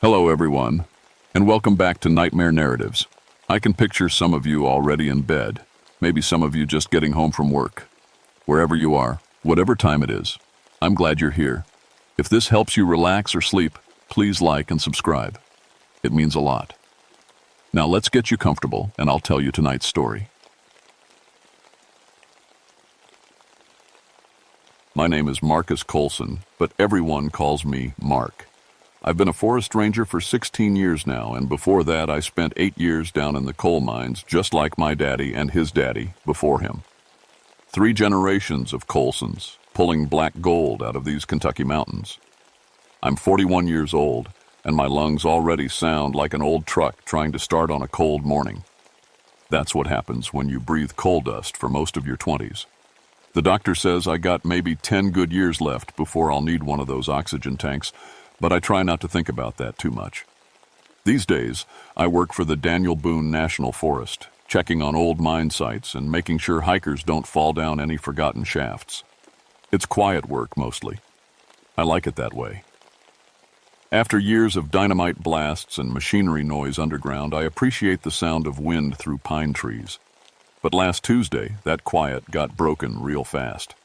Hello, everyone, and welcome back to Nightmare Narratives. I can picture some of you already in bed, maybe some of you just getting home from work. Wherever you are, whatever time it is, I'm glad you're here. If this helps you relax or sleep, please like and subscribe. It means a lot. Now let's get you comfortable, and I'll tell you tonight's story. My name is Marcus Colson, but everyone calls me Mark. I've been a forest ranger for 16 years now, and before that I spent 8 years down in the coal mines, just like my daddy and his daddy before him. 3 generations of Colsons, pulling black gold out of these Kentucky mountains. I'm 41 years old, and my lungs already sound like an old truck trying to start on a cold morning. That's what happens when you breathe coal dust for most of your 20s. The doctor says I got maybe 10 good years left before I'll need one of those oxygen tanks, but I try not to think about that too much. These days, I work for the Daniel Boone National Forest, checking on old mine sites and making sure hikers don't fall down any forgotten shafts. It's quiet work mostly. I like it that way. After years of dynamite blasts and machinery noise underground, I appreciate the sound of wind through pine trees. But last Tuesday, that quiet got broken real fast.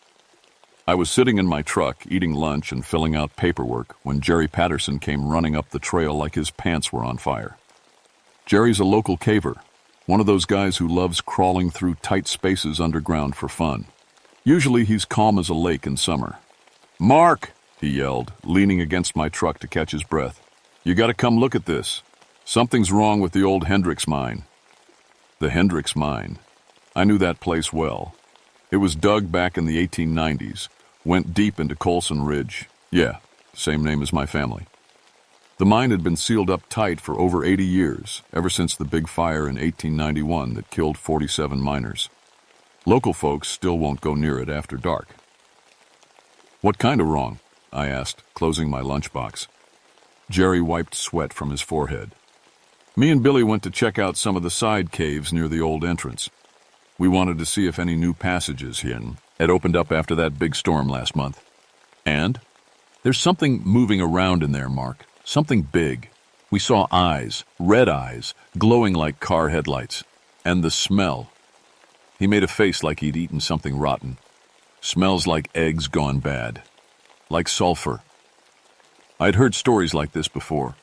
I was sitting in my truck, eating lunch and filling out paperwork, when Jerry Patterson came running up the trail like his pants were on fire. Jerry's a local caver, one of those guys who loves crawling through tight spaces underground for fun. Usually he's calm as a lake in summer. "Mark!" he yelled, leaning against my truck to catch his breath. "You gotta come look at this. Something's wrong with the old Hendricks mine." The Hendricks mine. I knew that place well. It was dug back in the 1890s, went deep into Colson Ridge. Yeah, same name as my family. The mine had been sealed up tight for over 80 years, ever since the big fire in 1891 that killed 47 miners. Local folks still won't go near it after dark. "What kind of wrong?" I asked, closing my lunchbox. Jerry wiped sweat from his forehead. "Me and Billy went to check out some of the side caves near the old entrance. We wanted to see if any new passages had opened up after that big storm last month. And there's something moving around in there, Mark. Something big. We saw eyes, red eyes, glowing like car headlights. And the smell." He made a face like he'd eaten something rotten. "Smells like eggs gone bad. Like sulfur." I'd heard stories like this before.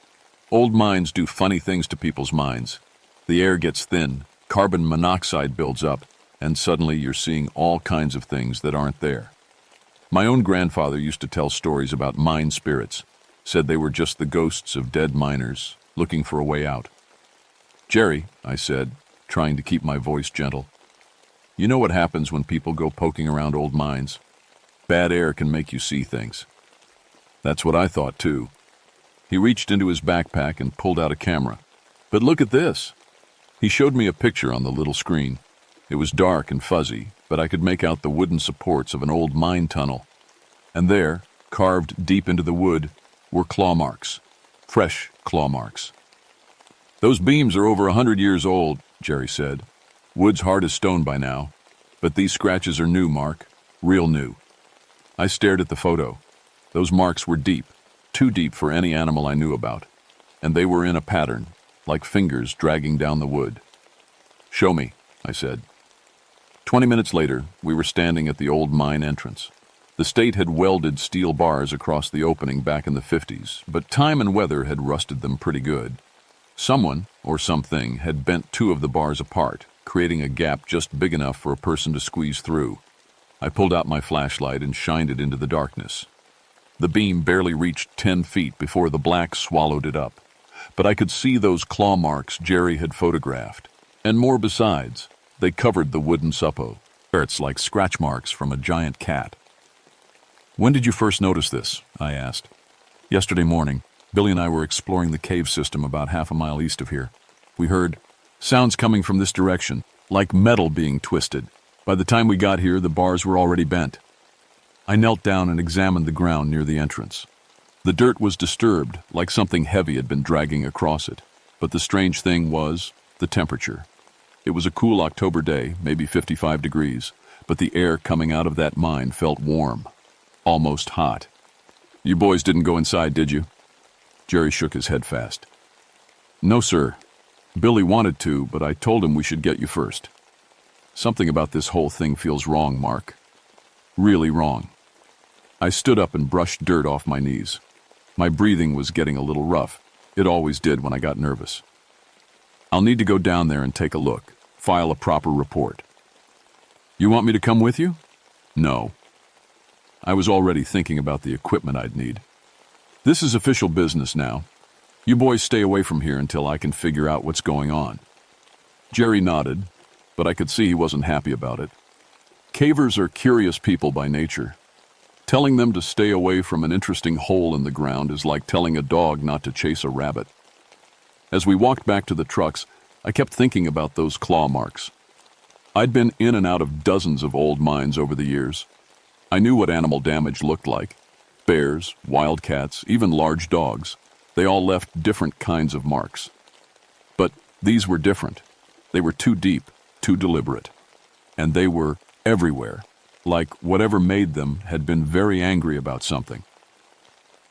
Old mines do funny things to people's minds. The air gets thin. Carbon monoxide builds up, and suddenly you're seeing all kinds of things that aren't there. My own grandfather used to tell stories about mine spirits, said they were just the ghosts of dead miners, looking for a way out. "Jerry," I said, trying to keep my voice gentle, "you know what happens when people go poking around old mines? Bad air can make you see things." That's what I thought, too. He reached into his backpack and pulled out a camera. "But look at this." He showed me a picture on the little screen. It was dark and fuzzy, but I could make out the wooden supports of an old mine tunnel. And there, carved deep into the wood, were claw marks. Fresh claw marks. "Those beams are over 100 years old," Jerry said. "Wood's hard as stone by now. But these scratches are new, Mark. Real new." I stared at the photo. Those marks were deep, too deep for any animal I knew about. And they were in a pattern, like fingers dragging down the wood. "Show me," I said. 20 minutes later, we were standing at the old mine entrance. The state had welded steel bars across the opening back in the 50s, but time and weather had rusted them pretty good. Someone, or something, had bent 2 of the bars apart, creating a gap just big enough for a person to squeeze through. I pulled out my flashlight and shined it into the darkness. The beam barely reached 10 feet before the black swallowed it up. But I could see those claw marks Jerry had photographed, and more besides. They covered the wooden suppo. It's like scratch marks from a giant cat. "When did you first notice this?" I asked. "Yesterday morning. Billy and I were exploring the cave system about half a mile east of here. We heard sounds coming from this direction, like metal being twisted. By the time we got here, the bars were already bent." I knelt down and examined the ground near the entrance. The dirt was disturbed, like something heavy had been dragging across it. But the strange thing was the temperature. It was a cool October day, maybe 55 degrees, but the air coming out of that mine felt warm, almost hot. "You boys didn't go inside, did you?" Jerry shook his head fast. No, sir. Billy wanted to, but I told him we should get you first. Something about this whole thing feels wrong, Mark. Really wrong. I stood up and brushed dirt off my knees. My breathing was getting a little rough. It always did when I got nervous. I'll need to go down there and take a look, file a proper report. You want me to come with you? No. I was already thinking about the equipment I'd need. This is official business now. You boys stay away from here until I can figure out what's going on. Jerry nodded, but I could see he wasn't happy about it. Cavers are curious people by nature. Telling them to stay away from an interesting hole in the ground is like telling a dog not to chase a rabbit. As we walked back to the trucks, I kept thinking about those claw marks. I'd been in and out of dozens of old mines over the years. I knew what animal damage looked like. Bears, wildcats, even large dogs. They all left different kinds of marks. But these were different. They were too deep, too deliberate. And they were everywhere, like whatever made them had been very angry about something.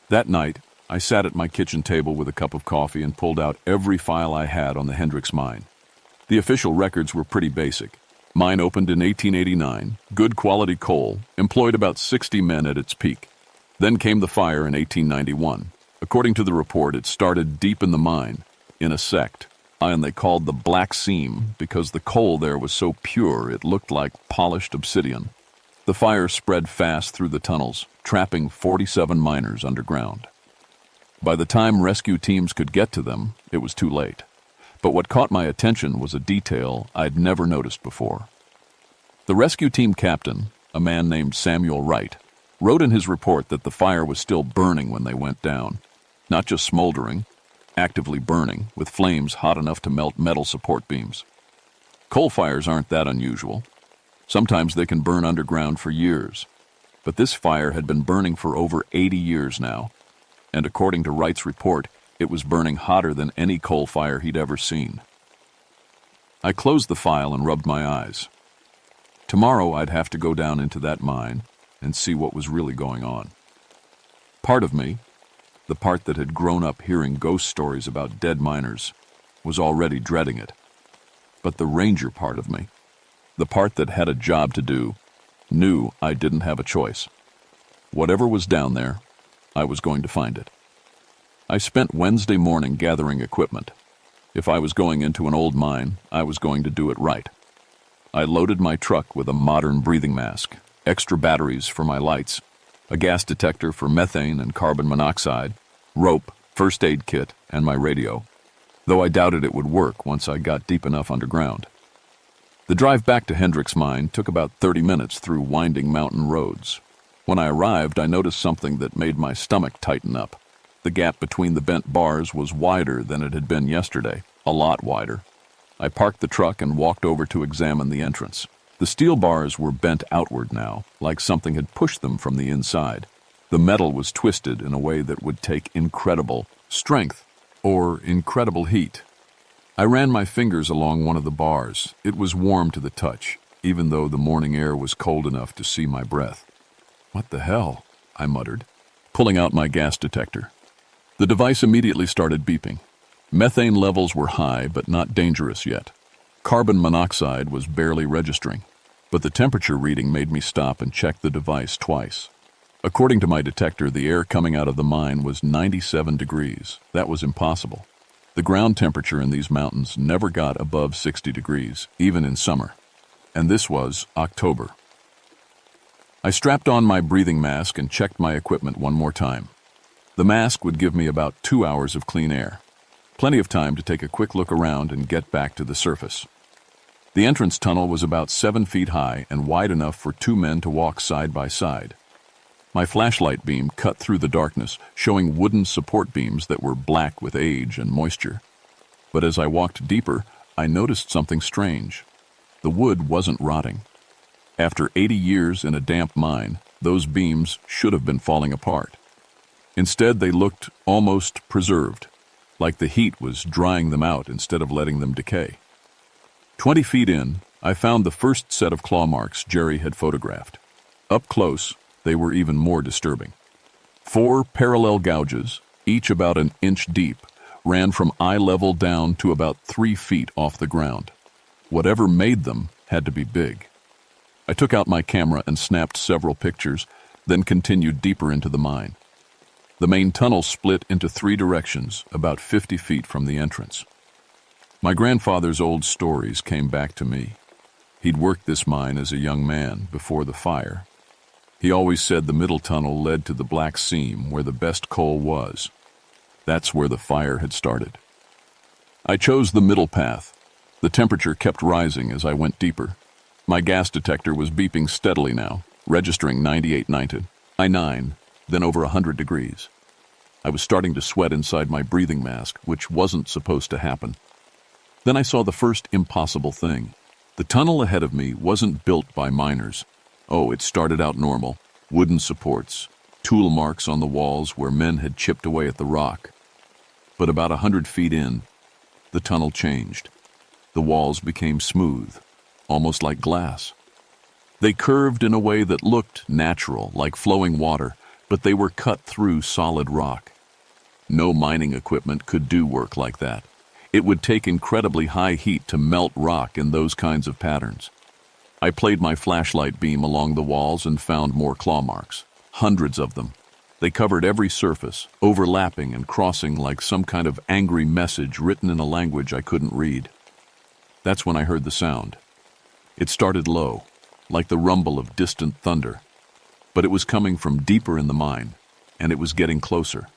That night, I sat at my kitchen table with a cup of coffee and pulled out every file I had on the Hendricks mine. The official records were pretty basic. Mine opened in 1889, good quality coal, employed about 60 men at its peak. Then came the fire in 1891. According to the report, it started deep in the mine, in a sect, and they called the Black Seam because the coal there was so pure it looked like polished obsidian. The fire spread fast through the tunnels, trapping 47 miners underground. By the time rescue teams could get to them, it was too late. But what caught my attention was a detail I'd never noticed before. The rescue team captain, a man named Samuel Wright, wrote in his report that the fire was still burning when they went down. Not just smoldering, actively burning, with flames hot enough to melt metal support beams. Coal fires aren't that unusual. Sometimes they can burn underground for years. But this fire had been burning for over 80 years now. And according to Wright's report, it was burning hotter than any coal fire he'd ever seen. I closed the file and rubbed my eyes. Tomorrow I'd have to go down into that mine and see what was really going on. Part of me, the part that had grown up hearing ghost stories about dead miners, was already dreading it. But the ranger part of me, the part that had a job to do, knew I didn't have a choice. Whatever was down there, I was going to find it. I spent Wednesday morning gathering equipment. If I was going into an old mine, I was going to do it right. I loaded my truck with a modern breathing mask, extra batteries for my lights, a gas detector for methane and carbon monoxide, rope, first aid kit, and my radio, though I doubted it would work once I got deep enough underground. The drive back to Hendricks Mine took about 30 minutes through winding mountain roads. When I arrived, I noticed something that made my stomach tighten up. The gap between the bent bars was wider than it had been yesterday, a lot wider. I parked the truck and walked over to examine the entrance. The steel bars were bent outward now, like something had pushed them from the inside. The metal was twisted in a way that would take incredible strength or incredible heat. I ran my fingers along one of the bars. It was warm to the touch, even though the morning air was cold enough to see my breath. "What the hell?" I muttered, pulling out my gas detector. The device immediately started beeping. Methane levels were high, but not dangerous yet. Carbon monoxide was barely registering, but the temperature reading made me stop and check the device twice. According to my detector, the air coming out of the mine was 97 degrees. That was impossible. The ground temperature in these mountains never got above 60 degrees, even in summer. And this was October. I strapped on my breathing mask and checked my equipment one more time. The mask would give me about 2 hours of clean air. Plenty of time to take a quick look around and get back to the surface. The entrance tunnel was about 7 feet high and wide enough for 2 men to walk side by side. My flashlight beam cut through the darkness, showing wooden support beams that were black with age and moisture. But as I walked deeper, I noticed something strange. The wood wasn't rotting. After 80 years in a damp mine, those beams should have been falling apart. Instead, they looked almost preserved, like the heat was drying them out instead of letting them decay. 20 feet in, I found the first set of claw marks Jerry had photographed. Up close, they were even more disturbing. 4 parallel gouges, each about an inch deep, ran from eye level down to about 3 feet off the ground. Whatever made them had to be big. I took out my camera and snapped several pictures, then continued deeper into the mine. The main tunnel split into 3 directions, about 50 feet from the entrance. My grandfather's old stories came back to me. He'd worked this mine as a young man before the fire. He always said the middle tunnel led to the black seam where the best coal was. That's where the fire had started. I chose the middle path. The temperature kept rising as I went deeper. My gas detector was beeping steadily now, registering 98.9, then over 100 degrees. I was starting to sweat inside my breathing mask, which wasn't supposed to happen. Then I saw the first impossible thing. The tunnel ahead of me wasn't built by miners. Oh, it started out normal. Wooden supports, tool marks on the walls where men had chipped away at the rock. But about 100 feet in, the tunnel changed. The walls became smooth, almost like glass. They curved in a way that looked natural, like flowing water, but they were cut through solid rock. No mining equipment could do work like that. It would take incredibly high heat to melt rock in those kinds of patterns. I played my flashlight beam along the walls and found more claw marks, hundreds of them. They covered every surface, overlapping and crossing like some kind of angry message written in a language I couldn't read. That's when I heard the sound. It started low, like the rumble of distant thunder, but it was coming from deeper in the mine, and it was getting closer.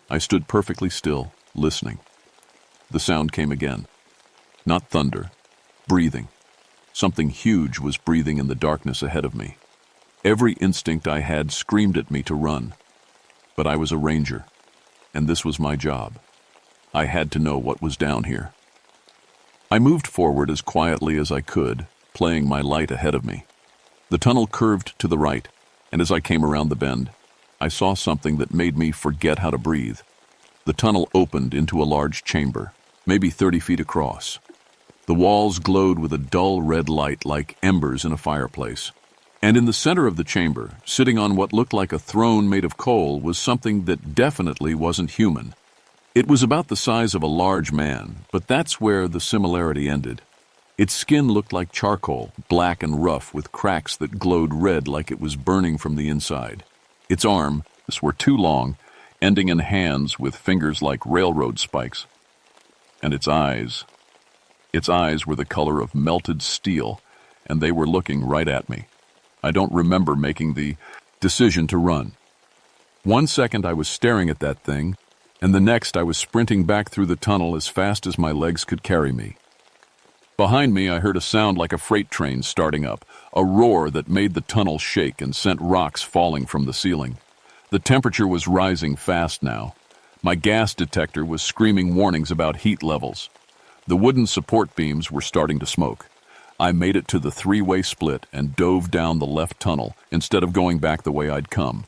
I stood perfectly still, listening. The sound came again. Not thunder, breathing. Something huge was breathing in the darkness ahead of me. Every instinct I had screamed at me to run. But I was a ranger, and this was my job. I had to know what was down here. I moved forward as quietly as I could, playing my light ahead of me. The tunnel curved to the right, and as I came around the bend, I saw something that made me forget how to breathe. The tunnel opened into a large chamber, maybe 30 feet across. The walls glowed with a dull red light like embers in a fireplace. And in the center of the chamber, sitting on what looked like a throne made of coal, was something that definitely wasn't human. It was about the size of a large man, but that's where the similarity ended. Its skin looked like charcoal, black and rough with cracks that glowed red like it was burning from the inside. Its arms were too long, ending in hands with fingers like railroad spikes. And its eyes were the color of melted steel, and they were looking right at me. I don't remember making the decision to run. 1 second I was staring at that thing, and the next I was sprinting back through the tunnel as fast as my legs could carry me. Behind me I heard a sound like a freight train starting up, a roar that made the tunnel shake and sent rocks falling from the ceiling. The temperature was rising fast now. My gas detector was screaming warnings about heat levels. The wooden support beams were starting to smoke. I made it to the 3-way split and dove down the left tunnel instead of going back the way I'd come.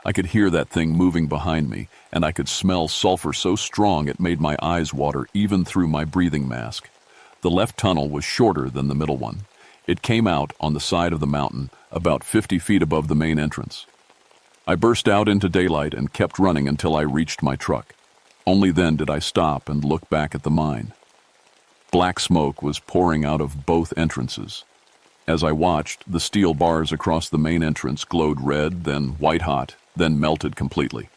I could hear that thing moving behind me, and I could smell sulfur so strong it made my eyes water even through my breathing mask. The left tunnel was shorter than the middle one. It came out on the side of the mountain, about 50 feet above the main entrance. I burst out into daylight and kept running until I reached my truck. Only then did I stop and look back at the mine. Black smoke was pouring out of both entrances. As I watched, the steel bars across the main entrance glowed red, then white-hot, then melted completely.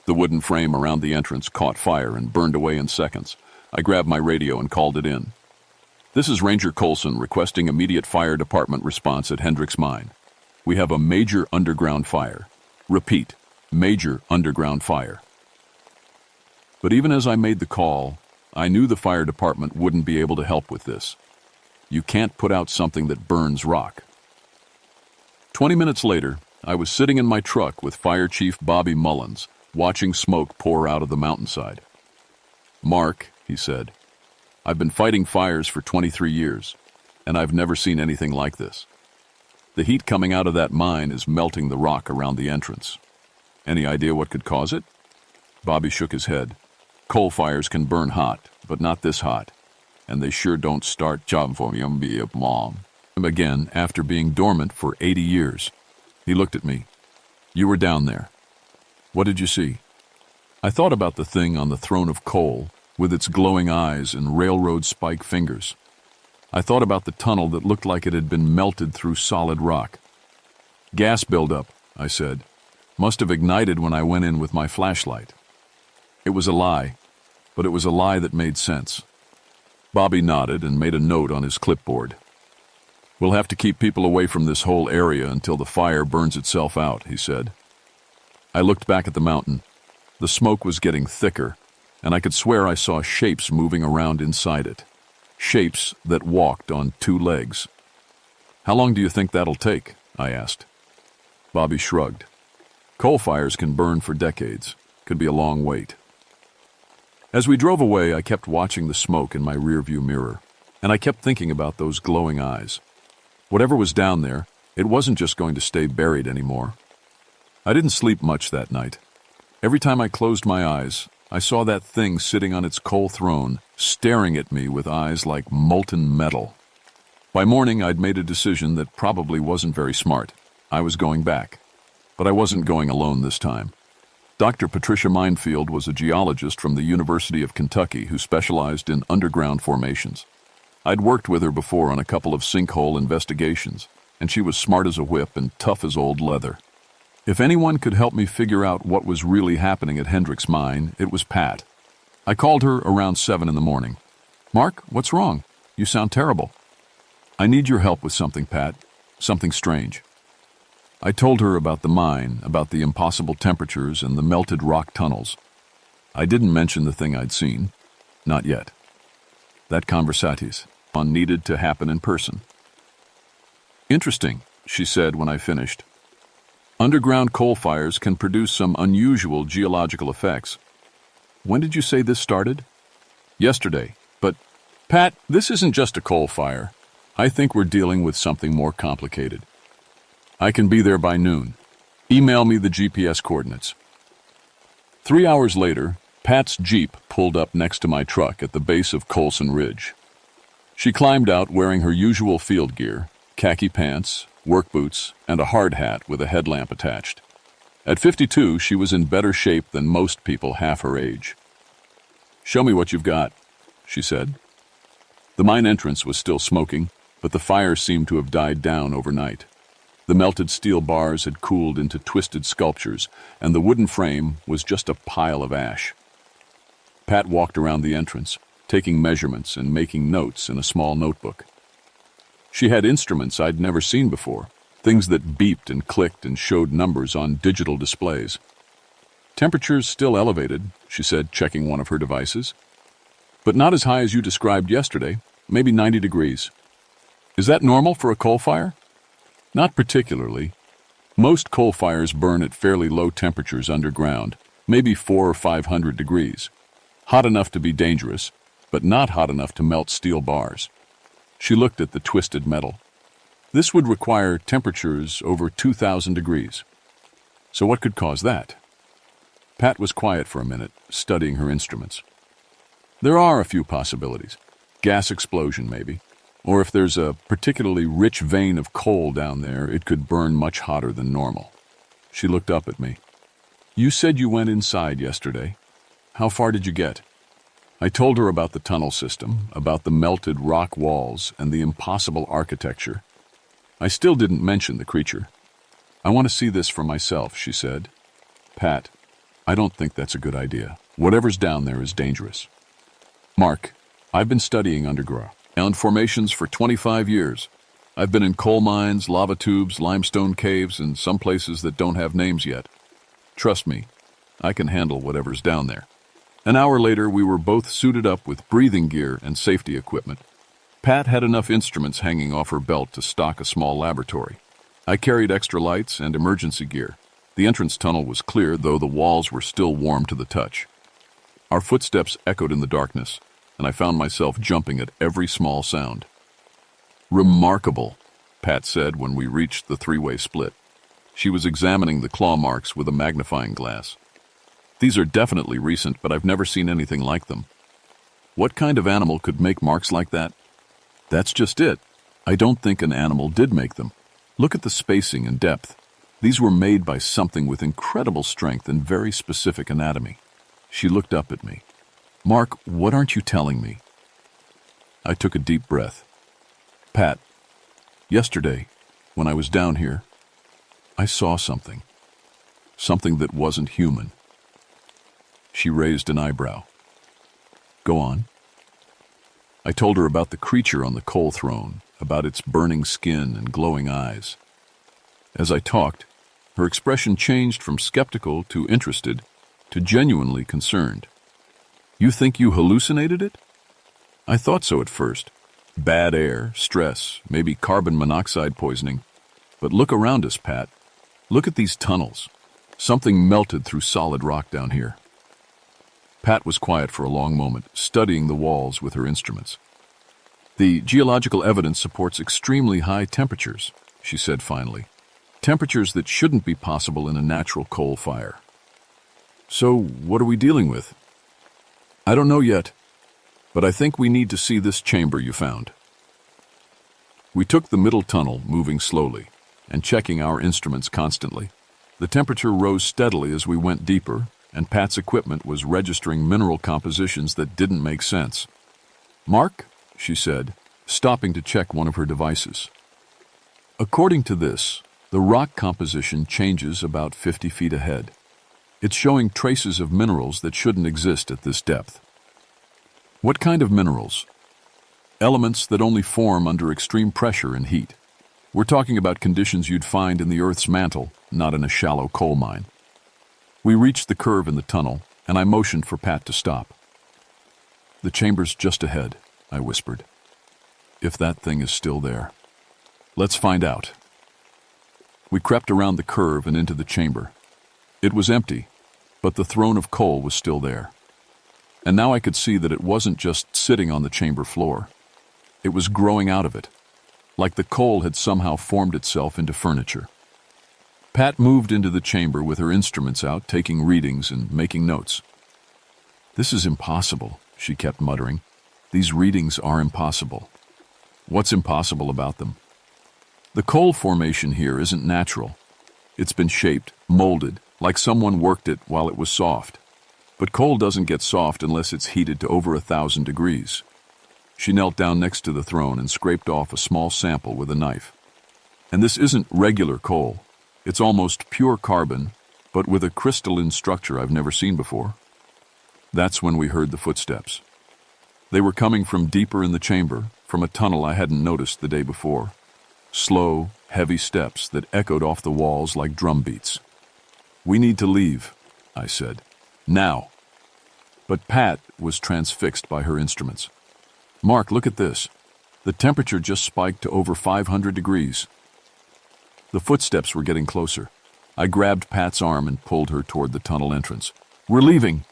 The wooden frame around the entrance caught fire and burned away in seconds. I grabbed my radio and called it in. "This is Ranger Colson requesting immediate fire department response at Hendricks Mine. We have a major underground fire. Repeat, major underground fire." But even as I made the call, I knew the fire department wouldn't be able to help with this. You can't put out something that burns rock. 20 minutes later, I was sitting in my truck with Fire Chief Bobby Mullins, watching smoke pour out of the mountainside. "Mark," he said, "I've been fighting fires for 23 years, and I've never seen anything like this. The heat coming out of that mine is melting the rock around the entrance. Any idea what could cause it?" Bobby shook his head. "Coal fires can burn hot, but not this hot. And they sure don't start job for you be a mom." Again, after being dormant for 80 years. He looked at me. "You were down there. What did you see?" I thought about the thing on the throne of coal, with its glowing eyes and railroad spike fingers. I thought about the tunnel that looked like it had been melted through solid rock. Gas buildup, I said. Must have ignited when I went in with my flashlight. It was a lie, but it was a lie that made sense. Bobby nodded and made a note on his clipboard. We'll have to keep people away from this whole area until the fire burns itself out, he said. I looked back at the mountain. The smoke was getting thicker, and I could swear I saw shapes moving around inside it. Shapes that walked on two legs. How long do you think that'll take? I asked. Bobby shrugged. Coal fires can burn for decades. Could be a long wait. As we drove away, I kept watching the smoke in my rearview mirror, and I kept thinking about those glowing eyes. Whatever was down there, it wasn't just going to stay buried anymore. I didn't sleep much that night. Every time I closed my eyes, I saw that thing sitting on its coal throne, staring at me with eyes like molten metal. By morning, I'd made a decision that probably wasn't very smart. I was going back. But I wasn't going alone this time. Dr. Patricia Minefield was a geologist from the University of Kentucky who specialized in underground formations. I'd worked with her before on a couple of sinkhole investigations, and she was smart as a whip and tough as old leather. If anyone could help me figure out what was really happening at Hendricks Mine, it was Pat. I called her around 7 in the morning. Mark, what's wrong? You sound terrible. I need your help with something, Pat. Something strange. I told her about the mine, about the impossible temperatures and the melted rock tunnels. I didn't mention the thing I'd seen. Not yet. That conversatis needed to happen in person. Interesting, she said when I finished. Underground coal fires can produce some unusual geological effects. When did you say this started? Yesterday. But, Pat, this isn't just a coal fire. I think we're dealing with something more complicated. I can be there by noon. Email me the GPS coordinates. 3 hours later, Pat's Jeep pulled up next to my truck at the base of Colson Ridge. She climbed out wearing her usual field gear, khaki pants, work boots, and a hard hat with a headlamp attached. At 52, she was in better shape than most people half her age. Show me what you've got, she said. The mine entrance was still smoking, but the fire seemed to have died down overnight. The melted steel bars had cooled into twisted sculptures, and the wooden frame was just a pile of ash. Pat walked around the entrance, taking measurements and making notes in a small notebook. She had instruments I'd never seen before, things that beeped and clicked and showed numbers on digital displays. Temperatures still elevated, she said, checking one of her devices. But not as high as you described yesterday, maybe 90 degrees. Is that normal for a coal fire? Not particularly. Most coal fires burn at fairly low temperatures underground, maybe 400 or 500 degrees. Hot enough to be dangerous, but not hot enough to melt steel bars. She looked at the twisted metal. This would require temperatures over 2,000 degrees. So what could cause that? Pat was quiet for a minute, studying her instruments. There are a few possibilities. Gas explosion, maybe. Or if there's a particularly rich vein of coal down there, it could burn much hotter than normal. She looked up at me. You said you went inside yesterday. How far did you get? I told her about the tunnel system, about the melted rock walls, and the impossible architecture. I still didn't mention the creature. I want to see this for myself, she said. Pat, I don't think that's a good idea. Whatever's down there is dangerous. Mark, I've been studying underground formations for 25 years. I've been in coal mines, lava tubes, limestone caves, and some places that don't have names yet. Trust me, I can handle whatever's down there. An hour later, we were both suited up with breathing gear and safety equipment. Pat had enough instruments hanging off her belt to stock a small laboratory. I carried extra lights and emergency gear. The entrance tunnel was clear, though the walls were still warm to the touch. Our footsteps echoed in the darkness, and I found myself jumping at every small sound. Remarkable, Pat said when we reached the three-way split. She was examining the claw marks with a magnifying glass. These are definitely recent, but I've never seen anything like them. What kind of animal could make marks like that? That's just it. I don't think an animal did make them. Look at the spacing and depth. These were made by something with incredible strength and very specific anatomy. She looked up at me. "Mark, what aren't you telling me?" I took a deep breath. "Pat, yesterday, when I was down here, I saw something. Something that wasn't human." She raised an eyebrow. "Go on." I told her about the creature on the coal throne, about its burning skin and glowing eyes. As I talked, her expression changed from skeptical to interested to genuinely concerned. "You think you hallucinated it?" "I thought so at first. Bad air, stress, maybe carbon monoxide poisoning. But look around us, Pat. Look at these tunnels. Something melted through solid rock down here." Pat was quiet for a long moment, studying the walls with her instruments. "The geological evidence supports extremely high temperatures," she said finally. "Temperatures that shouldn't be possible in a natural coal fire." "So what are we dealing with?" "I don't know yet, but I think we need to see this chamber you found." We took the middle tunnel, moving slowly and checking our instruments constantly. The temperature rose steadily as we went deeper, and Pat's equipment was registering mineral compositions that didn't make sense. "Mark," she said, stopping to check one of her devices. "According to this, the rock composition changes about 50 feet ahead. It's showing traces of minerals that shouldn't exist at this depth." "What kind of minerals?" "Elements that only form under extreme pressure and heat. We're talking about conditions you'd find in the Earth's mantle, not in a shallow coal mine." We reached the curve in the tunnel, and I motioned for Pat to stop. "The chamber's just ahead," I whispered. "If that thing is still there. Let's find out." We crept around the curve and into the chamber. It was empty, but the throne of coal was still there. And now I could see that it wasn't just sitting on the chamber floor. It was growing out of it, like the coal had somehow formed itself into furniture. Pat moved into the chamber with her instruments out, taking readings and making notes. "This is impossible," she kept muttering. "These readings are impossible." "What's impossible about them?" "The coal formation here isn't natural. It's been shaped, molded, like someone worked it while it was soft. But coal doesn't get soft unless it's heated to over 1,000 degrees. She knelt down next to the throne and scraped off a small sample with a knife. "And this isn't regular coal. It's almost pure carbon, but with a crystalline structure I've never seen before." That's when we heard the footsteps. They were coming from deeper in the chamber, from a tunnel I hadn't noticed the day before. Slow, heavy steps that echoed off the walls like drum beats. "We need to leave," I said. "Now." But Pat was transfixed by her instruments. "Mark, look at this. The temperature just spiked to over 500 degrees. The footsteps were getting closer. I grabbed Pat's arm and pulled her toward the tunnel entrance. "We're leaving."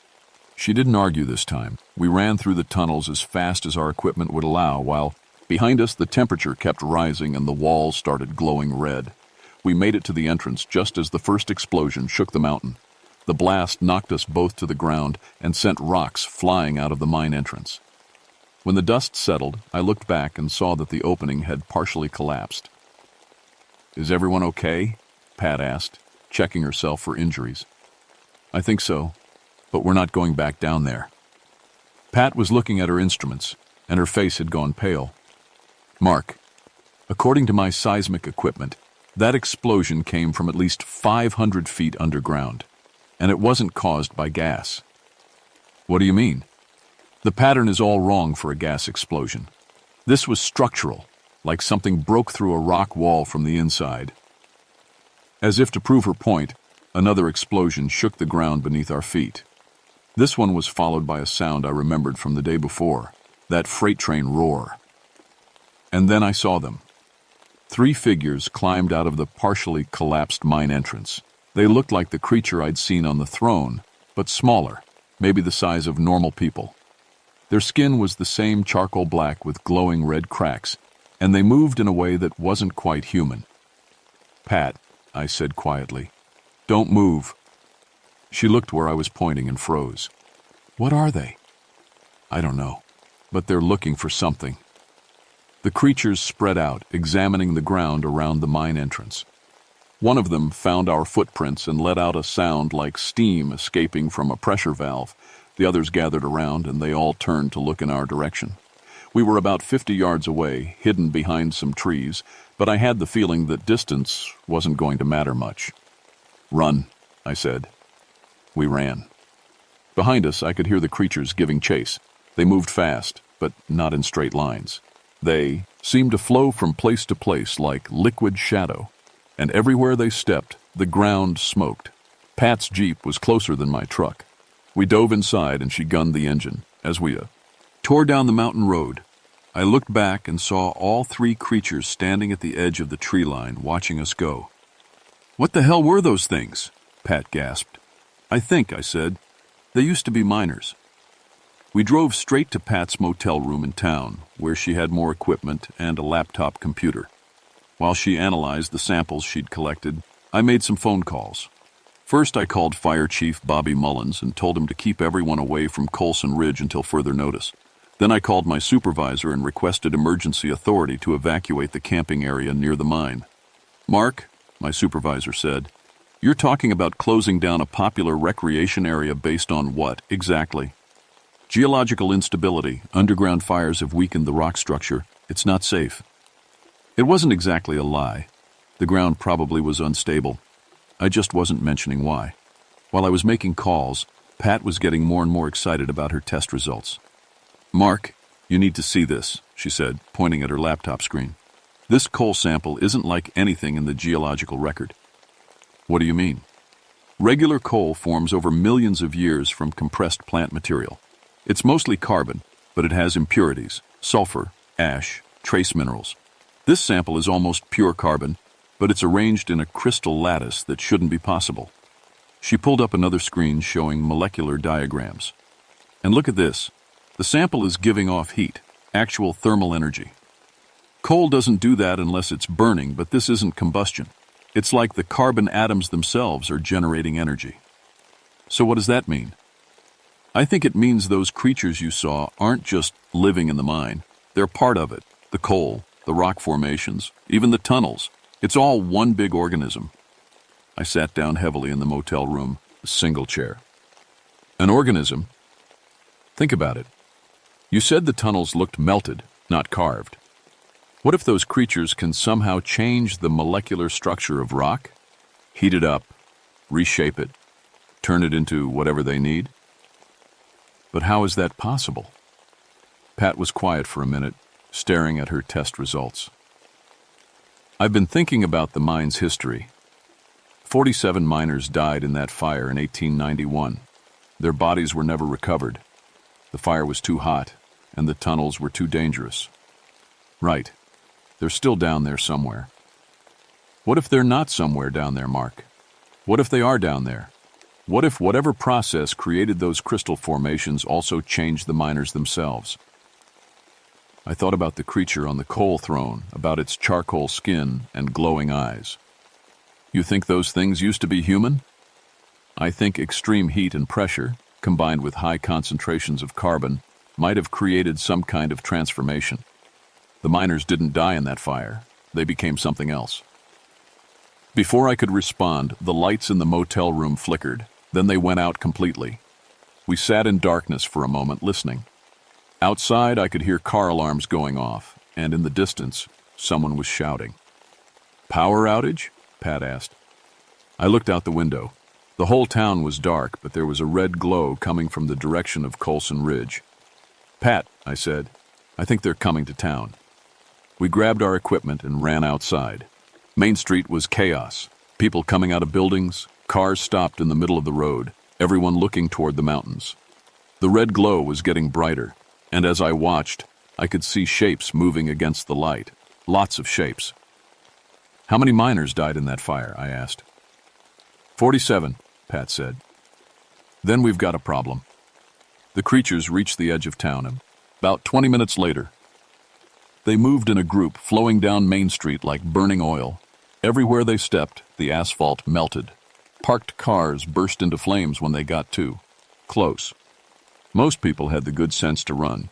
She didn't argue this time. We ran through the tunnels as fast as our equipment would allow, while behind us the temperature kept rising and the walls started glowing red. We made it to the entrance just as the first explosion shook the mountain. The blast knocked us both to the ground and sent rocks flying out of the mine entrance. When the dust settled, I looked back and saw that the opening had partially collapsed. "Is everyone okay?" Pat asked, checking herself for injuries. "I think so, but we're not going back down there." Pat was looking at her instruments, and her face had gone pale. "Mark, according to my seismic equipment, that explosion came from at least 500 feet underground, and it wasn't caused by gas." "What do you mean?" "The pattern is all wrong for a gas explosion. This was structural, like something broke through a rock wall from the inside." As if to prove her point, another explosion shook the ground beneath our feet. This one was followed by a sound I remembered from the day before, that freight train roar. And then I saw them. 3 figures climbed out of the partially collapsed mine entrance. They looked like the creature I'd seen on the throne, but smaller, maybe the size of normal people. Their skin was the same charcoal black with glowing red cracks, and they moved in a way that wasn't quite human. "Pat," I said quietly, "don't move." She looked where I was pointing and froze. "What are they?" "I don't know, but they're looking for something." The creatures spread out, examining the ground around the mine entrance. One of them found our footprints and let out a sound like steam escaping from a pressure valve, The others gathered around, and they all turned to look in our direction. We were about 50 yards away, hidden behind some trees, but I had the feeling that distance wasn't going to matter much. "Run," I said. We ran. Behind us, I could hear the creatures giving chase. They moved fast, but not in straight lines. They seemed to flow from place to place like liquid shadow, and everywhere they stepped, the ground smoked. Pat's Jeep was closer than my truck. We dove inside and she gunned the engine as we tore down the mountain road. I looked back and saw all three creatures standing at the edge of the tree line watching us go. "What the hell were those things?" Pat gasped. I said. "They used to be miners." We drove straight to Pat's motel room in town, where she had more equipment and a laptop computer. While she analyzed the samples she'd collected, I made some phone calls. First, I called Fire Chief Bobby Mullins and told him to keep everyone away from Colson Ridge until further notice. Then I called my supervisor and requested emergency authority to evacuate the camping area near the mine. "Mark," my supervisor said, "you're talking about closing down a popular recreation area based on what, exactly?" "Geological instability. Underground fires have weakened the rock structure. It's not safe." It wasn't exactly a lie. The ground probably was unstable. I just wasn't mentioning why. While I was making calls, Pat was getting more and more excited about her test results. "Mark, you need to see this," she said, pointing at her laptop screen. "This coal sample isn't like anything in the geological record." "What do you mean?" "Regular coal forms over millions of years from compressed plant material. It's mostly carbon, but it has impurities, sulfur, ash, trace minerals. This sample is almost pure carbon, but it's arranged in a crystal lattice that shouldn't be possible." She pulled up another screen showing molecular diagrams. "And look at this. The sample is giving off heat, actual thermal energy. Coal doesn't do that unless it's burning, but this isn't combustion. It's like the carbon atoms themselves are generating energy." "So what does that mean?" "I think it means those creatures you saw aren't just living in the mine. They're part of it. The coal, the rock formations, even the tunnels. It's all one big organism." I sat down heavily in the motel room, a single chair. "An organism? Think about it. You said the tunnels looked melted, not carved. What if those creatures can somehow change the molecular structure of rock? Heat it up, reshape it, turn it into whatever they need? But how is that possible?" Pat was quiet for a minute, staring at her test results. "I've been thinking about the mine's history. 47 miners died in that fire in 1891. Their bodies were never recovered. The fire was too hot, and the tunnels were too dangerous. Right. They're still down there somewhere. What if they're not somewhere down there, Mark? What if they are down there? What if whatever process created those crystal formations also changed the miners themselves?" I thought about the creature on the coal throne, about its charcoal skin and glowing eyes. "You think those things used to be human?" "I think extreme heat and pressure, combined with high concentrations of carbon, might have created some kind of transformation. The miners didn't die in that fire. They became something else." Before I could respond, the lights in the motel room flickered. Then they went out completely. We sat in darkness for a moment, listening. Outside, I could hear car alarms going off, and in the distance, someone was shouting. "Power outage?" Pat asked. I looked out the window. The whole town was dark, but there was a red glow coming from the direction of Colson Ridge. "Pat," I said, "I think they're coming to town." We grabbed our equipment and ran outside. Main Street was chaos. People coming out of buildings, cars stopped in the middle of the road, everyone looking toward the mountains. The red glow was getting brighter, and as I watched, I could see shapes moving against the light. Lots of shapes. "How many miners died in that fire?" I asked. 47, Pat said. "Then we've got a problem." The creatures reached the edge of town, about 20 minutes later. They moved in a group, flowing down Main Street like burning oil. Everywhere they stepped, the asphalt melted. Parked cars burst into flames when they got too close. Most people had the good sense to run,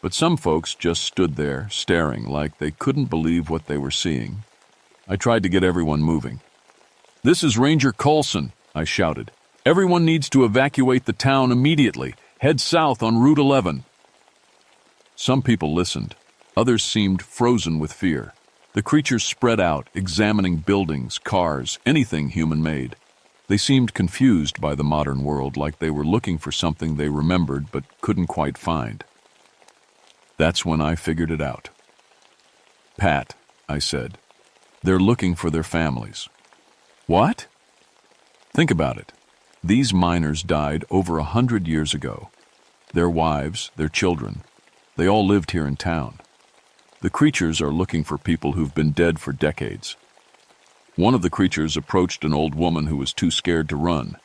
but some folks just stood there, staring like they couldn't believe what they were seeing. I tried to get everyone moving. "This is Ranger Colson," I shouted. "Everyone needs to evacuate the town immediately. Head south on Route 11. Some people listened. Others seemed frozen with fear. The creatures spread out, examining buildings, cars, anything human-made. They seemed confused by the modern world, like they were looking for something they remembered but couldn't quite find. That's when I figured it out. "Pat," I said, "they're looking for their families." "What?" "Think about it. These miners died over 100 years ago. Their wives, their children, they all lived here in town. The creatures are looking for people who've been dead for decades." One of the creatures approached an old woman who was too scared to run.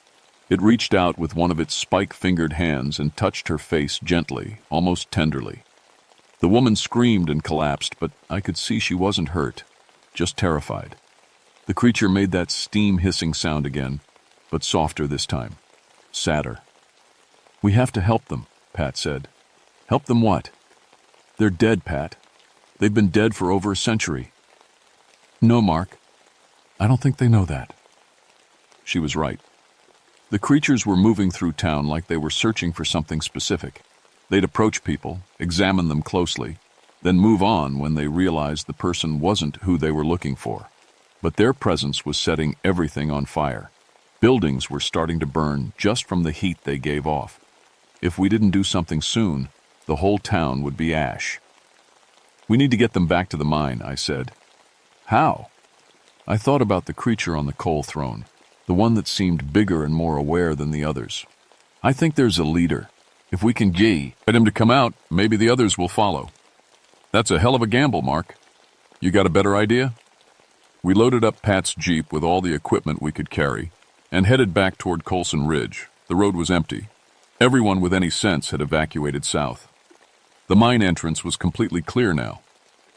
It reached out with one of its spike-fingered hands and touched her face gently, almost tenderly. The woman screamed and collapsed, but I could see she wasn't hurt, just terrified. The creature made that steam-hissing sound again, but softer this time, sadder. "We have to help them," Pat said. "Help them what?" "They're dead, Pat. They've been dead for over a century." "No, Mark. I don't think they know that." She was right. The creatures were moving through town like they were searching for something specific. They'd approach people, examine them closely, then move on when they realized the person wasn't who they were looking for. But their presence was setting everything on fire. Buildings were starting to burn just from the heat they gave off. If we didn't do something soon, the whole town would be ash. "We need to get them back to the mine," I said. "How?" I thought about the creature on the coal throne, the one that seemed bigger and more aware than the others. "I think there's a leader. If we can get him to come out, maybe the others will follow." "That's a hell of a gamble, Mark. You got a better idea?" We loaded up Pat's Jeep with all the equipment we could carry and headed back toward Colson Ridge. The road was empty. Everyone with any sense had evacuated south. The mine entrance was completely clear now.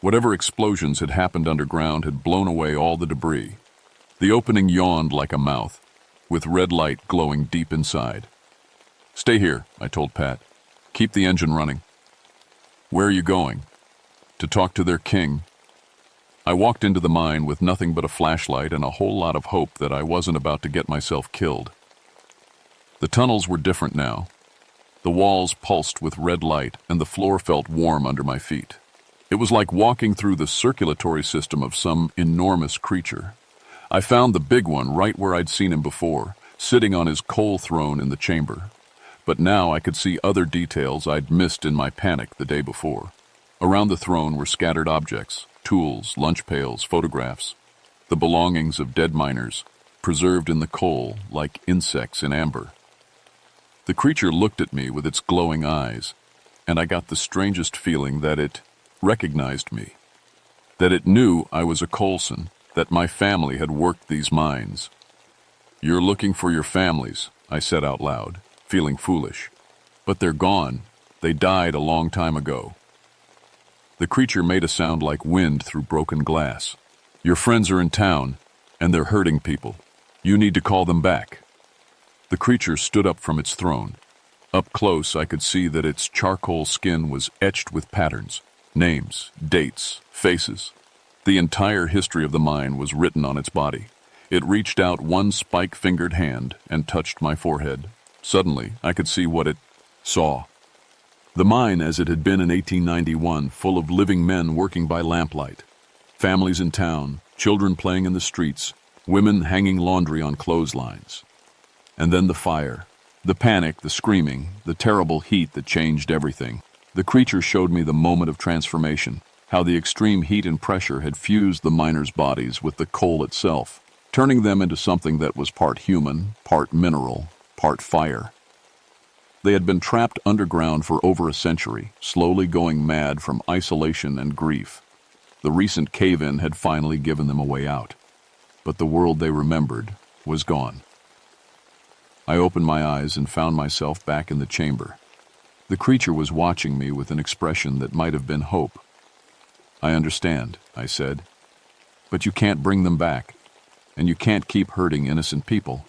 Whatever explosions had happened underground had blown away all the debris. The opening yawned like a mouth, with red light glowing deep inside. "Stay here," I told Pat. "Keep the engine running." "Where are you going?" "To talk to their king." I walked into the mine with nothing but a flashlight and a whole lot of hope that I wasn't about to get myself killed. The tunnels were different now. The walls pulsed with red light and the floor felt warm under my feet. It was like walking through the circulatory system of some enormous creature. I found the big one right where I'd seen him before, sitting on his coal throne in the chamber. But now I could see other details I'd missed in my panic the day before. Around the throne were scattered objects, tools, lunch pails, photographs, the belongings of dead miners, preserved in the coal like insects in amber. The creature looked at me with its glowing eyes, and I got the strangest feeling that it recognized me, that it knew I was a Colson, that my family had worked these mines. "You're looking for your families," I said out loud, feeling foolish. "But they're gone. They died a long time ago." The creature made a sound like wind through broken glass. "Your friends are in town, and they're hurting people. You need to call them back." The creature stood up from its throne. Up close, I could see that its charcoal skin was etched with patterns, names, dates, faces. The entire history of the mine was written on its body. It reached out one spike-fingered hand and touched my forehead. Suddenly, I could see what it saw. The mine as it had been in 1891, full of living men working by lamplight. Families in town, children playing in the streets, women hanging laundry on clotheslines. And then the fire, the panic, the screaming, the terrible heat that changed everything. The creature showed me the moment of transformation, how the extreme heat and pressure had fused the miners' bodies with the coal itself, turning them into something that was part human, part mineral, part fire. They had been trapped underground for over a century, slowly going mad from isolation and grief. The recent cave-in had finally given them a way out. But the world they remembered was gone. I opened my eyes and found myself back in the chamber. The creature was watching me with an expression that might have been hope. "I understand," I said. "But you can't bring them back, and you can't keep hurting innocent people."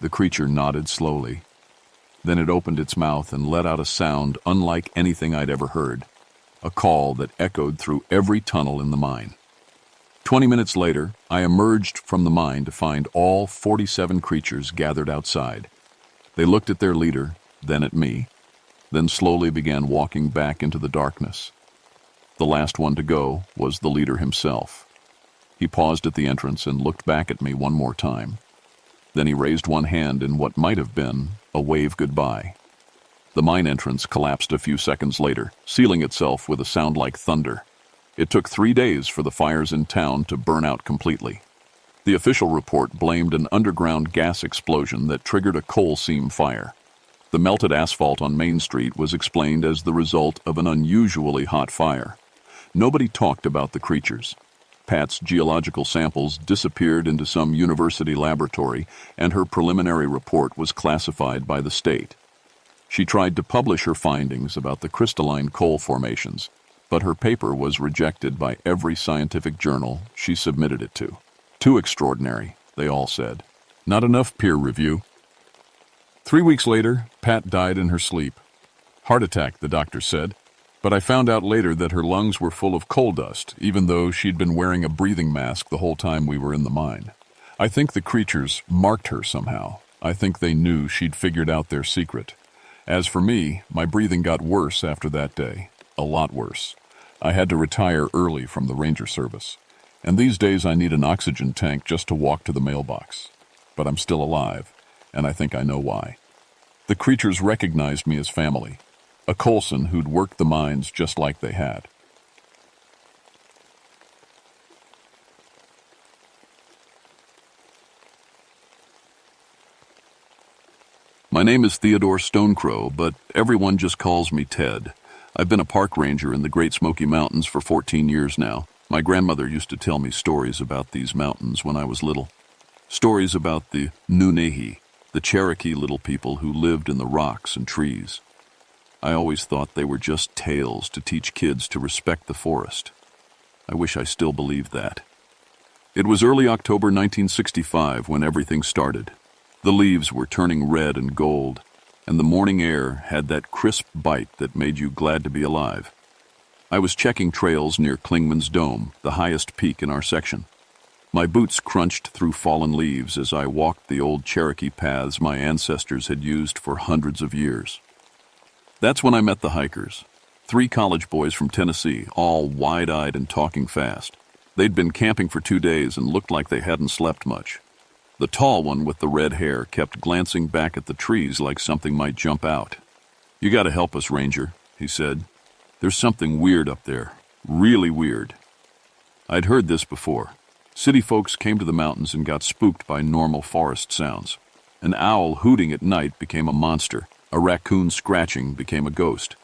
The creature nodded slowly. Then it opened its mouth and let out a sound unlike anything I'd ever heard, a call that echoed through every tunnel in the mine. 20 minutes later, I emerged from the mine to find all 47 creatures gathered outside. They looked at their leader, then at me, then slowly began walking back into the darkness. The last one to go was the leader himself. He paused at the entrance and looked back at me one more time. Then he raised one hand in what might have been a wave goodbye. The mine entrance collapsed a few seconds later, sealing itself with a sound like thunder. It took 3 days for the fires in town to burn out completely. The official report blamed an underground gas explosion that triggered a coal seam fire. The melted asphalt on Main Street was explained as the result of an unusually hot fire. Nobody talked about the creatures. Pat's geological samples disappeared into some university laboratory, and her preliminary report was classified by the state. She tried to publish her findings about the crystalline coal formations, but her paper was rejected by every scientific journal she submitted it to. Too extraordinary, they all said. Not enough peer review. 3 weeks later, Pat died in her sleep. Heart attack, the doctor said, but I found out later that her lungs were full of coal dust, even though she'd been wearing a breathing mask the whole time we were in the mine. I think the creatures marked her somehow. I think they knew she'd figured out their secret. As for me, my breathing got worse after that day. A lot worse. I had to retire early from the Ranger service. And these days I need an oxygen tank just to walk to the mailbox. But I'm still alive, and I think I know why. The creatures recognized me as family. A Colson who'd worked the mines just like they had. My name is Theodore Stonecrow, but everyone just calls me Ted. I've been a park ranger in the Great Smoky Mountains for 14 years now. My grandmother used to tell me stories about these mountains when I was little. Stories about the Nunehi, the Cherokee little people who lived in the rocks and trees. I always thought they were just tales to teach kids to respect the forest. I wish I still believed that. It was early October 1965 when everything started. The leaves were turning red and gold, and the morning air had that crisp bite that made you glad to be alive. I was checking trails near Klingman's Dome, the highest peak in our section. My boots crunched through fallen leaves as I walked the old Cherokee paths my ancestors had used for hundreds of years. That's when I met the hikers. 3 college boys from Tennessee, all wide-eyed and talking fast. They'd been camping for 2 days and looked like they hadn't slept much. The tall one with the red hair kept glancing back at the trees like something might jump out. "You gotta help us, Ranger," he said. "There's something weird up there. Really weird." I'd heard this before. City folks came to the mountains and got spooked by normal forest sounds. An owl hooting at night became a monster. A raccoon scratching became a ghost.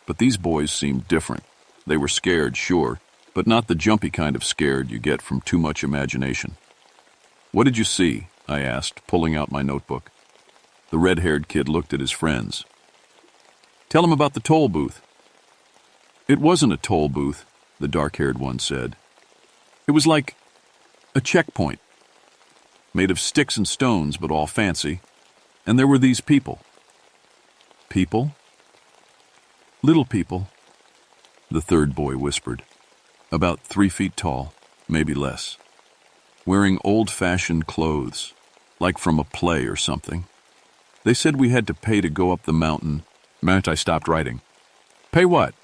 But these boys seemed different. They were scared, sure, but not the jumpy kind of scared you get from too much imagination. "What did you see?" I asked, pulling out my notebook. The red-haired kid looked at his friends. "Tell him about the toll booth." "It wasn't a toll booth," the dark-haired one said. "It was like a checkpoint, made of sticks and stones, but all fancy. And there were these people." "People?" "Little people," the third boy whispered. "About 3 feet tall, maybe less. Wearing old-fashioned clothes, like from a play or something. They said we had to pay to go up the mountain." I stopped writing. "Pay what?"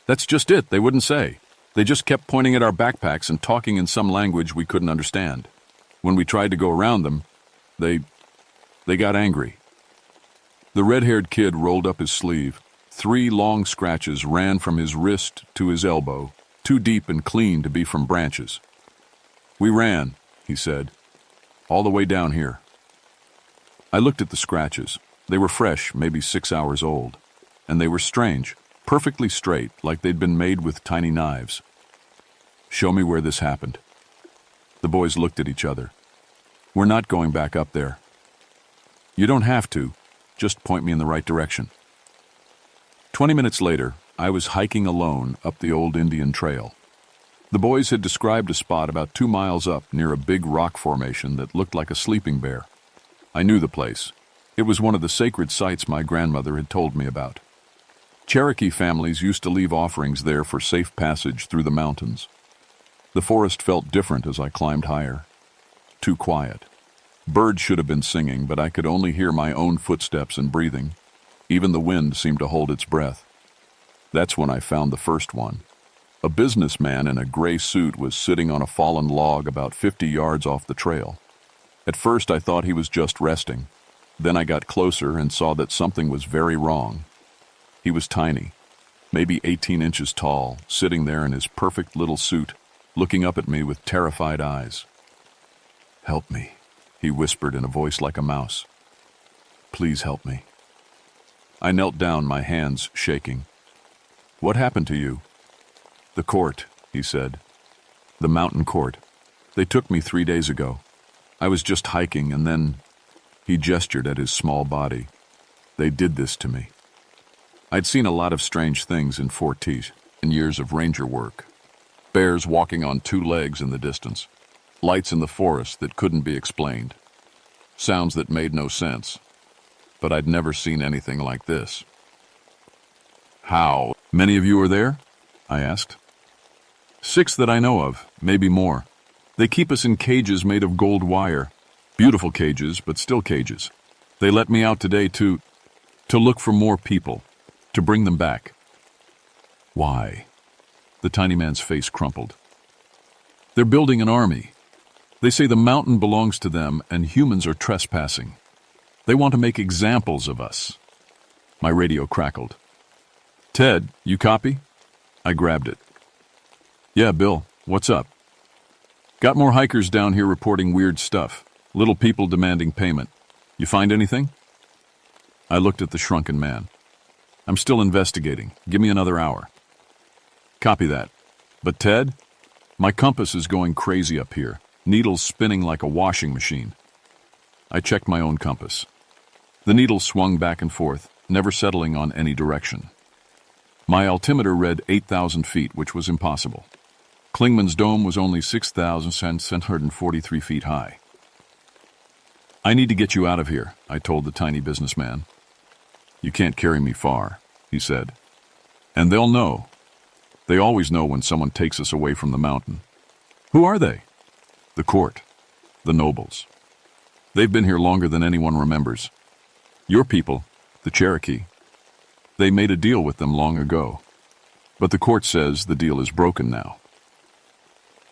"That's just it, they wouldn't say. They just kept pointing at our backpacks and talking in some language we couldn't understand. When we tried to go around them, they got angry." The red-haired kid rolled up his sleeve. 3 long scratches ran from his wrist to his elbow, too deep and clean to be from branches. "We ran," he said, "all the way down here." I looked at the scratches. They were fresh, maybe 6 hours old. And they were strange, perfectly straight, like they'd been made with tiny knives. "Show me where this happened." The boys looked at each other. "We're not going back up there." "You don't have to. Just point me in the right direction." 20 minutes later, I was hiking alone up the old Indian Trail. The boys had described a spot about 2 miles up near a big rock formation that looked like a sleeping bear. I knew the place. It was one of the sacred sites my grandmother had told me about. Cherokee families used to leave offerings there for safe passage through the mountains. The forest felt different as I climbed higher. Too quiet. Birds should have been singing, but I could only hear my own footsteps and breathing. Even the wind seemed to hold its breath. That's when I found the first one. A businessman in a gray suit was sitting on a fallen log about 50 yards off the trail. At first I thought he was just resting. Then I got closer and saw that something was very wrong. He was tiny, maybe 18 inches tall, sitting there in his perfect little suit, looking up at me with terrified eyes. "Help me," he whispered in a voice like a mouse. "Please help me." I knelt down, my hands shaking. "What happened to you?" "The court," he said. "The mountain court. They took me 3 days ago. I was just hiking and then—" He gestured at his small body. "They did this to me." I'd seen a lot of strange things in Fort Tees in years of ranger work. Bears walking on 2 legs in the distance. Lights in the forest that couldn't be explained. Sounds that made no sense. But I'd never seen anything like this. "How many of you are there?" I asked. 6 that I know of, maybe more. They keep us in cages made of gold wire. Beautiful cages, but still cages. They let me out today to look for more people, to bring them back. "Why?" The tiny man's face crumpled. "They're building an army. They say the mountain belongs to them and humans are trespassing. They want to make examples of us." My radio crackled. "Ted, you copy?" I grabbed it. "Yeah, Bill, what's up?" "Got more hikers down here reporting weird stuff. Little people demanding payment. You find anything?" I looked at the shrunken man. "I'm still investigating. Give me another hour." "Copy that. But Ted, my compass is going crazy up here. Needles spinning like a washing machine." I checked my own compass. The needle swung back and forth, never settling on any direction. My altimeter read 8,000 feet, which was impossible. Klingman's dome was only 6,743 feet high. "I need to get you out of here," I told the tiny businessman. "You can't carry me far," he said. "And they'll know. They always know when someone takes us away from the mountain." "Who are they?" "The court. The nobles. They've been here longer than anyone remembers. Your people, the Cherokee. They made a deal with them long ago. But the court says the deal is broken now."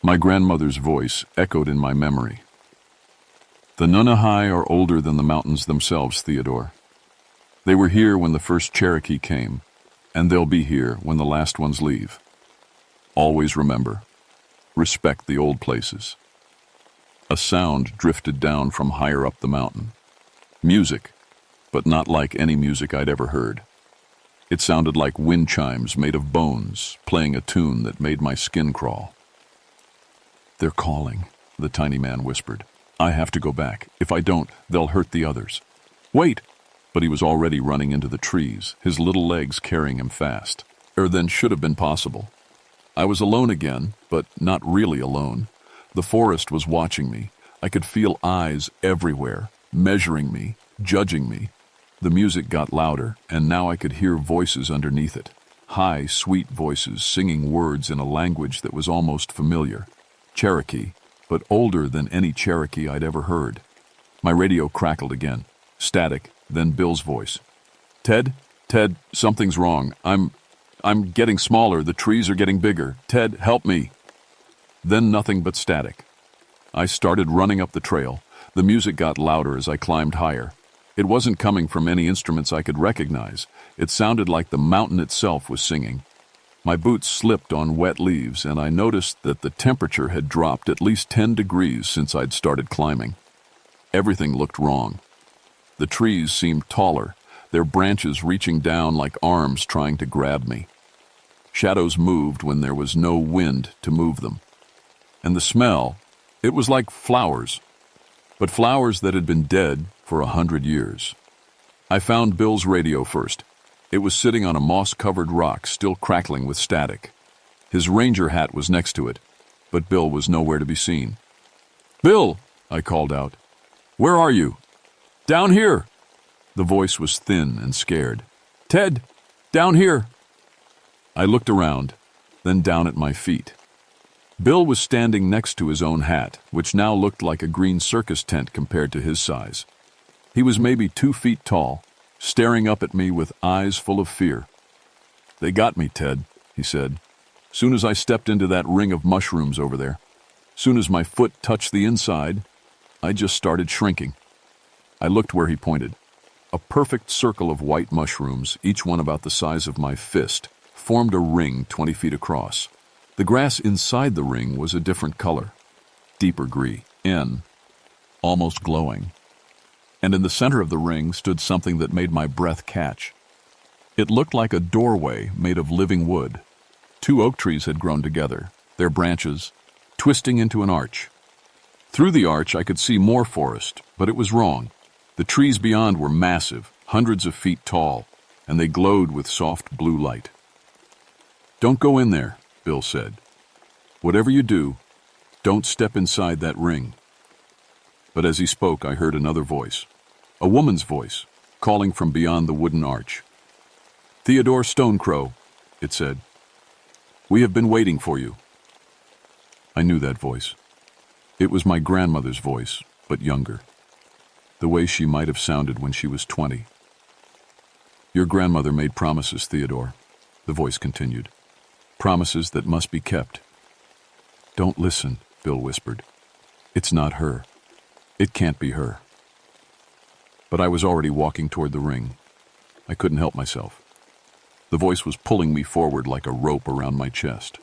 My grandmother's voice echoed in my memory. "The Nunahai are older than the mountains themselves, Theodore. They were here when the first Cherokee came, and they'll be here when the last ones leave. Always remember, respect the old places." A sound drifted down from higher up the mountain. Music, but not like any music I'd ever heard. It sounded like wind chimes made of bones, playing a tune that made my skin crawl. "They're calling," the tiny man whispered. "I have to go back. If I don't, they'll hurt the others." "Wait!" But he was already running into the trees, his little legs carrying him fast. Than should have been possible. I was alone again, but not really alone. The forest was watching me. I could feel eyes everywhere, measuring me, judging me. The music got louder, and now I could hear voices underneath it. High, sweet voices singing words in a language that was almost familiar. Cherokee, but older than any Cherokee I'd ever heard. My radio crackled again. Static, then Bill's voice. Ted, something's wrong. I'm getting smaller. The trees are getting bigger. Ted, help me." Then nothing but static. I started running up the trail. The music got louder as I climbed higher. It wasn't coming from any instruments I could recognize. It sounded like the mountain itself was singing. My boots slipped on wet leaves, and I noticed that the temperature had dropped at least 10 degrees since I'd started climbing. Everything looked wrong. The trees seemed taller, their branches reaching down like arms trying to grab me. Shadows moved when there was no wind to move them. And the smell, it was like flowers, but flowers that had been dead for 100 years. I found Bill's radio first. It was sitting on a moss-covered rock, still crackling with static. His ranger hat was next to it, but Bill was nowhere to be seen. "Bill!" I called out. "Where are you?" "Down here." The voice was thin and scared. "Ted, down here." I looked around, then down at my feet. Bill was standing next to his own hat, which now looked like a green circus tent compared to his size. He was maybe 2 feet tall, staring up at me with eyes full of fear. "They got me, Ted," he said. "Soon as I stepped into that ring of mushrooms over there, soon as my foot touched the inside, I just started shrinking." I looked where he pointed. A perfect circle of white mushrooms, each one about the size of my fist, formed a ring 20 feet across. The grass inside the ring was a different color, deeper green, almost glowing. And in the center of the ring stood something that made my breath catch. It looked like a doorway made of living wood. 2 oak trees had grown together, their branches twisting into an arch. Through the arch I could see more forest, but it was wrong. The trees beyond were massive, hundreds of feet tall, and they glowed with soft blue light. "Don't go in there," Bill said. "Whatever you do, don't step inside that ring." But as he spoke, I heard another voice, a woman's voice, calling from beyond the wooden arch. "Theodore Stonecrow," it said. "We have been waiting for you." I knew that voice. It was my grandmother's voice, but younger. The way she might have sounded when she was 20. "Your grandmother made promises, Theodore," the voice continued. "Promises that must be kept." "Don't listen," Bill whispered. "It's not her. It can't be her." But I was already walking toward the ring. I couldn't help myself. The voice was pulling me forward like a rope around my chest.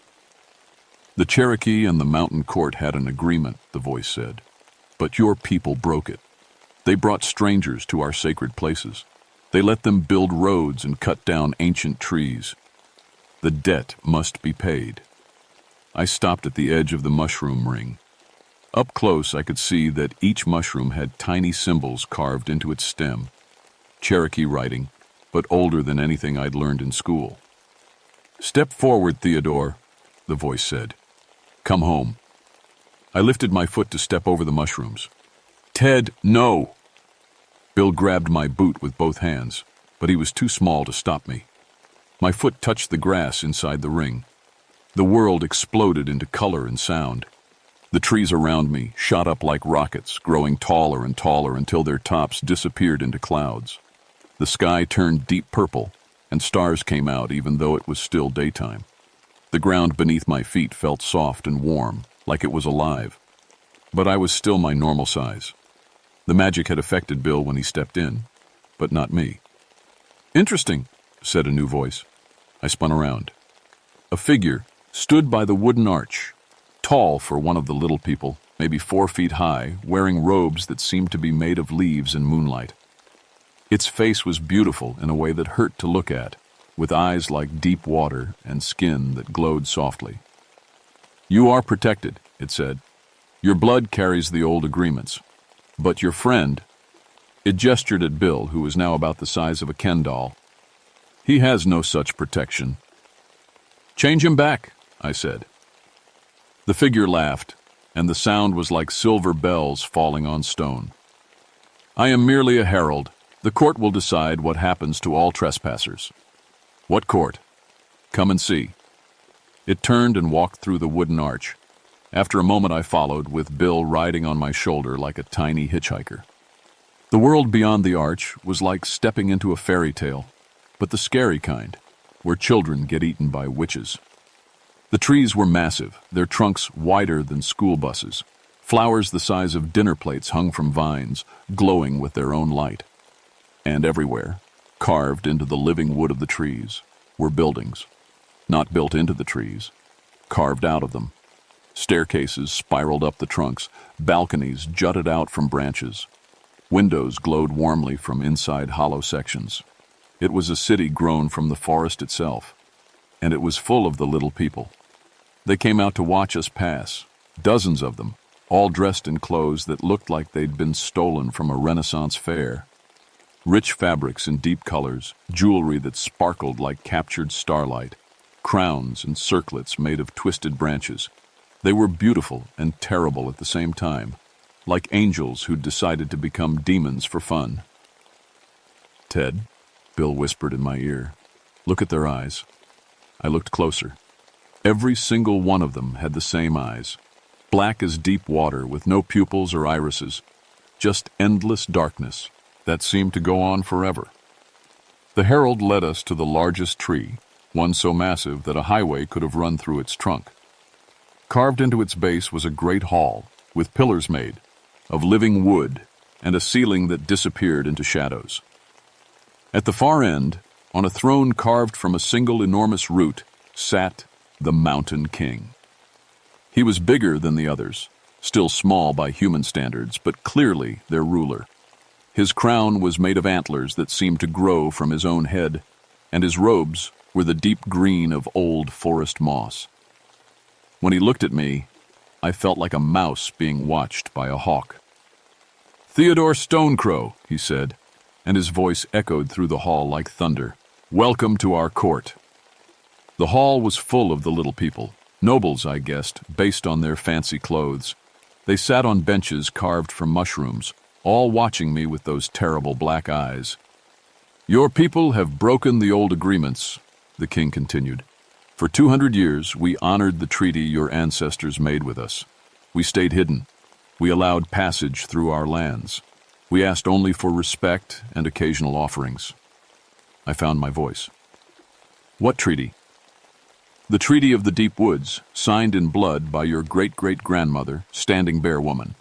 "The Cherokee and the Mountain Court had an agreement," the voice said. "But your people broke it. They brought strangers to our sacred places. They let them build roads and cut down ancient trees. The debt must be paid." I stopped at the edge of the mushroom ring. Up close, I could see that each mushroom had tiny symbols carved into its stem. Cherokee writing, but older than anything I'd learned in school. "Step forward, Theodore," the voice said. "Come home." I lifted my foot to step over the mushrooms. "Ted, no!" Bill grabbed my boot with both hands, but he was too small to stop me. My foot touched the grass inside the ring. The world exploded into color and sound. The trees around me shot up like rockets, growing taller and taller until their tops disappeared into clouds. The sky turned deep purple, and stars came out even though it was still daytime. The ground beneath my feet felt soft and warm, like it was alive. But I was still my normal size. The magic had affected Bill when he stepped in, but not me. "Interesting," said a new voice. I spun around. A figure stood by the wooden arch, tall for one of the little people, maybe 4 feet high, wearing robes that seemed to be made of leaves in moonlight. Its face was beautiful in a way that hurt to look at, with eyes like deep water and skin that glowed softly. "You are protected," it said. "Your blood carries the old agreements. But your friend," it gestured at Bill, who was now about the size of a Ken doll, "he has no such protection." "Change him back," I said. The figure laughed, and the sound was like silver bells falling on stone. "I am merely a herald. The court will decide what happens to all trespassers." "What court?" "Come and see." It turned and walked through the wooden arch. After a moment I followed, with Bill riding on my shoulder like a tiny hitchhiker. The world beyond the arch was like stepping into a fairy tale, but the scary kind, where children get eaten by witches. The trees were massive, their trunks wider than school buses. Flowers the size of dinner plates hung from vines, glowing with their own light. And everywhere, carved into the living wood of the trees, were buildings. Not built into the trees, carved out of them. Staircases spiraled up the trunks, balconies jutted out from branches. Windows glowed warmly from inside hollow sections. It was a city grown from the forest itself, and it was full of the little people. They came out to watch us pass, dozens of them, all dressed in clothes that looked like they'd been stolen from a Renaissance fair. Rich fabrics in deep colors, jewelry that sparkled like captured starlight, crowns and circlets made of twisted branches. They were beautiful and terrible at the same time, like angels who'd decided to become demons for fun. "Ted," Bill whispered in my ear, "look at their eyes." I looked closer. Every single one of them had the same eyes, black as deep water with no pupils or irises, just endless darkness that seemed to go on forever. The herald led us to the largest tree, one so massive that a highway could have run through its trunk. Carved into its base was a great hall, with pillars made of living wood and a ceiling that disappeared into shadows. At the far end, on a throne carved from a single enormous root, sat the Mountain King. He was bigger than the others, still small by human standards, but clearly their ruler. His crown was made of antlers that seemed to grow from his own head, and his robes were the deep green of old forest moss. When he looked at me, I felt like a mouse being watched by a hawk. "Theodore Stonecrow," he said, and his voice echoed through the hall like thunder. "Welcome to our court." The hall was full of the little people, nobles, I guessed, based on their fancy clothes. They sat on benches carved from mushrooms, all watching me with those terrible black eyes. "Your people have broken the old agreements," the king continued. "For 200 years, we honored the treaty your ancestors made with us. We stayed hidden. We allowed passage through our lands. We asked only for respect and occasional offerings." I found my voice. "What treaty?" "The Treaty of the Deep Woods, signed in blood by your great-great-grandmother, Standing Bear Woman.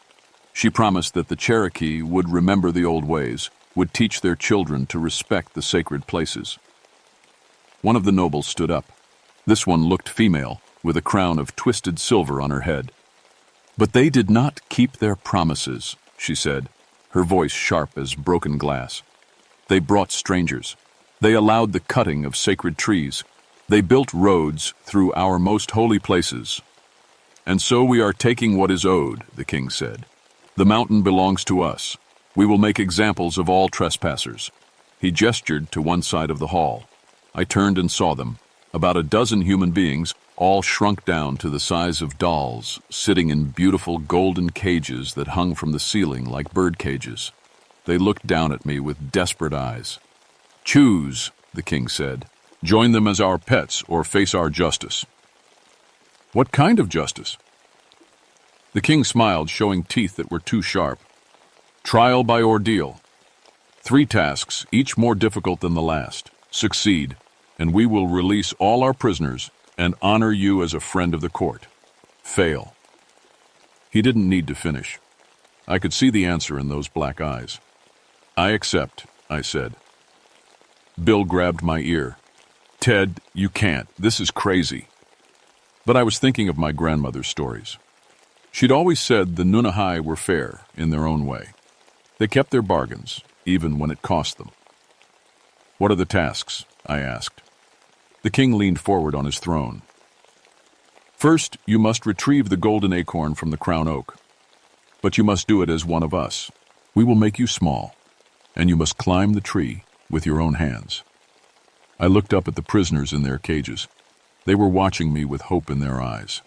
She promised that the Cherokee would remember the old ways, would teach their children to respect the sacred places." One of the nobles stood up. This one looked female, with a crown of twisted silver on her head. "But they did not keep their promises," she said, her voice sharp as broken glass. "They brought strangers. They allowed the cutting of sacred trees. They built roads through our most holy places. And so we are taking what is owed," the king said. "The mountain belongs to us. We will make examples of all trespassers." He gestured to one side of the hall. I turned and saw them, about a dozen human beings, all shrunk down to the size of dolls, sitting in beautiful golden cages that hung from the ceiling like bird cages. They looked down at me with desperate eyes. "Choose," the king said. "Join them as our pets or face our justice." "What kind of justice?" The king smiled, showing teeth that were too sharp. "Trial by ordeal. 3 tasks, each more difficult than the last. Succeed, and we will release all our prisoners and honor you as a friend of the court. Fail." He didn't need to finish. I could see the answer in those black eyes. "I accept," I said. Bill grabbed my ear. "Ted, you can't. This is crazy." But I was thinking of my grandmother's stories. She'd always said the Nunahai were fair in their own way. They kept their bargains, even when it cost them. "What are the tasks?" I asked. The king leaned forward on his throne. "First, you must retrieve the golden acorn from the crown oak. But you must do it as one of us. We will make you small, and you must climb the tree with your own hands." I looked up at the prisoners in their cages. They were watching me with hope in their eyes.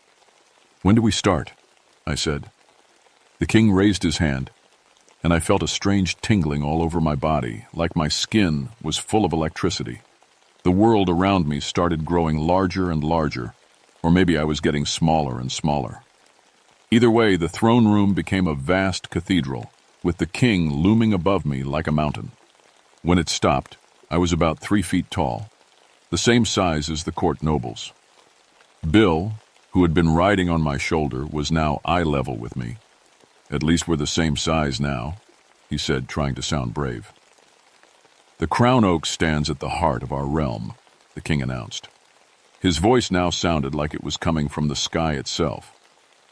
"When do we start?" I said. The king raised his hand, and I felt a strange tingling all over my body, like my skin was full of electricity. The world around me started growing larger and larger, or maybe I was getting smaller and smaller. Either way, the throne room became a vast cathedral, with the king looming above me like a mountain. When it stopped, I was about 3 feet tall, the same size as the court nobles. Bill, who had been riding on my shoulder, was now eye level with me. "At least we're the same size now," he said, trying to sound brave. "The crown oak stands at the heart of our realm," the king announced. His voice now sounded like it was coming from the sky itself.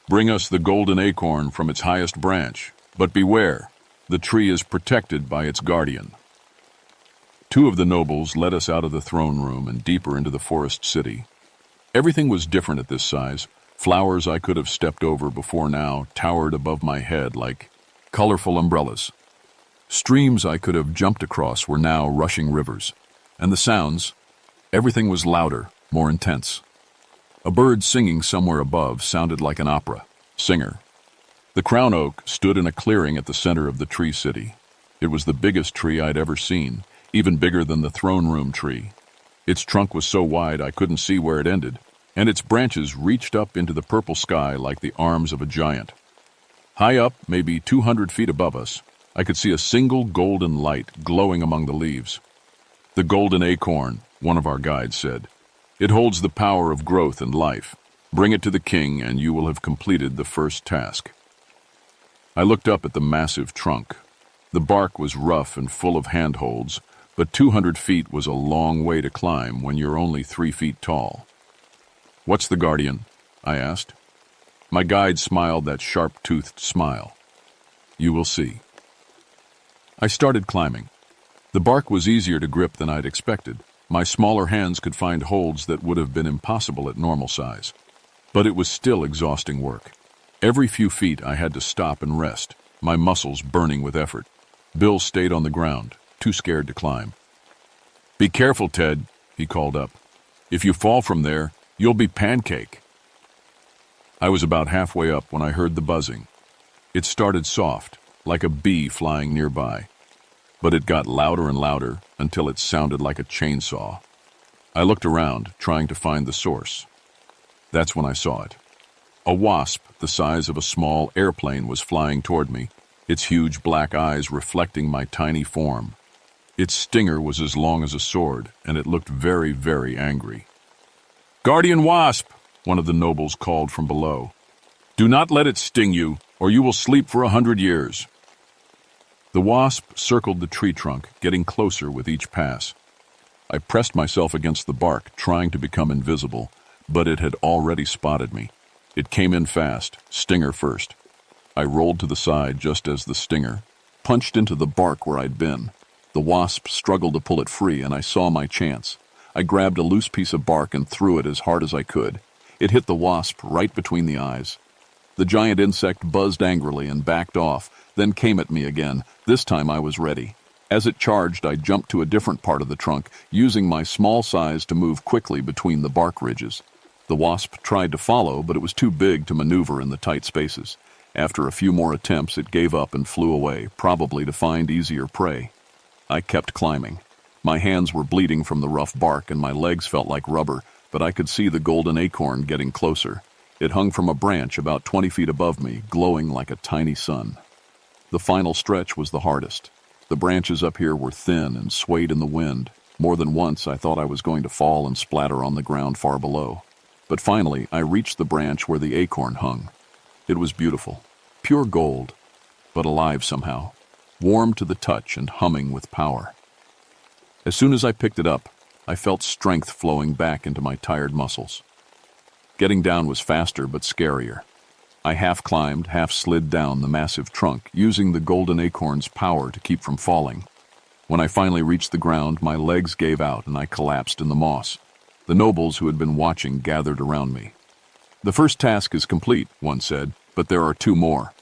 "Bring us the golden acorn from its highest branch, but beware, the tree is protected by its guardian." 2 of the nobles led us out of the throne room and deeper into the forest city. Everything was different at this size. Flowers I could have stepped over before now towered above my head like colorful umbrellas. Streams I could have jumped across were now rushing rivers. And the sounds, everything was louder, more intense. A bird singing somewhere above sounded like an opera singer. The crown oak stood in a clearing at the center of the tree city. It was the biggest tree I'd ever seen, even bigger than the throne room tree. Its trunk was so wide I couldn't see where it ended, and its branches reached up into the purple sky like the arms of a giant. High up, maybe 200 feet above us, I could see a single golden light glowing among the leaves. "The golden acorn," one of our guides said. "It holds the power of growth and life. Bring it to the king and you will have completed the first task." I looked up at the massive trunk. The bark was rough and full of handholds, but 200 feet was a long way to climb when you're only 3 feet tall. "What's the guardian?" I asked. My guide smiled that sharp-toothed smile. "You will see." I started climbing. The bark was easier to grip than I'd expected. My smaller hands could find holds that would have been impossible at normal size. But it was still exhausting work. Every few feet I had to stop and rest, my muscles burning with effort. Bill stayed on the ground, too scared to climb. "Be careful, Ted," he called up. "If you fall from there, you'll be pancake." I was about halfway up when I heard the buzzing. It started soft, like a bee flying nearby. But it got louder and louder until it sounded like a chainsaw. I looked around, trying to find the source. That's when I saw it. A wasp the size of a small airplane was flying toward me, its huge black eyes reflecting my tiny form. Its stinger was as long as a sword, and it looked very, very angry. "Guardian wasp," one of the nobles called from below. "Do not let it sting you, or you will sleep for 100 years. The wasp circled the tree trunk, getting closer with each pass. I pressed myself against the bark, trying to become invisible, but it had already spotted me. It came in fast, stinger first. I rolled to the side just as the stinger punched into the bark where I'd been. The wasp struggled to pull it free, and I saw my chance. I grabbed a loose piece of bark and threw it as hard as I could. It hit the wasp right between the eyes. The giant insect buzzed angrily and backed off, then came at me again. This time I was ready. As it charged, I jumped to a different part of the trunk, using my small size to move quickly between the bark ridges. The wasp tried to follow, but it was too big to maneuver in the tight spaces. After a few more attempts, it gave up and flew away, probably to find easier prey. I kept climbing. My hands were bleeding from the rough bark and my legs felt like rubber, but I could see the golden acorn getting closer. It hung from a branch about 20 feet above me, glowing like a tiny sun. The final stretch was the hardest. The branches up here were thin and swayed in the wind. More than once I thought I was going to fall and splatter on the ground far below. But finally I reached the branch where the acorn hung. It was beautiful, pure gold, but alive somehow, warm to the touch and humming with power. As soon as I picked it up, I felt strength flowing back into my tired muscles. Getting down was faster but scarier. I half climbed, half slid down the massive trunk, using the golden acorn's power to keep from falling. When I finally reached the ground, my legs gave out and I collapsed in the moss. The nobles who had been watching gathered around me. "The first task is complete," one said, "but there are 2 more.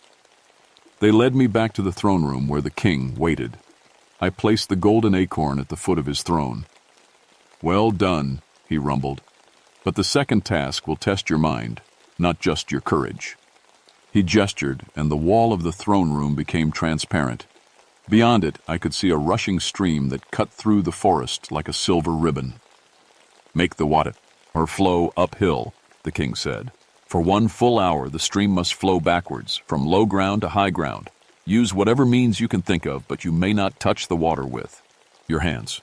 They led me back to the throne room where the king waited. I placed the golden acorn at the foot of his throne. "Well done," he rumbled. "But the second task will test your mind, not just your courage." He gestured, and the wall of the throne room became transparent. Beyond it, I could see a rushing stream that cut through the forest like a silver ribbon. "Make the water, or flow uphill," the king said. "For 1 full hour, the stream must flow backwards, from low ground to high ground. Use whatever means you can think of, but you may not touch the water with your hands."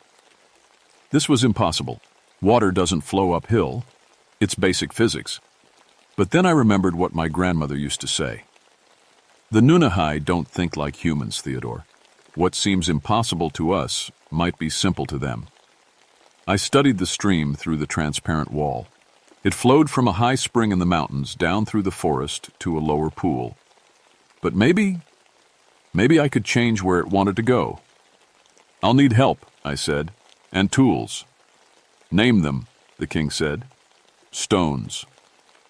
This was impossible. Water doesn't flow uphill. It's basic physics. But then I remembered what my grandmother used to say. "The Nunahai don't think like humans, Theodore. What seems impossible to us might be simple to them." I studied the stream through the transparent wall. It flowed from a high spring in the mountains down through the forest to a lower pool. But maybe I could change where it wanted to go. "I'll need help," I said, "and tools." "Name them," the king said. "Stones.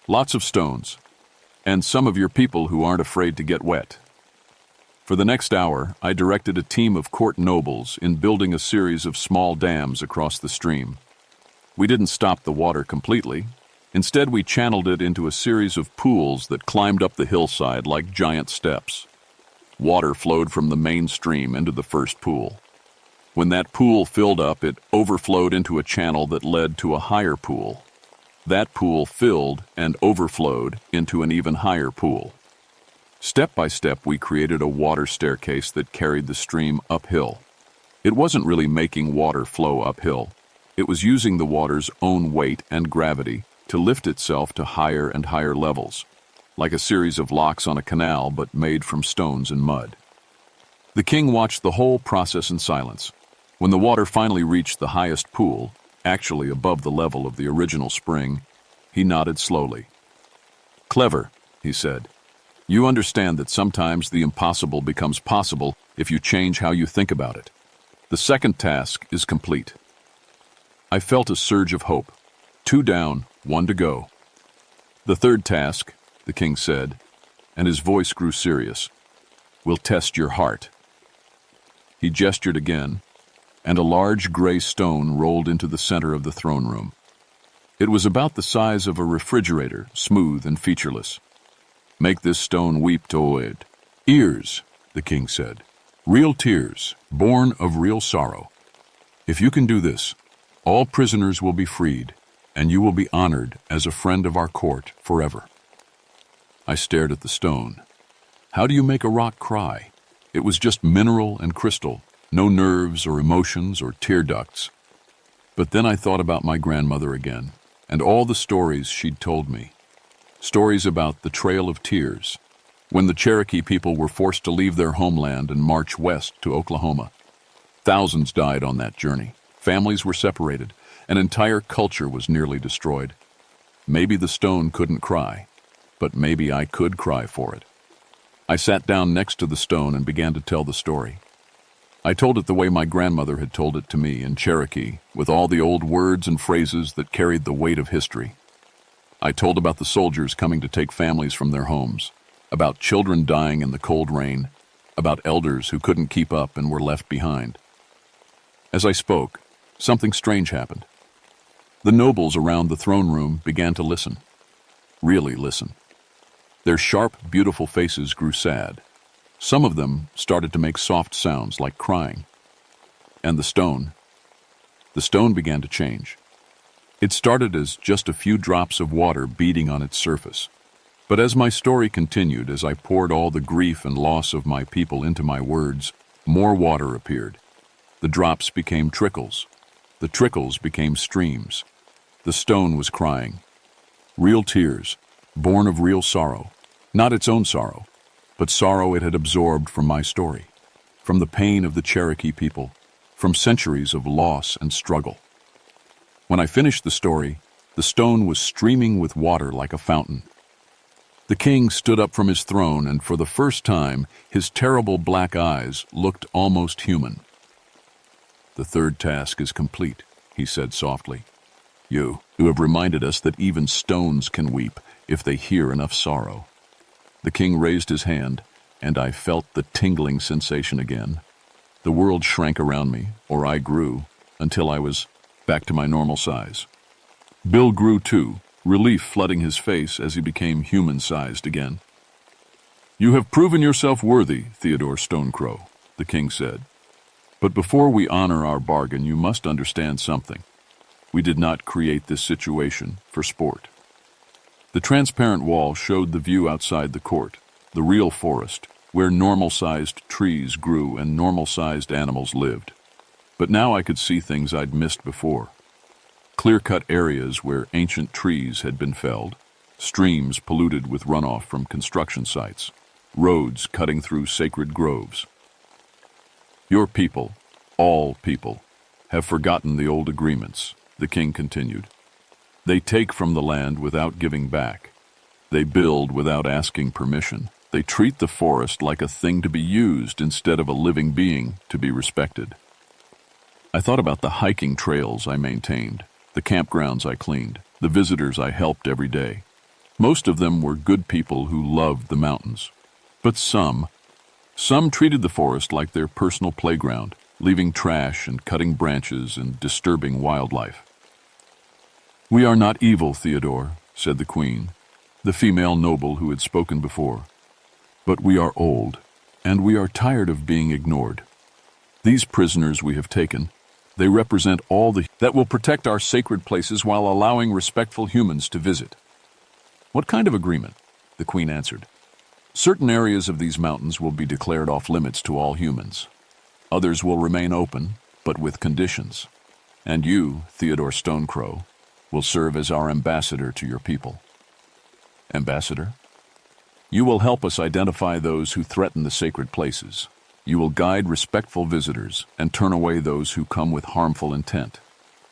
Lots of stones. And some of your people who aren't afraid to get wet." For the next hour, I directed a team of court nobles in building a series of small dams across the stream. We didn't stop the water completely. Instead, we channeled it into a series of pools that climbed up the hillside like giant steps. Water flowed from the main stream into the first pool. When that pool filled up, it overflowed into a channel that led to a higher pool. That pool filled and overflowed into an even higher pool. Step by step, we created a water staircase that carried the stream uphill. It wasn't really making water flow uphill. It was using the water's own weight and gravity to lift itself to higher and higher levels, like a series of locks on a canal but made from stones and mud. The king watched the whole process in silence. When the water finally reached the highest pool, actually above the level of the original spring, he nodded slowly. "Clever," he said. "You understand that sometimes the impossible becomes possible if you change how you think about it. The second task is complete." I felt a surge of hope. 2 down, 1 to go. "The third task," the king said, and his voice grew serious, "will test your heart." He gestured again, and a large gray stone rolled into the center of the throne room. It was about the size of a refrigerator, smooth and featureless. "Make this stone weep to it." "Ears," the king said. "Real tears, born of real sorrow. If you can do this, all prisoners will be freed, and you will be honored as a friend of our court forever." I stared at the stone. How do you make a rock cry? It was just mineral and crystal, no nerves or emotions or tear ducts. But then I thought about my grandmother again, and all the stories she'd told me. Stories about the Trail of Tears, when the Cherokee people were forced to leave their homeland and march west to Oklahoma. Thousands died on that journey. Families were separated. An entire culture was nearly destroyed. Maybe the stone couldn't cry, but maybe I could cry for it. I sat down next to the stone and began to tell the story. I told it the way my grandmother had told it to me in Cherokee, with all the old words and phrases that carried the weight of history. I told about the soldiers coming to take families from their homes, about children dying in the cold rain, about elders who couldn't keep up and were left behind. As I spoke, something strange happened. The nobles around the throne room began to listen. Really listen. Their sharp, beautiful faces grew sad. Some of them started to make soft sounds like crying. And the stone began to change. It started as just a few drops of water beating on its surface. But as my story continued, as I poured all the grief and loss of my people into my words, more water appeared. The drops became trickles. The trickles became streams. The stone was crying. Real tears, born of real sorrow. Not its own sorrow, but sorrow it had absorbed from my story, from the pain of the Cherokee people, from centuries of loss and struggle. When I finished the story, the stone was streaming with water like a fountain. The king stood up from his throne, and for the first time, his terrible black eyes looked almost human. "The third task is complete," he said softly. You have reminded us that even stones can weep if they hear enough sorrow." The king raised his hand, and I felt the tingling sensation again. The world shrank around me, or I grew, until I was back to my normal size. Bill grew too, relief flooding his face as he became human-sized again. "You have proven yourself worthy, Theodore Stonecrow," the king said. "But before we honor our bargain, you must understand something. We did not create this situation for sport." The transparent wall showed the view outside the court, the real forest, where normal-sized trees grew and normal-sized animals lived. But now I could see things I'd missed before. Clear-cut areas where ancient trees had been felled, streams polluted with runoff from construction sites, roads cutting through sacred groves. "Your people, all people, have forgotten the old agreements," the king continued. "They take from the land without giving back. They build without asking permission. They treat the forest like a thing to be used instead of a living being to be respected." I thought about the hiking trails I maintained, the campgrounds I cleaned, the visitors I helped every day. Most of them were good people who loved the mountains. But some treated the forest like their personal playground, leaving trash and cutting branches and disturbing wildlife. "We are not evil, Theodore," said the queen, the female noble who had spoken before. "But we are old, and we are tired of being ignored. These prisoners we have taken, they represent all that will protect our sacred places while allowing respectful humans to visit." "What kind of agreement?" the queen answered. "Certain areas of these mountains will be declared off limits to all humans. Others will remain open, but with conditions. And you, Theodore Stonecrow, will serve as our ambassador to your people. Ambassador? You will help us identify those who threaten the sacred places. You will guide respectful visitors and turn away those who come with harmful intent.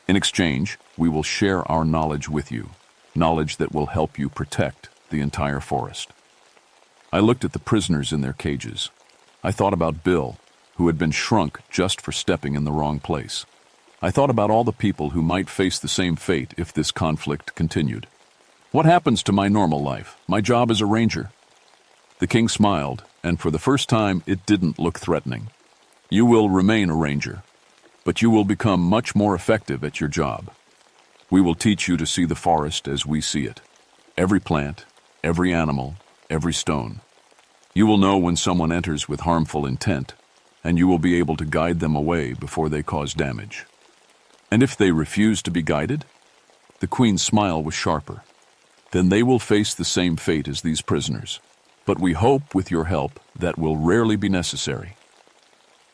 In exchange, we will share our knowledge with you, knowledge that will help you protect the entire forest. I looked at the prisoners in their cages. I thought about Bill, who had been shrunk just for stepping in the wrong place. I thought about all the people who might face the same fate if this conflict continued. What happens to my normal life, my job as a ranger? The king smiled, and for the first time it didn't look threatening. You will remain a ranger, but you will become much more effective at your job. We will teach you to see the forest as we see it. Every plant, every animal, every stone. You will know when someone enters with harmful intent, and you will be able to guide them away before they cause damage. And if they refuse to be guided? The queen's smile was sharper. Then they will face the same fate as these prisoners. But we hope, with your help, that will rarely be necessary.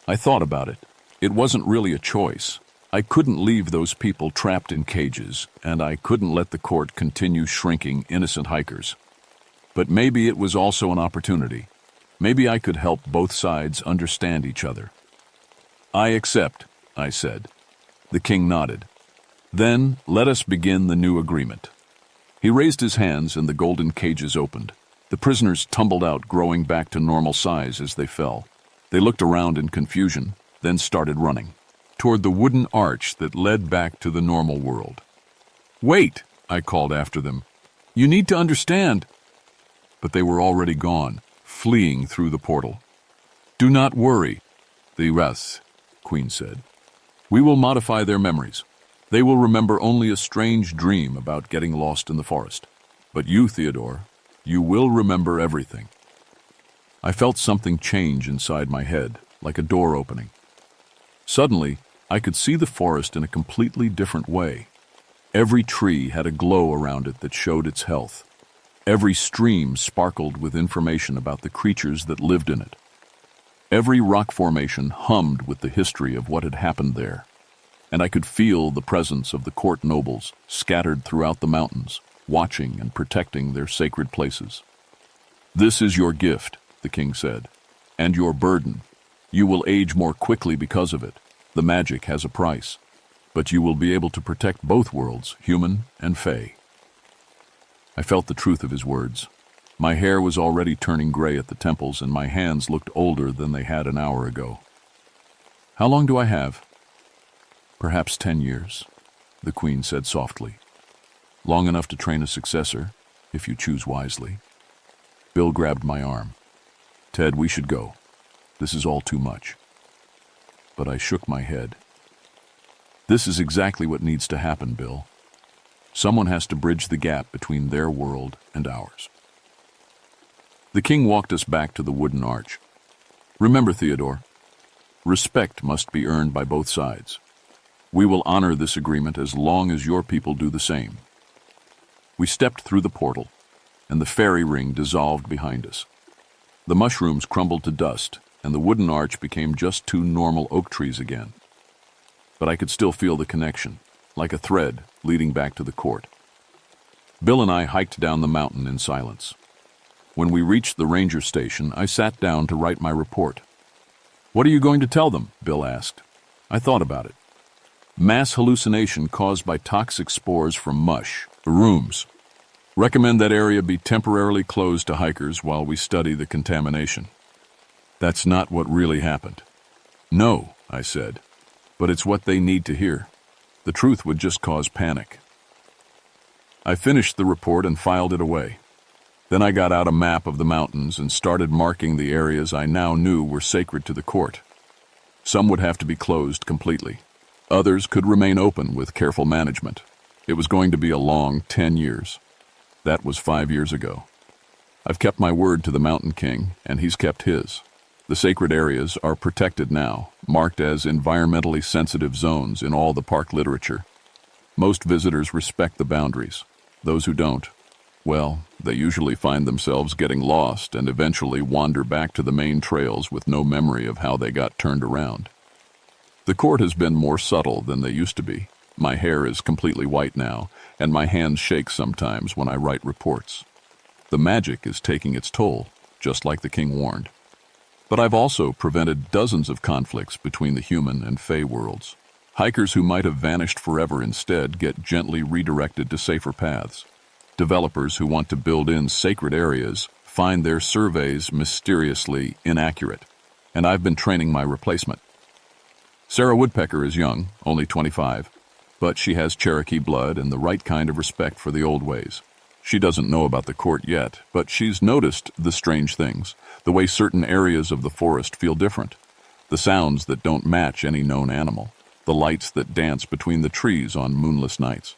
I thought about it. It wasn't really a choice. I couldn't leave those people trapped in cages, and I couldn't let the court continue shrinking innocent hikers. But maybe it was also an opportunity. Maybe I could help both sides understand each other. I accept, I said. The king nodded. Then let us begin the new agreement. He raised his hands and the golden cages opened. The prisoners tumbled out, growing back to normal size as they fell. They looked around in confusion, then started running toward the wooden arch that led back to the normal world. Wait, I called after them. You need to understand. But they were already gone, fleeing through the portal. Do not worry, the queen said. We will modify their memories. They will remember only a strange dream about getting lost in the forest. But you, Theodore, you will remember everything. I felt something change inside my head, like a door opening. Suddenly, I could see the forest in a completely different way. Every tree had a glow around it that showed its health. Every stream sparkled with information about the creatures that lived in it. Every rock formation hummed with the history of what had happened there. And I could feel the presence of the court nobles scattered throughout the mountains, watching and protecting their sacred places. This is your gift, the king said, and your burden. You will age more quickly because of it. The magic has a price, but you will be able to protect both worlds, human and fey. I felt the truth of his words. My hair was already turning gray at the temples, and my hands looked older than they had an hour ago. How long do I have? Perhaps 10 years, the queen said softly. Long enough to train a successor, if you choose wisely. Bill grabbed my arm. Ted, we should go. This is all too much. But I shook my head. This is exactly what needs to happen, Bill. Someone has to bridge the gap between their world and ours. The king walked us back to the wooden arch. Remember, Theodore, respect must be earned by both sides. We will honor this agreement as long as your people do the same. We stepped through the portal, and the fairy ring dissolved behind us. The mushrooms crumbled to dust, and the wooden arch became just two normal oak trees again. But I could still feel the connection, like a thread leading back to the court. Bill and I hiked down the mountain in silence. When we reached the ranger station, I sat down to write my report. What are you going to tell them? Bill asked. I thought about it. Mass hallucination caused by toxic spores from mush, rooms. Recommend that area be temporarily closed to hikers while we study the contamination. That's not what really happened. No, I said, but it's what they need to hear. The truth would just cause panic. I finished the report and filed it away. Then I got out a map of the mountains and started marking the areas I now knew were sacred to the court. Some would have to be closed completely. Others could remain open with careful management. It was going to be a long 10 years. That was 5 years ago. I've kept my word to the Mountain King, and he's kept his. The sacred areas are protected now, marked as environmentally sensitive zones in all the park literature. Most visitors respect the boundaries. Those who don't, Well, they usually find themselves getting lost and eventually wander back to the main trails with no memory of how they got turned around. The court has been more subtle than they used to be. My hair is completely white now, and my hands shake sometimes when I write reports. The magic is taking its toll, just like the king warned. But I've also prevented dozens of conflicts between the human and fey worlds. Hikers who might have vanished forever instead get gently redirected to safer paths. Developers who want to build in sacred areas find their surveys mysteriously inaccurate, and I've been training my replacement. Sarah Woodpecker is young, only 25, but she has Cherokee blood and the right kind of respect for the old ways. She doesn't know about the court yet, but she's noticed the strange things, the way certain areas of the forest feel different, the sounds that don't match any known animal, the lights that dance between the trees on moonless nights.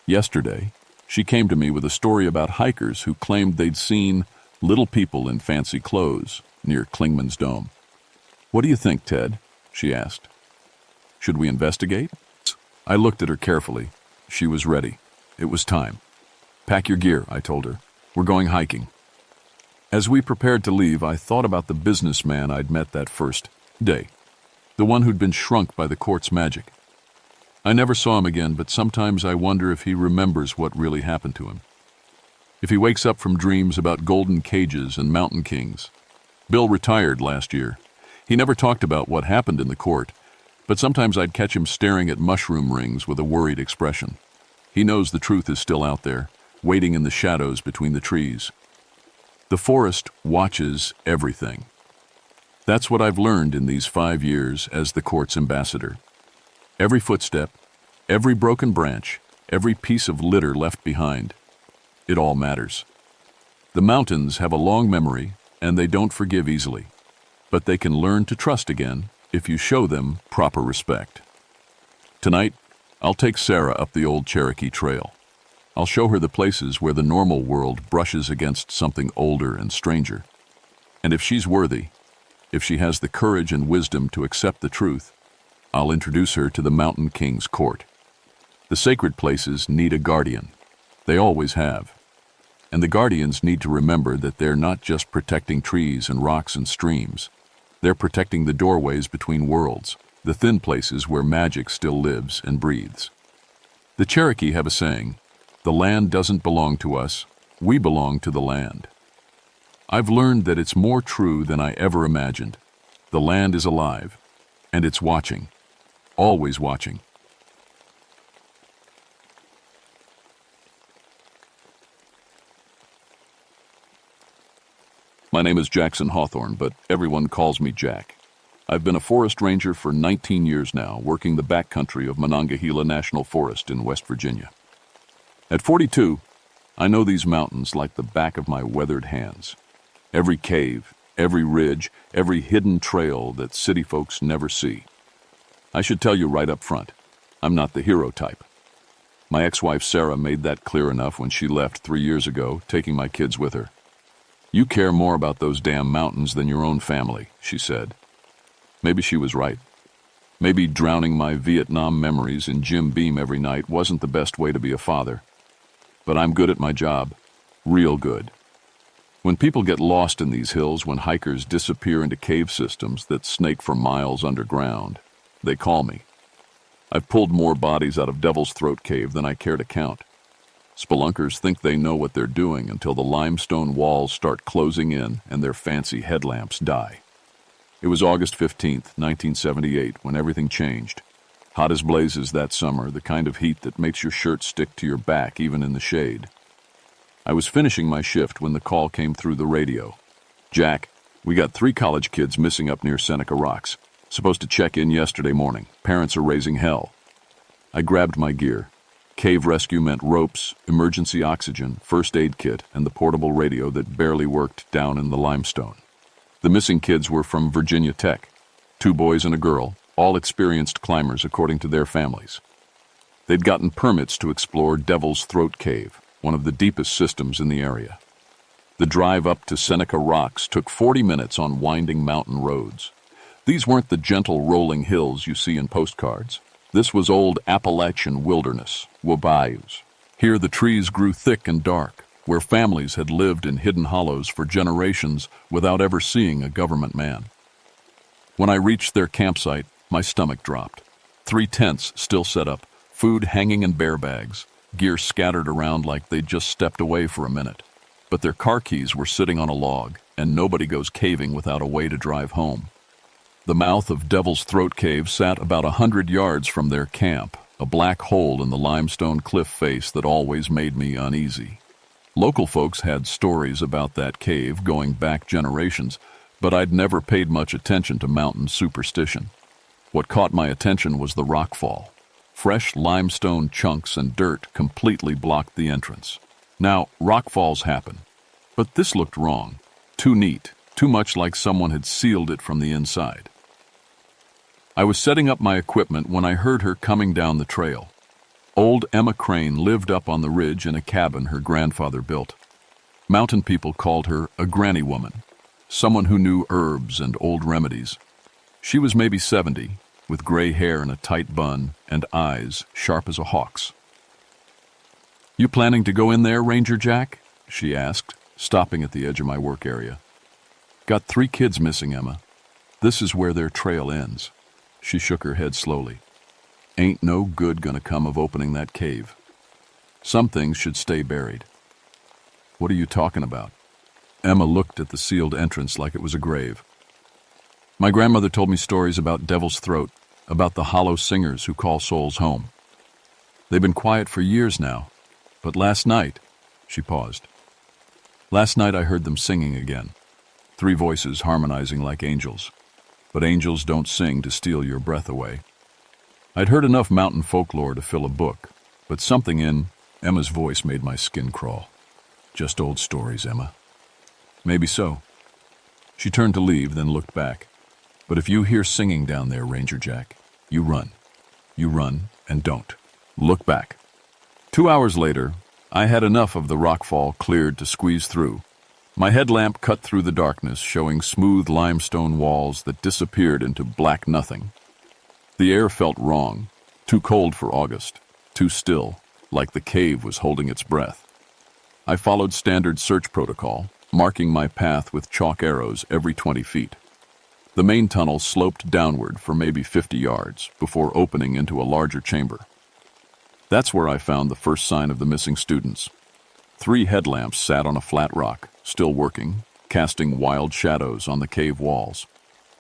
Yesterday, she came to me with a story about hikers who claimed they'd seen little people in fancy clothes near Klingman's Dome. "What do you think, Ted?" she asked. "Should we investigate?" I looked at her carefully. She was ready. It was time. "Pack your gear," I told her. "We're going hiking." As we prepared to leave, I thought about the businessman I'd met that first day, the one who'd been shrunk by the court's magic. I never saw him again, but sometimes I wonder if he remembers what really happened to him. If he wakes up from dreams about golden cages and mountain kings. Bill retired last year. He never talked about what happened in the court, but sometimes I'd catch him staring at mushroom rings with a worried expression. He knows the truth is still out there, waiting in the shadows between the trees. The forest watches everything. That's what I've learned in these 5 years as the court's ambassador. Every footstep, every broken branch, every piece of litter left behind, it all matters. The mountains have a long memory, and they don't forgive easily, but they can learn to trust again if you show them proper respect. Tonight, I'll take Sarah up the old Cherokee Trail. I'll show her the places where the normal world brushes against something older and stranger. And if she's worthy, if she has the courage and wisdom to accept the truth, I'll introduce her to the Mountain King's court. The sacred places need a guardian. They always have. And the guardians need to remember that they're not just protecting trees and rocks and streams. They're protecting the doorways between worlds, the thin places where magic still lives and breathes. The Cherokee have a saying, "The land doesn't belong to us, we belong to the land." I've learned that it's more true than I ever imagined. The land is alive, and it's watching, always watching. My name is Jackson Hawthorne, but everyone calls me Jack. I've been a forest ranger for 19 years now, working the backcountry of Monongahela National Forest in West Virginia. At 42, I know these mountains like the back of my weathered hands. Every cave, every ridge, every hidden trail that city folks never see. I should tell you right up front, I'm not the hero type. My ex-wife Sarah made that clear enough when she left 3 years ago, taking my kids with her. "You care more about those damn mountains than your own family," she said. Maybe she was right. Maybe drowning my Vietnam memories in Jim Beam every night wasn't the best way to be a father. But I'm good at my job. Real good. When people get lost in these hills, when hikers disappear into cave systems that snake for miles underground, they call me. I've pulled more bodies out of Devil's Throat Cave than I care to count. Spelunkers think they know what they're doing until the limestone walls start closing in and their fancy headlamps die. It was August 15th, 1978, when everything changed. Hot as blazes that summer, the kind of heat that makes your shirt stick to your back even in the shade. I was finishing my shift when the call came through the radio. "Jack, we got 3 college kids missing up near Seneca Rocks. Supposed to check in yesterday morning. Parents are raising hell." I grabbed my gear. Cave rescue meant ropes, emergency oxygen, first aid kit, and the portable radio that barely worked down in the limestone. The missing kids were from Virginia Tech. 2 boys and a girl, all experienced climbers according to their families. They'd gotten permits to explore Devil's Throat Cave, one of the deepest systems in the area. The drive up to Seneca Rocks took 40 minutes on winding mountain roads. These weren't the gentle rolling hills you see in postcards. This was old Appalachian wilderness, bayous. Here the trees grew thick and dark, where families had lived in hidden hollows for generations without ever seeing a government man. When I reached their campsite, my stomach dropped. 3 tents still set up, food hanging in bear bags, gear scattered around like they'd just stepped away for a minute. But their car keys were sitting on a log, and nobody goes caving without a way to drive home. The mouth of Devil's Throat Cave sat about 100 yards from their camp, a black hole in the limestone cliff face that always made me uneasy. Local folks had stories about that cave going back generations, but I'd never paid much attention to mountain superstition. What caught my attention was the rockfall. Fresh limestone chunks and dirt completely blocked the entrance. Now, rockfalls happen, but this looked wrong. Too neat, too much like someone had sealed it from the inside. I was setting up my equipment when I heard her coming down the trail. Old Emma Crane lived up on the ridge in a cabin her grandfather built. Mountain people called her a granny woman, someone who knew herbs and old remedies. She was maybe 70, with gray hair in a tight bun and eyes sharp as a hawk's. "You planning to go in there, Ranger Jack?" she asked, stopping at the edge of my work area. "Got 3 kids missing, Emma. This is where their trail ends." She shook her head slowly. "Ain't no good gonna come of opening that cave. Some things should stay buried." "What are you talking about?" Emma looked at the sealed entrance like it was a grave. "My grandmother told me stories about Devil's Throat, about the hollow singers who call souls home. They've been quiet for years now, but last night," she paused. "Last night I heard them singing again. 3 voices harmonizing like angels. But angels don't sing to steal your breath away." I'd heard enough mountain folklore to fill a book, but something in Emma's voice made my skin crawl. "Just old stories, Emma." "Maybe so." She turned to leave, then looked back. "But if you hear singing down there, Ranger Jack, you run. You run and don't look back." 2 hours later, I had enough of the rockfall cleared to squeeze through. My headlamp cut through the darkness, showing smooth limestone walls that disappeared into black nothing. The air felt wrong, too cold for August, too still, like the cave was holding its breath. I followed standard search protocol, marking my path with chalk arrows every 20 feet. The main tunnel sloped downward for maybe 50 yards before opening into a larger chamber. That's where I found the first sign of the missing students. 3 headlamps sat on a flat rock, still working, casting wild shadows on the cave walls.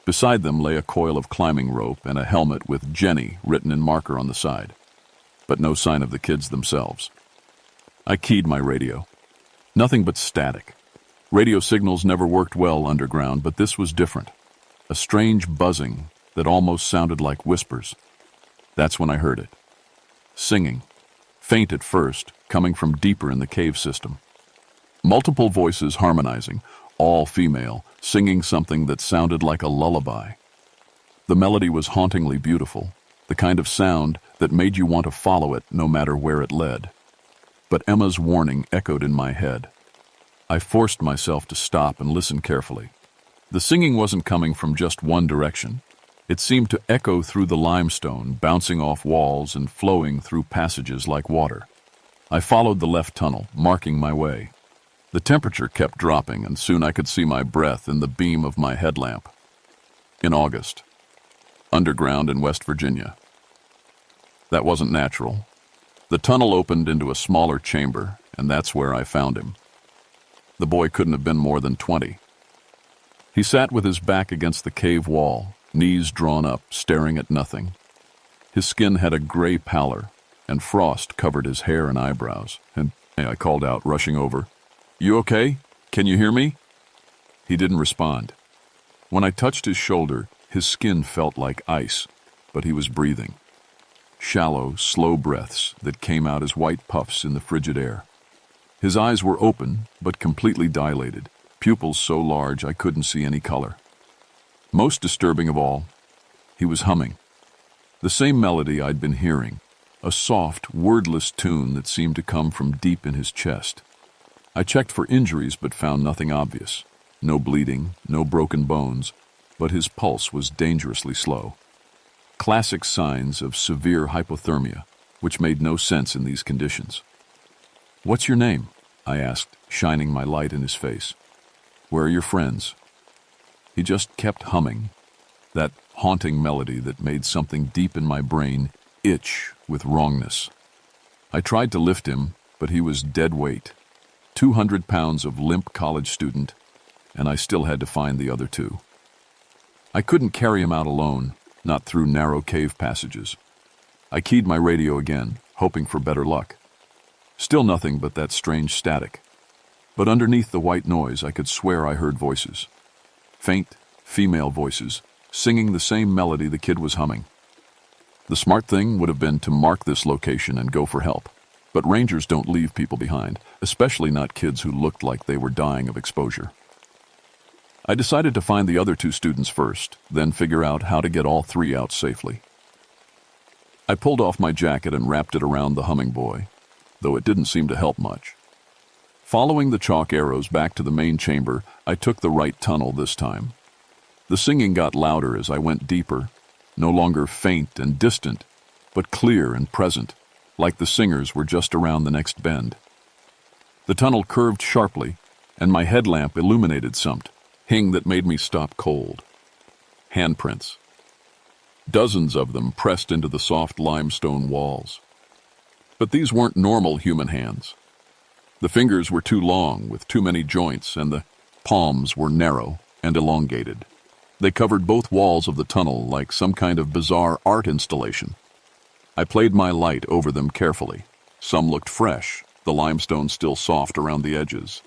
Beside them lay a coil of climbing rope and a helmet with Jenny written in marker on the side. But no sign of the kids themselves. I keyed my radio. Nothing but static. Radio signals never worked well underground, but this was different. A strange buzzing that almost sounded like whispers. That's when I heard it. Singing. Faint at first, coming from deeper in the cave system. Multiple voices harmonizing, all female, singing something that sounded like a lullaby. The melody was hauntingly beautiful, the kind of sound that made you want to follow it no matter where it led. But Emma's warning echoed in my head. I forced myself to stop and listen carefully. The singing wasn't coming from just one direction. It seemed to echo through the limestone, bouncing off walls and flowing through passages like water. I followed the left tunnel, marking my way. The temperature kept dropping, and soon I could see my breath in the beam of my headlamp. In August. Underground in West Virginia. That wasn't natural. The tunnel opened into a smaller chamber, and that's where I found him. The boy couldn't have been more than 20. He sat with his back against the cave wall, knees drawn up, staring at nothing. His skin had a gray pallor, and frost covered his hair and eyebrows. And I called out, rushing over, "You okay? Can you hear me?" He didn't respond. When I touched his shoulder, his skin felt like ice, but he was breathing. Shallow, slow breaths that came out as white puffs in the frigid air. His eyes were open, but completely dilated, pupils so large I couldn't see any color. Most disturbing of all, he was humming. The same melody I'd been hearing, a soft, wordless tune that seemed to come from deep in his chest. I checked for injuries but found nothing obvious. No bleeding, no broken bones, but his pulse was dangerously slow. Classic signs of severe hypothermia, which made no sense in these conditions. "What's your name?" I asked, shining my light in his face. "Where are your friends?" He just kept humming, that haunting melody that made something deep in my brain itch with wrongness. I tried to lift him, but he was dead weight. 200 pounds of limp college student, and I still had to find the other two. I couldn't carry him out alone, not through narrow cave passages. I keyed my radio again, hoping for better luck. Still nothing but that strange static. But underneath the white noise, I could swear I heard voices. Faint, female voices, singing the same melody the kid was humming. The smart thing would have been to mark this location and go for help. But rangers don't leave people behind, especially not kids who looked like they were dying of exposure. I decided to find the other two students first, then figure out how to get all three out safely. I pulled off my jacket and wrapped it around the humming boy, though it didn't seem to help much. Following the chalk arrows back to the main chamber, I took the right tunnel this time. The singing got louder as I went deeper, no longer faint and distant, but clear and present, like the singers were just around the next bend. The tunnel curved sharply, and my headlamp illuminated something that made me stop cold. Handprints. Dozens of them pressed into the soft limestone walls. But these weren't normal human hands. The fingers were too long, with too many joints, and the palms were narrow and elongated. They covered both walls of the tunnel like some kind of bizarre art installation. I played my light over them carefully. Some looked fresh, the limestone still soft around the edges.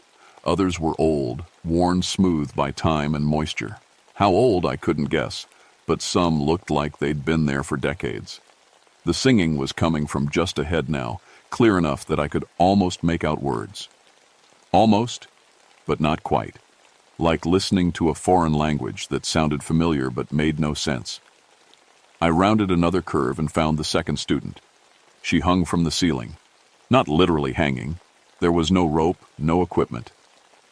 Others were old, worn smooth by time and moisture. How old I couldn't guess, but some looked like they'd been there for decades. The singing was coming from just ahead now, clear enough that I could almost make out words. Almost, but not quite. Like listening to a foreign language that sounded familiar but made no sense. I rounded another curve and found the second student. She hung from the ceiling. Not literally hanging. There was no rope, no equipment.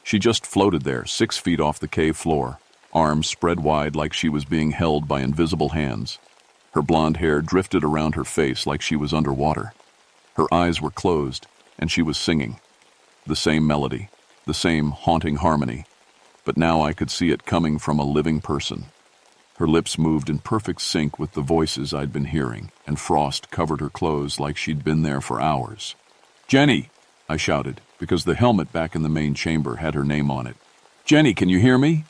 She just floated there, 6 feet off the cave floor, arms spread wide like she was being held by invisible hands. Her blonde hair drifted around her face like she was underwater. Her eyes were closed, and she was singing. The same melody, the same haunting harmony, but now I could see it coming from a living person. Her lips moved in perfect sync with the voices I'd been hearing, and frost covered her clothes like she'd been there for hours. "Jenny!" I shouted, because the helmet back in the main chamber had her name on it. "Jenny, can you hear me?"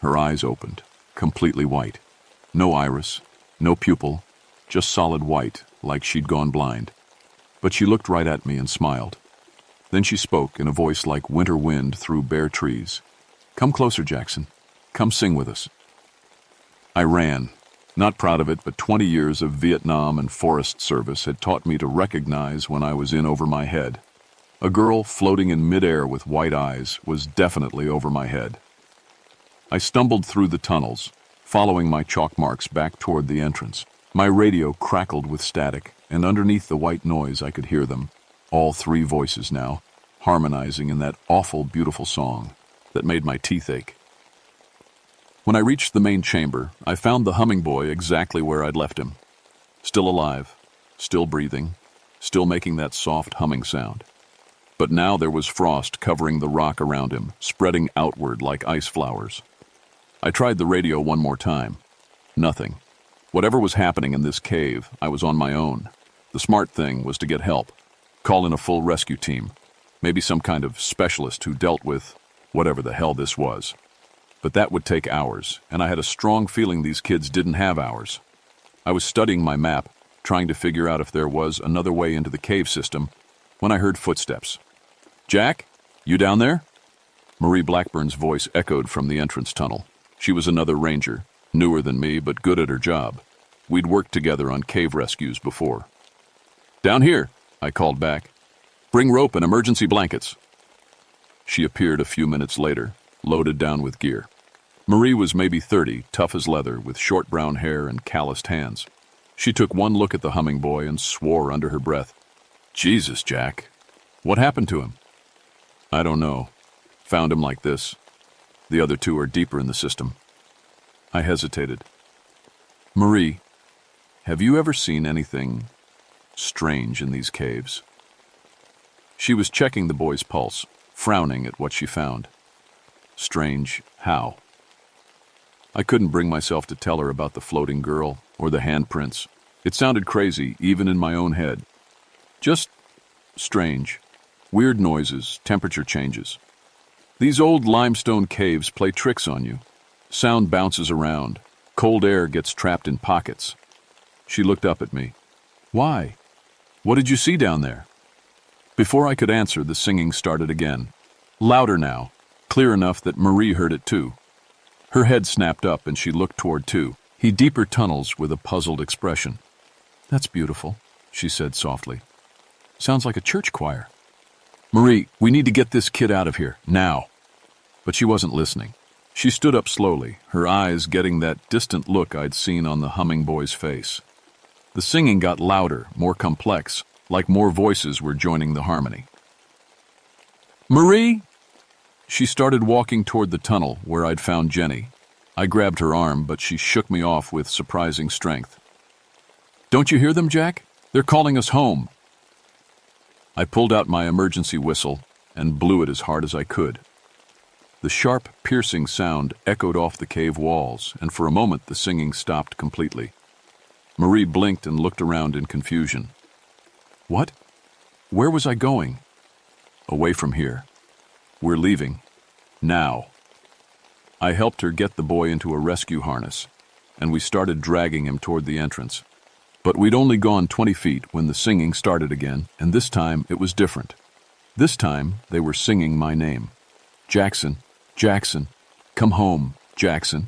Her eyes opened, completely white. No iris, no pupil, just solid white, like she'd gone blind. But she looked right at me and smiled. Then she spoke in a voice like winter wind through bare trees. "Come closer, Jackson. Come sing with us." I ran. Not proud of it, but 20 years of Vietnam and forest service had taught me to recognize when I was in over my head. A girl floating in midair with white eyes was definitely over my head. I stumbled through the tunnels, following my chalk marks back toward the entrance. My radio crackled with static, and underneath the white noise I could hear them, all three voices now, harmonizing in that awful, beautiful song that made my teeth ache. When I reached the main chamber, I found the humming boy exactly where I'd left him. Still alive, still breathing, still making that soft humming sound. But now there was frost covering the rock around him, spreading outward like ice flowers. I tried the radio one more time. Nothing. Whatever was happening in this cave, I was on my own. The smart thing was to get help. Call in a full rescue team. Maybe some kind of specialist who dealt with whatever the hell this was. But that would take hours, and I had a strong feeling these kids didn't have hours. I was studying my map, trying to figure out if there was another way into the cave system, when I heard footsteps. "Jack, you down there?" Marie Blackburn's voice echoed from the entrance tunnel. She was another ranger, newer than me but good at her job. We'd worked together on cave rescues before. "Down here," I called back. "Bring rope and emergency blankets." She appeared a few minutes later, loaded down with gear. Marie was maybe 30, tough as leather, with short brown hair and calloused hands. She took one look at the humming boy and swore under her breath. "Jesus, Jack. What happened to him?" "I don't know. Found him like this. The other two are deeper in the system." I hesitated. "Marie, have you ever seen anything strange in these caves?" She was checking the boy's pulse, frowning at what she found. Strange how. I couldn't bring myself to tell her about the floating girl or the handprints. It sounded crazy, even in my own head. Just strange. Weird noises, temperature changes. These old limestone caves play tricks on you. Sound bounces around. Cold air gets trapped in pockets. She looked up at me. Why? What did you see down there? Before I could answer, the singing started again. Louder now, clear enough that Marie heard it too. Her head snapped up and she looked toward he deeper tunnels with a puzzled expression. That's beautiful, she said softly. Sounds like a church choir. Marie, we need to get this kid out of here, now. But she wasn't listening. She stood up slowly, her eyes getting that distant look I'd seen on the humming boy's face. The singing got louder, more complex, like more voices were joining the harmony. Marie! She started walking toward the tunnel where I'd found Jenny. I grabbed her arm, but she shook me off with surprising strength. Don't you hear them, Jack? They're calling us home. I pulled out my emergency whistle and blew it as hard as I could. The sharp, piercing sound echoed off the cave walls, and for a moment the singing stopped completely. Marie blinked and looked around in confusion. What? Where was I going? Away from here. We're leaving. Now. I helped her get the boy into a rescue harness, and we started dragging him toward the entrance. But we'd only gone 20 feet when the singing started again, and this time it was different. This time they were singing my name. Jackson, Jackson, come home, Jackson.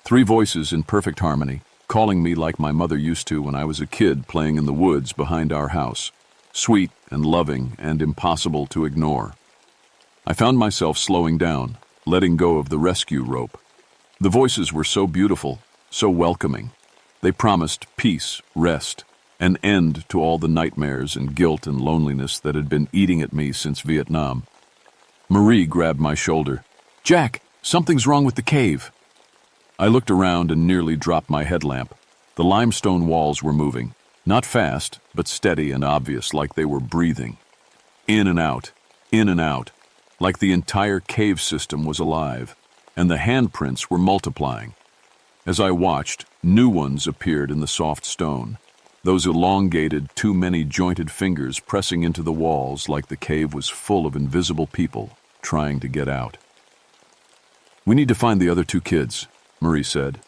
3 voices in perfect harmony, calling me like my mother used to when I was a kid playing in the woods behind our house. Sweet and loving and impossible to ignore. I found myself slowing down, letting go of the rescue rope. The voices were so beautiful, so welcoming. They promised peace, rest, an end to all the nightmares and guilt and loneliness that had been eating at me since Vietnam. Marie grabbed my shoulder. Jack, something's wrong with the cave. I looked around and nearly dropped my headlamp. The limestone walls were moving, not fast, but steady and obvious, like they were breathing. In and out, like the entire cave system was alive, and the handprints were multiplying. As I watched, new ones appeared in the soft stone, those elongated, too many jointed fingers pressing into the walls like the cave was full of invisible people trying to get out. We need to find the other 2 kids, Marie said,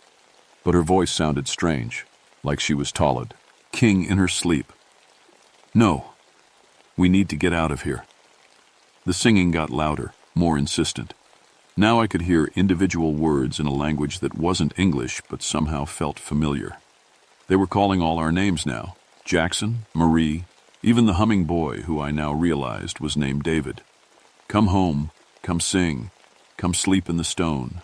but her voice sounded strange, like she was Tolled, king in her sleep. No, we need to get out of here. The singing got louder, more insistent. Now I could hear individual words in a language that wasn't English but somehow felt familiar. They were calling all our names now. Jackson, Marie, even the humming boy who I now realized was named David. Come home, come sing, come sleep in the stone.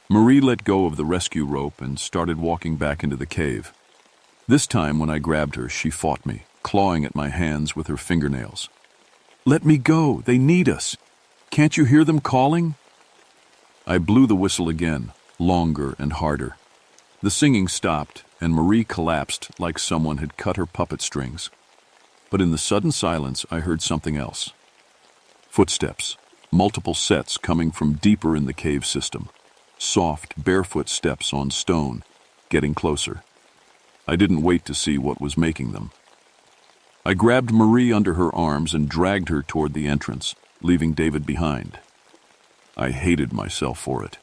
Marie let go of the rescue rope and started walking back into the cave. This time when I grabbed her, she fought me, clawing at my hands with her fingernails. Let me go, they need us. Can't you hear them calling? I blew the whistle again, longer and harder. The singing stopped, and Marie collapsed like someone had cut her puppet strings. But in the sudden silence, I heard something else. Footsteps, multiple sets coming from deeper in the cave system. Soft, barefoot steps on stone, getting closer. I didn't wait to see what was making them. I grabbed Marie under her arms and dragged her toward the entrance, leaving David behind. I hated myself for it.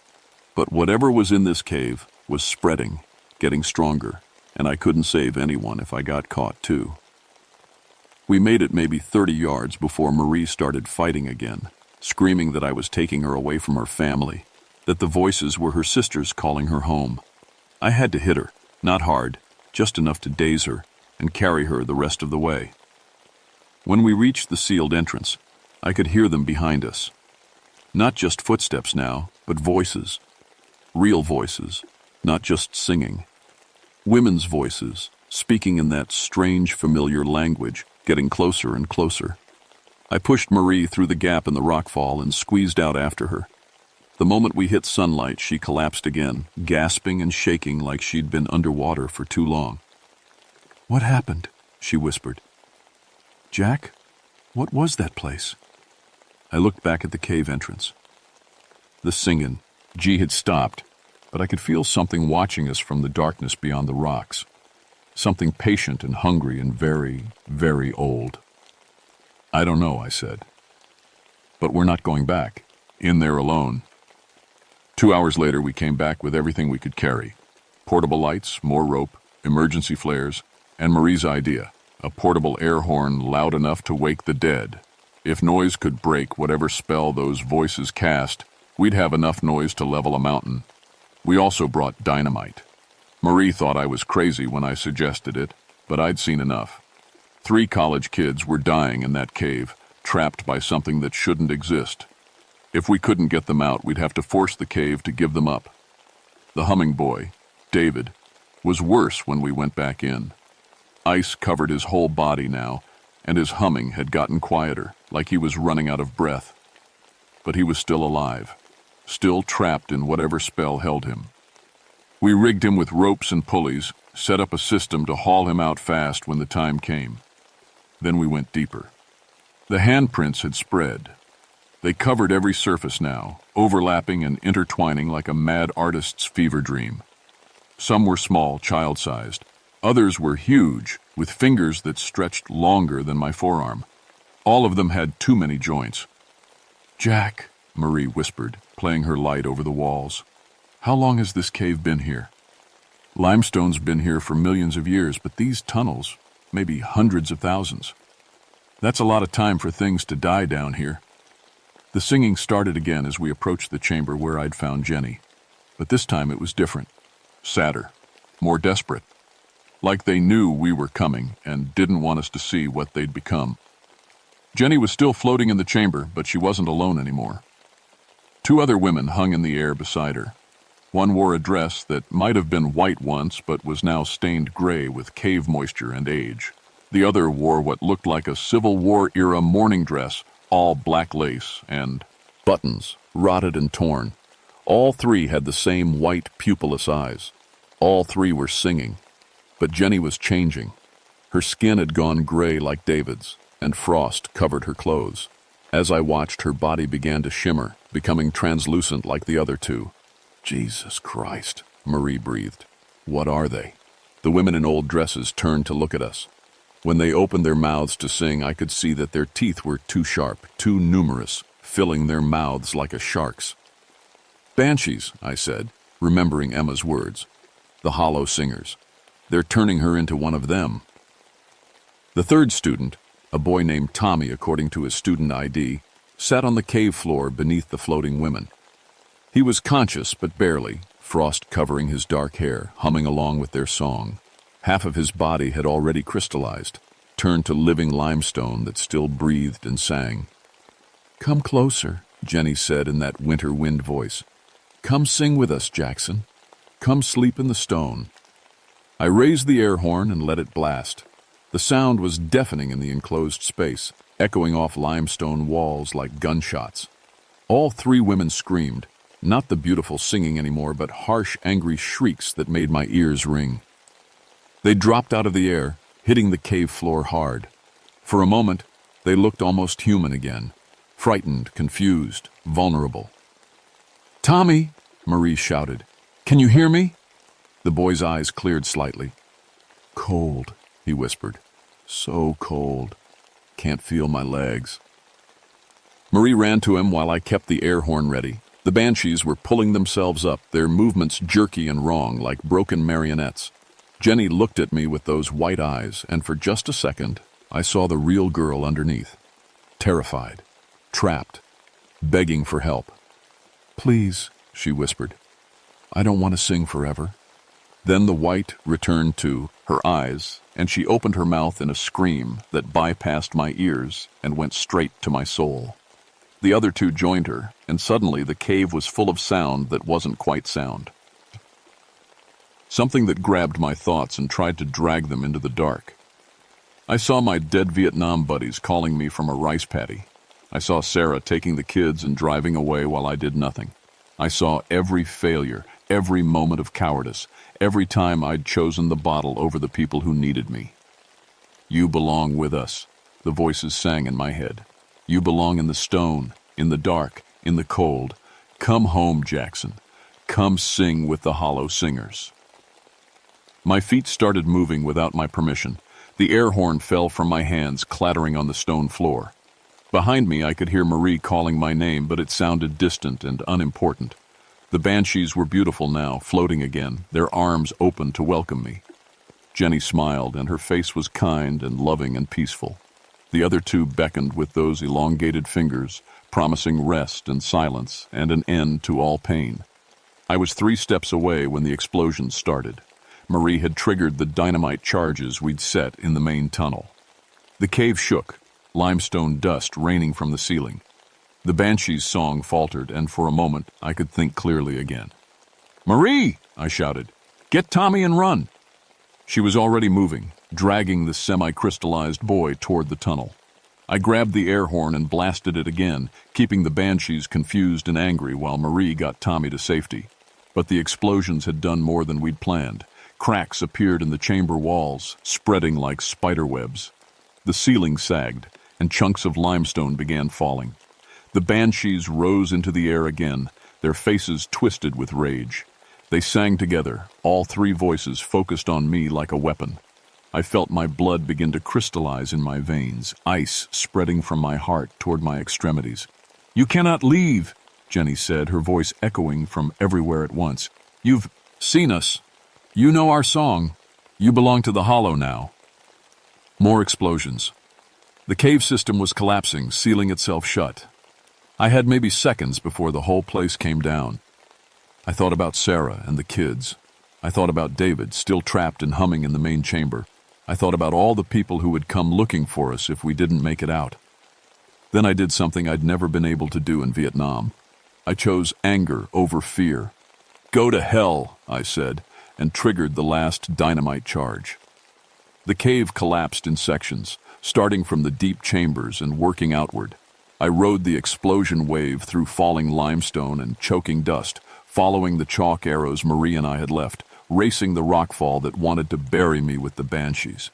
But whatever was in this cave was spreading, getting stronger, and I couldn't save anyone if I got caught too. We made it maybe 30 yards before Marie started fighting again, screaming that I was taking her away from her family, that the voices were her sisters calling her home. I had to hit her, not hard, just enough to daze her and carry her the rest of the way. When we reached the sealed entrance, I could hear them behind us. Not just footsteps now, but voices. Real voices, not just singing. Women's voices, speaking in that strange, familiar language, getting closer and closer. I pushed Marie through the gap in the rockfall and squeezed out after her. The moment we hit sunlight, she collapsed again, gasping and shaking like she'd been underwater for too long. What happened? She whispered. Jack? What was that place? I looked back at the cave entrance. The singing. G had stopped, but I could feel something watching us from the darkness beyond the rocks. Something patient and hungry and very, very old. I don't know, I said. But we're not going back. In there alone. 2 hours later, we came back with everything we could carry. Portable lights, more rope, emergency flares, and Marie's idea, a portable air horn loud enough to wake the dead. If noise could break whatever spell those voices cast, we'd have enough noise to level a mountain. We also brought dynamite. Marie thought I was crazy when I suggested it, but I'd seen enough. 3 college kids were dying in that cave, trapped by something that shouldn't exist. If we couldn't get them out, we'd have to force the cave to give them up. The humming boy, David, was worse when we went back in. Ice covered his whole body now, and his humming had gotten quieter, like he was running out of breath. But he was still alive, still trapped in whatever spell held him. We rigged him with ropes and pulleys, set up a system to haul him out fast when the time came. Then we went deeper. The handprints had spread. They covered every surface now, overlapping and intertwining like a mad artist's fever dream. Some were small, child-sized. Others were huge, with fingers that stretched longer than my forearm. All of them had too many joints. "Jack," Marie whispered, playing her light over the walls. "How long has this cave been here?" "Limestone's been here for millions of years, but these tunnels, maybe hundreds of thousands. That's a lot of time for things to die down here." The singing started again as we approached the chamber where I'd found Jenny. But this time it was different. Sadder. More desperate. Like they knew we were coming and didn't want us to see what they'd become. Jenny was still floating in the chamber, but she wasn't alone anymore. 2 other women hung in the air beside her. One wore a dress that might have been white once, but was now stained gray with cave moisture and age. The other wore what looked like a Civil War-era mourning dress, all black lace and buttons, rotted and torn. All 3 had the same white, pupilless eyes. All 3 were singing. But Jenny was changing. Her skin had gone gray like David's, and frost covered her clothes. As I watched, her body began to shimmer, becoming translucent like the other 2. "Jesus Christ," Marie breathed. "What are they?" The women in old dresses turned to look at us. When they opened their mouths to sing, I could see that their teeth were too sharp, too numerous, filling their mouths like a shark's. "Banshees," I said, remembering Emma's words. "The hollow singers. They're turning her into one of them." The 3rd student, a boy named Tommy according to his student ID, sat on the cave floor beneath the floating women. He was conscious, but barely, frost covering his dark hair, humming along with their song. Half of his body had already crystallized, turned to living limestone that still breathed and sang. "Come closer," Jenny said in that winter wind voice. "Come sing with us, Jackson. Come sleep in the stone." I raised the air horn and let it blast. The sound was deafening in the enclosed space, echoing off limestone walls like gunshots. All 3 women screamed, not the beautiful singing anymore, but harsh, angry shrieks that made my ears ring. They dropped out of the air, hitting the cave floor hard. For a moment, they looked almost human again, frightened, confused, vulnerable. "Tommy," Marie shouted, "can you hear me?" The boy's eyes cleared slightly. "Cold," he whispered. "So cold. Can't feel my legs." Marie ran to him while I kept the air horn ready. The banshees were pulling themselves up, their movements jerky and wrong, like broken marionettes. Jenny looked at me with those white eyes, and for just a second, I saw the real girl underneath. Terrified, trapped, begging for help. "Please," she whispered. "I don't want to sing forever." Then the white returned to her eyes, and she opened her mouth in a scream that bypassed my ears and went straight to my soul. The other 2 joined her, and suddenly the cave was full of sound that wasn't quite sound. Something that grabbed my thoughts and tried to drag them into the dark. I saw my dead Vietnam buddies calling me from a rice paddy. I saw Sarah taking the kids and driving away while I did nothing. I saw every failure, every moment of cowardice, every time I'd chosen the bottle over the people who needed me. "You belong with us," the voices sang in my head. You belong in the stone, in the dark, in the cold. Come home, Jackson. Come sing with the hollow singers. My feet started moving without my permission. The air horn fell from my hands, clattering on the stone floor. Behind me, I could hear Marie calling my name, but it sounded distant and unimportant. The banshees were beautiful now, floating again, their arms open to welcome me. Jenny smiled, and her face was kind and loving and peaceful. The other two beckoned with those elongated fingers, promising rest and silence and an end to all pain. I was 3 steps away when the explosion started. Marie had triggered the dynamite charges we'd set in the main tunnel. The cave shook, limestone dust raining from the ceiling. The banshee's song faltered, and for a moment I could think clearly again. "Marie!" I shouted. "Get Tommy and run!" She was already moving, dragging the semi-crystallized boy toward the tunnel. I grabbed the air horn and blasted it again, keeping the banshees confused and angry while Marie got Tommy to safety. But the explosions had done more than we'd planned. Cracks appeared in the chamber walls, spreading like spider webs. The ceiling sagged, and chunks of limestone began falling. The banshees rose into the air again, their faces twisted with rage. They sang together, all 3 voices focused on me like a weapon. I felt my blood begin to crystallize in my veins, ice spreading from my heart toward my extremities. "You cannot leave," Jenny said, her voice echoing from everywhere at once. "You've seen us. You know our song. You belong to the Hollow now." More explosions. The cave system was collapsing, sealing itself shut. I had maybe seconds before the whole place came down. I thought about Sarah and the kids. I thought about David, still trapped and humming in the main chamber. I thought about all the people who would come looking for us if we didn't make it out. Then I did something I'd never been able to do in Vietnam. I chose anger over fear. "Go to hell," I said, and triggered the last dynamite charge. The cave collapsed in sections, starting from the deep chambers and working outward. I rode the explosion wave through falling limestone and choking dust, following the chalk arrows Marie and I had left, racing the rockfall that wanted to bury me with the banshees.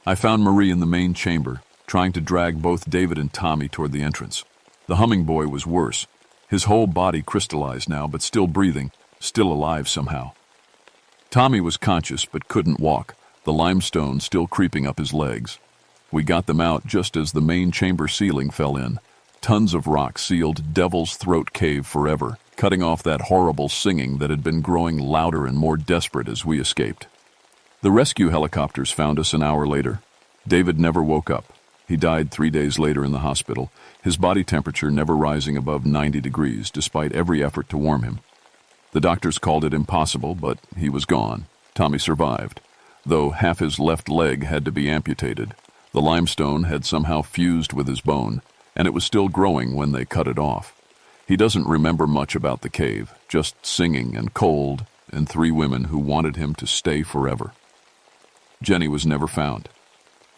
I found Marie in the main chamber, trying to drag both David and Tommy toward the entrance. The humming boy was worse. His whole body crystallized now, but still breathing, still alive somehow. Tommy was conscious but couldn't walk, the limestone still creeping up his legs. We got them out just as the main chamber ceiling fell in. Tons of rock sealed Devil's Throat Cave forever, cutting off that horrible singing that had been growing louder and more desperate as we escaped. The rescue helicopters found us an hour later. David never woke up. He died 3 days later in the hospital, his body temperature never rising above 90 degrees despite every effort to warm him. The doctors called it impossible, but he was gone. Tommy survived, though half his left leg had to be amputated. The limestone had somehow fused with his bone, and it was still growing when they cut it off. He doesn't remember much about the cave, just singing and cold and 3 women who wanted him to stay forever. Jenny was never found.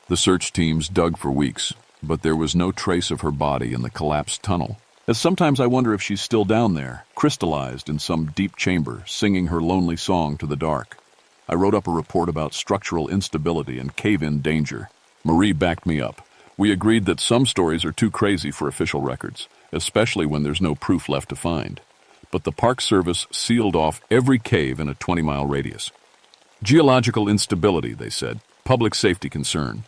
The search teams dug for weeks, but there was no trace of her body in the collapsed tunnel. As sometimes I wonder if she's still down there, crystallized in some deep chamber, singing her lonely song to the dark. I wrote up a report about structural instability and cave-in danger. Marie backed me up. We agreed that some stories are too crazy for official records, especially when there's no proof left to find. But the Park Service sealed off every cave in a 20-mile radius. Geological instability, they said, public safety concern.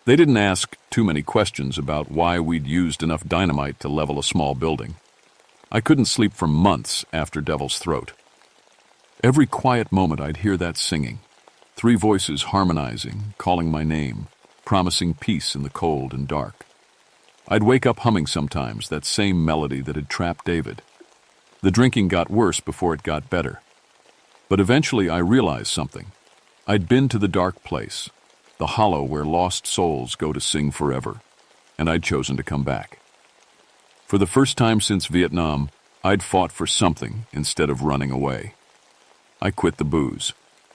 They didn't ask too many questions about why we'd used enough dynamite to level a small building. I couldn't sleep for months after Devil's Throat. Every quiet moment I'd hear that singing, 3 voices harmonizing, calling my name, promising peace in the cold and dark. I'd wake up humming sometimes, that same melody that had trapped David. The drinking got worse before it got better. But eventually I realized something. I'd been to the dark place, the hollow where lost souls go to sing forever, and I'd chosen to come back. For the first time since Vietnam, I'd fought for something instead of running away. I quit the booze,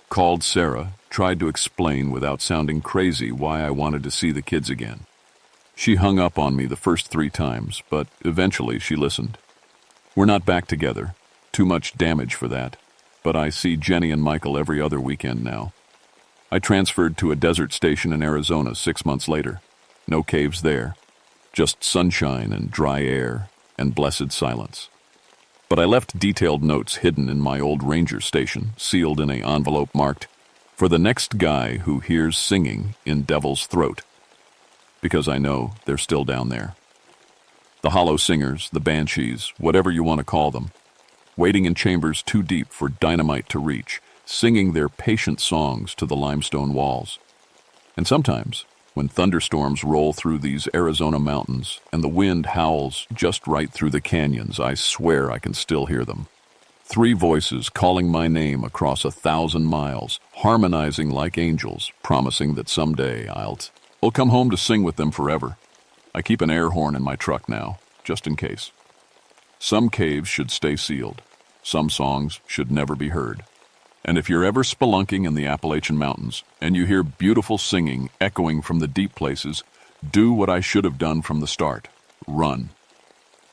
called Sarah, tried to explain without sounding crazy why I wanted to see the kids again. She hung up on me the first 3 times, but eventually she listened. We're not back together, too much damage for that, but I see Jenny and Michael every other weekend now. I transferred to a desert station in Arizona 6 months later. No caves there, just sunshine and dry air and blessed silence. But I left detailed notes hidden in my old ranger station, sealed in an envelope marked, "For the next guy who hears singing in Devil's Throat," because I know they're still down there. The hollow singers, the banshees, whatever you want to call them, waiting in chambers too deep for dynamite to reach, singing their patient songs to the limestone walls. And sometimes, when thunderstorms roll through these Arizona mountains and the wind howls just right through the canyons, I swear I can still hear them. 3 voices calling my name across 1,000 miles, harmonizing like angels, promising that someday I'll come home to sing with them forever. I keep an air horn in my truck now, just in case. Some caves should stay sealed. Some songs should never be heard. And if you're ever spelunking in the Appalachian Mountains and you hear beautiful singing echoing from the deep places, do what I should have done from the start. Run.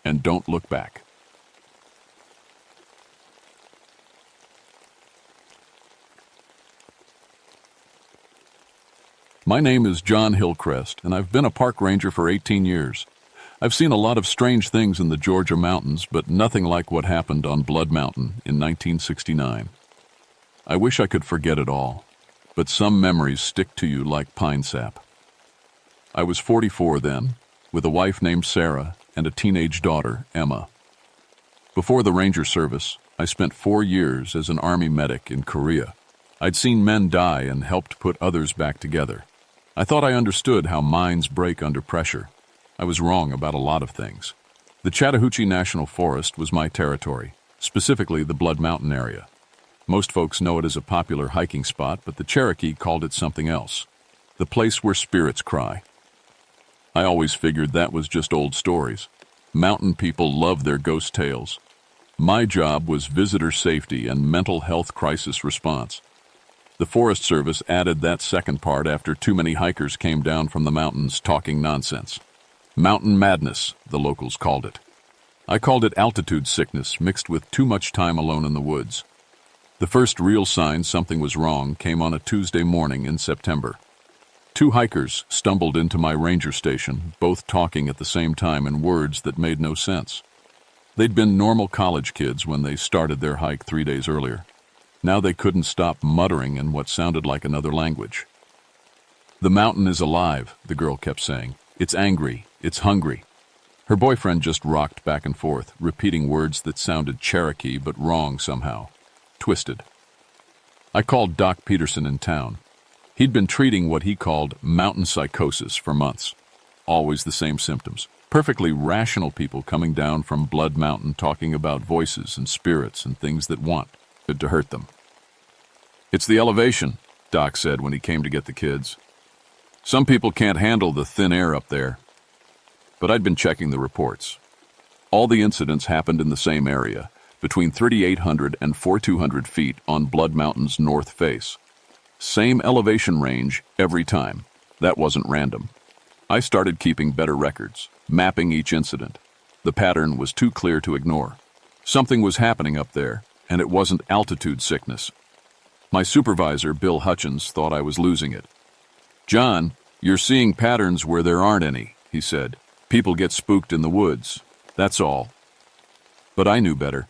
And don't look back. My name is John Hillcrest, and I've been a park ranger for 18 years. I've seen a lot of strange things in the Georgia mountains, but nothing like what happened on Blood Mountain in 1969. I wish I could forget it all, but some memories stick to you like pine sap. I was 44 then, with a wife named Sarah and a teenage daughter, Emma. Before the Ranger service, I spent 4 years as an Army medic in Korea. I'd seen men die and helped put others back together. I thought I understood how minds break under pressure. I was wrong about a lot of things. The Chattahoochee National Forest was my territory, specifically the Blood Mountain area. Most folks know it as a popular hiking spot, but the Cherokee called it something else. The place where spirits cry. I always figured that was just old stories. Mountain people love their ghost tales. My job was visitor safety and mental health crisis response. The Forest Service added that second part after too many hikers came down from the mountains talking nonsense. Mountain madness, the locals called it. I called it altitude sickness mixed with too much time alone in the woods. The first real sign something was wrong came on a Tuesday morning in September. 2 hikers stumbled into my ranger station, both talking at the same time in words that made no sense. They'd been normal college kids when they started their hike 3 days earlier. Now they couldn't stop muttering in what sounded like another language. "The mountain is alive," the girl kept saying. "It's angry. It's hungry." Her boyfriend just rocked back and forth, repeating words that sounded Cherokee but wrong somehow. Twisted. I called Doc Peterson in town. He'd been treating what he called mountain psychosis for months. Always the same symptoms. Perfectly rational people coming down from Blood Mountain talking about voices and spirits and things that wanted to hurt them. "It's the elevation," Doc said when he came to get the kids. "Some people can't handle the thin air up there." But I'd been checking the reports. All the incidents happened in the same area, between 3,800 and 4,200 feet on Blood Mountain's north face. Same elevation range every time. That wasn't random. I started keeping better records, mapping each incident. The pattern was too clear to ignore. Something was happening up there, and it wasn't altitude sickness. My supervisor, Bill Hutchins, thought I was losing it. "John, you're seeing patterns where there aren't any," he said. "People get spooked in the woods. That's all." But I knew better.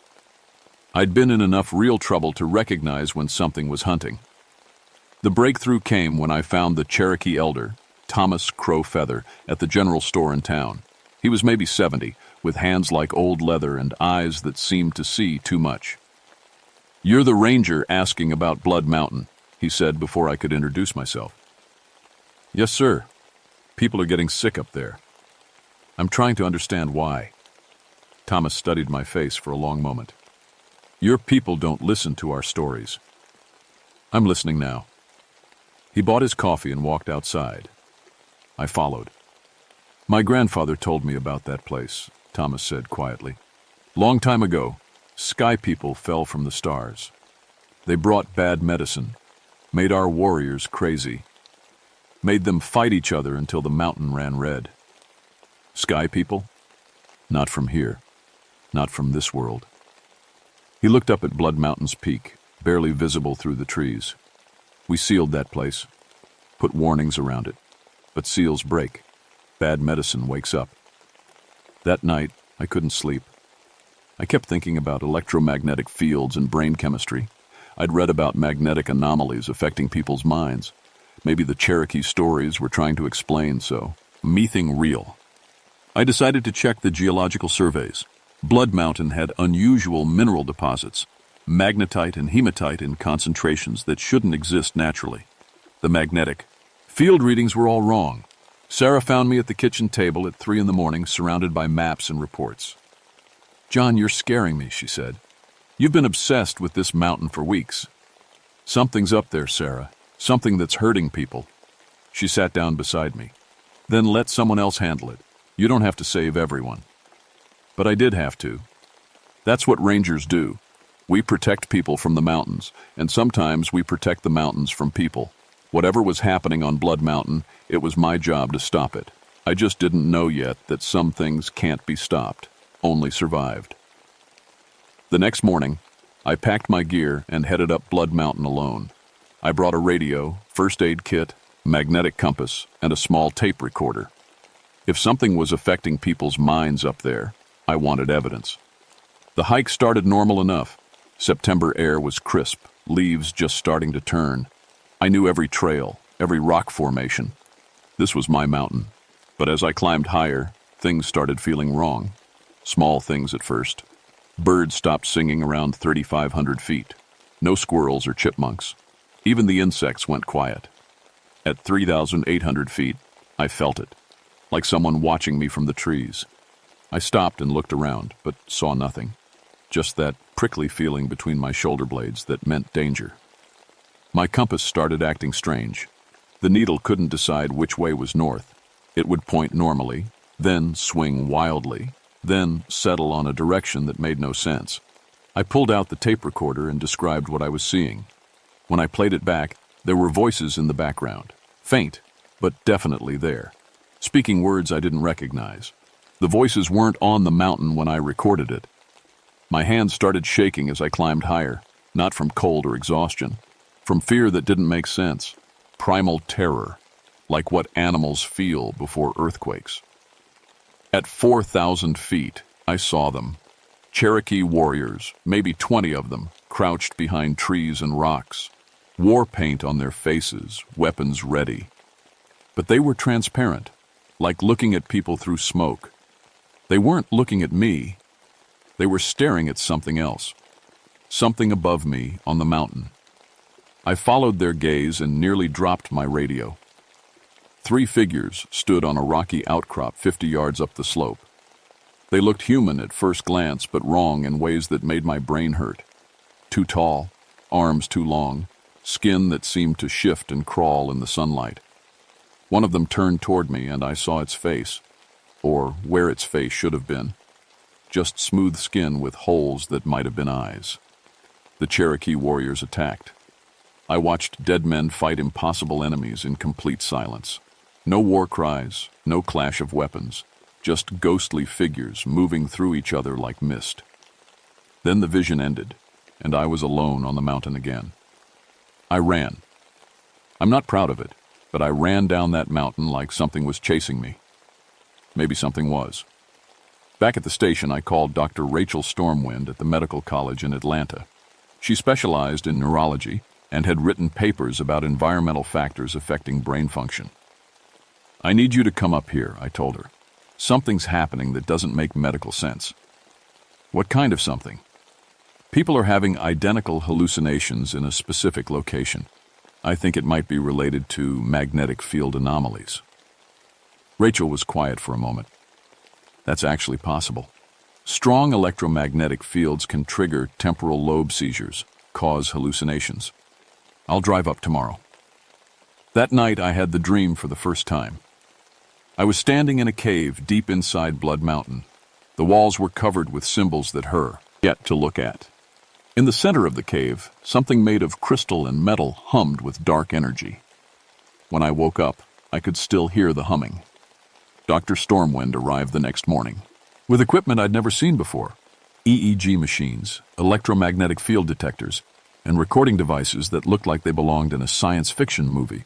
I'd been in enough real trouble to recognize when something was hunting. The breakthrough came when I found the Cherokee elder, Thomas Crow Feather, at the general store in town. He was maybe 70, with hands like old leather and eyes that seemed to see too much. "You're the ranger asking about Blood Mountain," he said before I could introduce myself. "Yes, sir. People are getting sick up there. I'm trying to understand why." Thomas studied my face for a long moment. "Your people don't listen to our stories." "I'm listening now." He bought his coffee and walked outside. I followed. "My grandfather told me about that place," Thomas said quietly. "Long time ago, sky people fell from the stars. They brought bad medicine, made our warriors crazy, made them fight each other until the mountain ran red. Sky people? Not from here. Not from this world." He looked up at Blood Mountain's peak, barely visible through the trees. "We sealed that place, put warnings around it, but seals break. Bad medicine wakes up. That night, I couldn't sleep. I kept thinking about electromagnetic fields and brain chemistry. I'd read about magnetic anomalies affecting people's minds. Maybe the Cherokee stories were trying to explain so. Anything real. I decided to check the geological surveys. Blood Mountain had unusual mineral deposits, magnetite and hematite in concentrations that shouldn't exist naturally. The magnetic field readings were all wrong. Sarah found me at the kitchen table at 3 a.m, surrounded by maps and reports. "John, you're scaring me," she said. "You've been obsessed with this mountain for weeks." "Something's up there, Sarah. Something that's hurting people." She sat down beside me. "Then let someone else handle it. You don't have to save everyone." But I did have to. That's what rangers do. We protect people from the mountains, and sometimes we protect the mountains from people. Whatever was happening on Blood Mountain, it was my job to stop it. I just didn't know yet that some things can't be stopped, only survived. The next morning, I packed my gear and headed up Blood Mountain alone. I brought a radio, first aid kit, magnetic compass, and a small tape recorder. If something was affecting people's minds up there, I wanted evidence. The hike started normal enough. September air was crisp, leaves just starting to turn. I knew every trail, every rock formation. This was my mountain. But as I climbed higher, things started feeling wrong. Small things at first. Birds stopped singing around 3,500 feet. No squirrels or chipmunks. Even the insects went quiet. At 3,800 feet, I felt it, like someone watching me from the trees. I stopped and looked around, but saw nothing. Just that prickly feeling between my shoulder blades that meant danger. My compass started acting strange. The needle couldn't decide which way was north. It would point normally, then swing wildly, then settle on a direction that made no sense. I pulled out the tape recorder and described what I was seeing. When I played it back, there were voices in the background. Faint, but definitely there. Speaking words I didn't recognize. The voices weren't on the mountain when I recorded it. My hands started shaking as I climbed higher, not from cold or exhaustion, from fear that didn't make sense. Primal terror, like what animals feel before earthquakes. At 4,000 feet, I saw them. Cherokee warriors, maybe 20 of them, crouched behind trees and rocks. War paint on their faces, weapons ready. But they were transparent, like looking at people through smoke. They weren't looking at me. They were staring at something else. Something above me on the mountain. I followed their gaze and nearly dropped my radio. 3 figures stood on a rocky outcrop 50 yards up the slope. They looked human at first glance, but wrong in ways that made my brain hurt. Too tall, arms too long, skin that seemed to shift and crawl in the sunlight. One of them turned toward me, and I saw its face, or where its face should have been. Just smooth skin with holes that might have been eyes. The Cherokee warriors attacked. I watched dead men fight impossible enemies in complete silence. No war cries, no clash of weapons, just ghostly figures moving through each other like mist. Then the vision ended, and I was alone on the mountain again. I ran. I'm not proud of it, but I ran down that mountain like something was chasing me. Maybe something was. Back at the station, I called Dr. Rachel Stormwind at the medical college in Atlanta. She specialized in neurology and had written papers about environmental factors affecting brain function. "I need you to come up here," I told her. "Something's happening that doesn't make medical sense." "What kind of something?" "People are having identical hallucinations in a specific location. I think it might be related to magnetic field anomalies." Rachel was quiet for a moment. "That's actually possible. Strong electromagnetic fields can trigger temporal lobe seizures, cause hallucinations. I'll drive up tomorrow." That night, I had the dream for the first time. I was standing in a cave deep inside Blood Mountain. The walls were covered with symbols that hurt yet to look at. In the center of the cave, something made of crystal and metal hummed with dark energy. When I woke up, I could still hear the humming. Dr. Stormwind arrived the next morning, with equipment I'd never seen before. EEG machines, electromagnetic field detectors, and recording devices that looked like they belonged in a science fiction movie.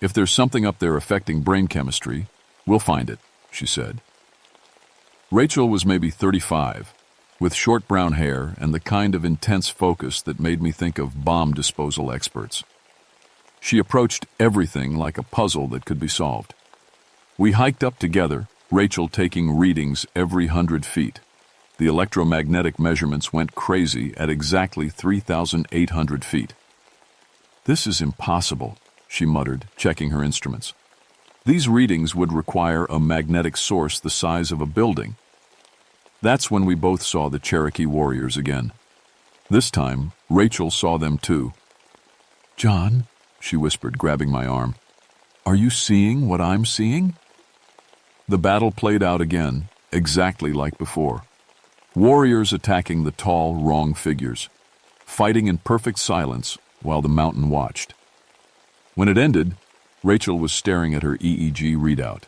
If there's something up there affecting brain chemistry, We'll find it, she said. Rachel was maybe 35, with short brown hair and the kind of intense focus that made me think of bomb disposal experts. She approached everything like a puzzle that could be solved. We hiked up together, Rachel taking readings every 100 feet. The electromagnetic measurements went crazy at exactly 3,800 feet. "This is impossible," she muttered, checking her instruments. "These readings would require a magnetic source the size of a building." That's when we both saw the Cherokee warriors again. This time, Rachel saw them too. "John," she whispered, grabbing my arm, "are you seeing what I'm seeing?" The battle played out again, exactly like before. Warriors attacking the tall, wrong figures, fighting in perfect silence while the mountain watched. When it ended, Rachel was staring at her EEG readout.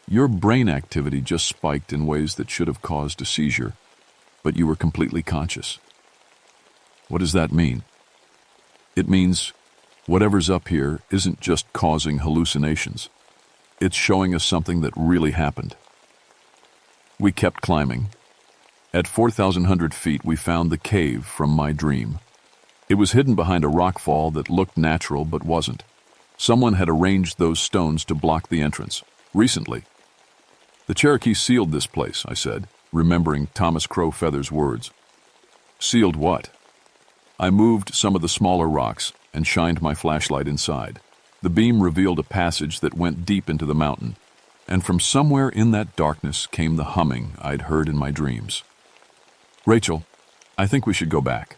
"Your brain activity just spiked in ways that should have caused a seizure, but you were completely conscious." What does that mean? It means whatever's up here isn't just causing hallucinations. It's showing us something that really happened. We kept climbing. At 4,100 feet, we found the cave from my dream. It was hidden behind a rockfall that looked natural but wasn't. Someone had arranged those stones to block the entrance, recently. "The Cherokee sealed this place," I said, remembering Thomas Crow Feather's words. "Sealed what?" I moved some of the smaller rocks and shined my flashlight inside. The beam revealed a passage that went deep into the mountain, and from somewhere in that darkness came the humming I'd heard in my dreams. "Rachel, I think we should go back."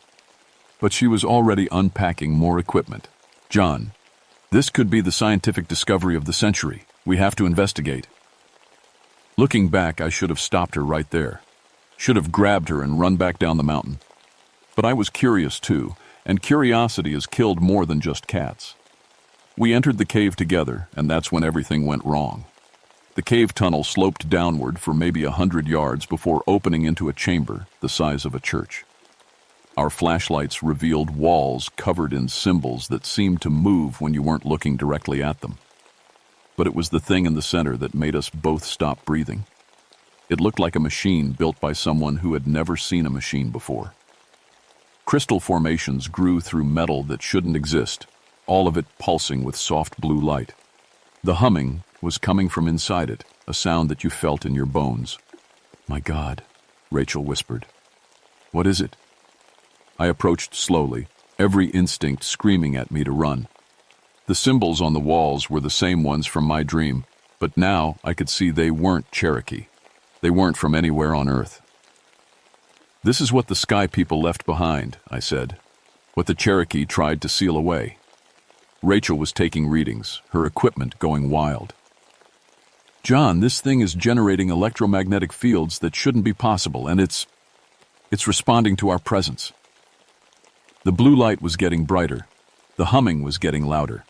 But she was already unpacking more equipment. "John, this could be the scientific discovery of the century. We have to investigate." Looking back, I should have stopped her right there. Should have grabbed her and run back down the mountain. But I was curious too, and curiosity has killed more than just cats. We entered the cave together, and that's when everything went wrong. The cave tunnel sloped downward for maybe 100 yards before opening into a chamber the size of a church. Our flashlights revealed walls covered in symbols that seemed to move when you weren't looking directly at them. But it was the thing in the center that made us both stop breathing. It looked like a machine built by someone who had never seen a machine before. Crystal formations grew through metal that shouldn't exist, all of it pulsing with soft blue light. The humming was coming from inside it, a sound that you felt in your bones. "My God," Rachel whispered. "What is it?" I approached slowly, every instinct screaming at me to run. The symbols on the walls were the same ones from my dream, but now I could see they weren't Cherokee. They weren't from anywhere on Earth. "This is what the Sky People left behind," I said. "What the Cherokee tried to seal away." Rachel was taking readings, her equipment going wild. "John, this thing is generating electromagnetic fields that shouldn't be possible, and it's responding to our presence." The blue light was getting brighter. The humming was getting louder.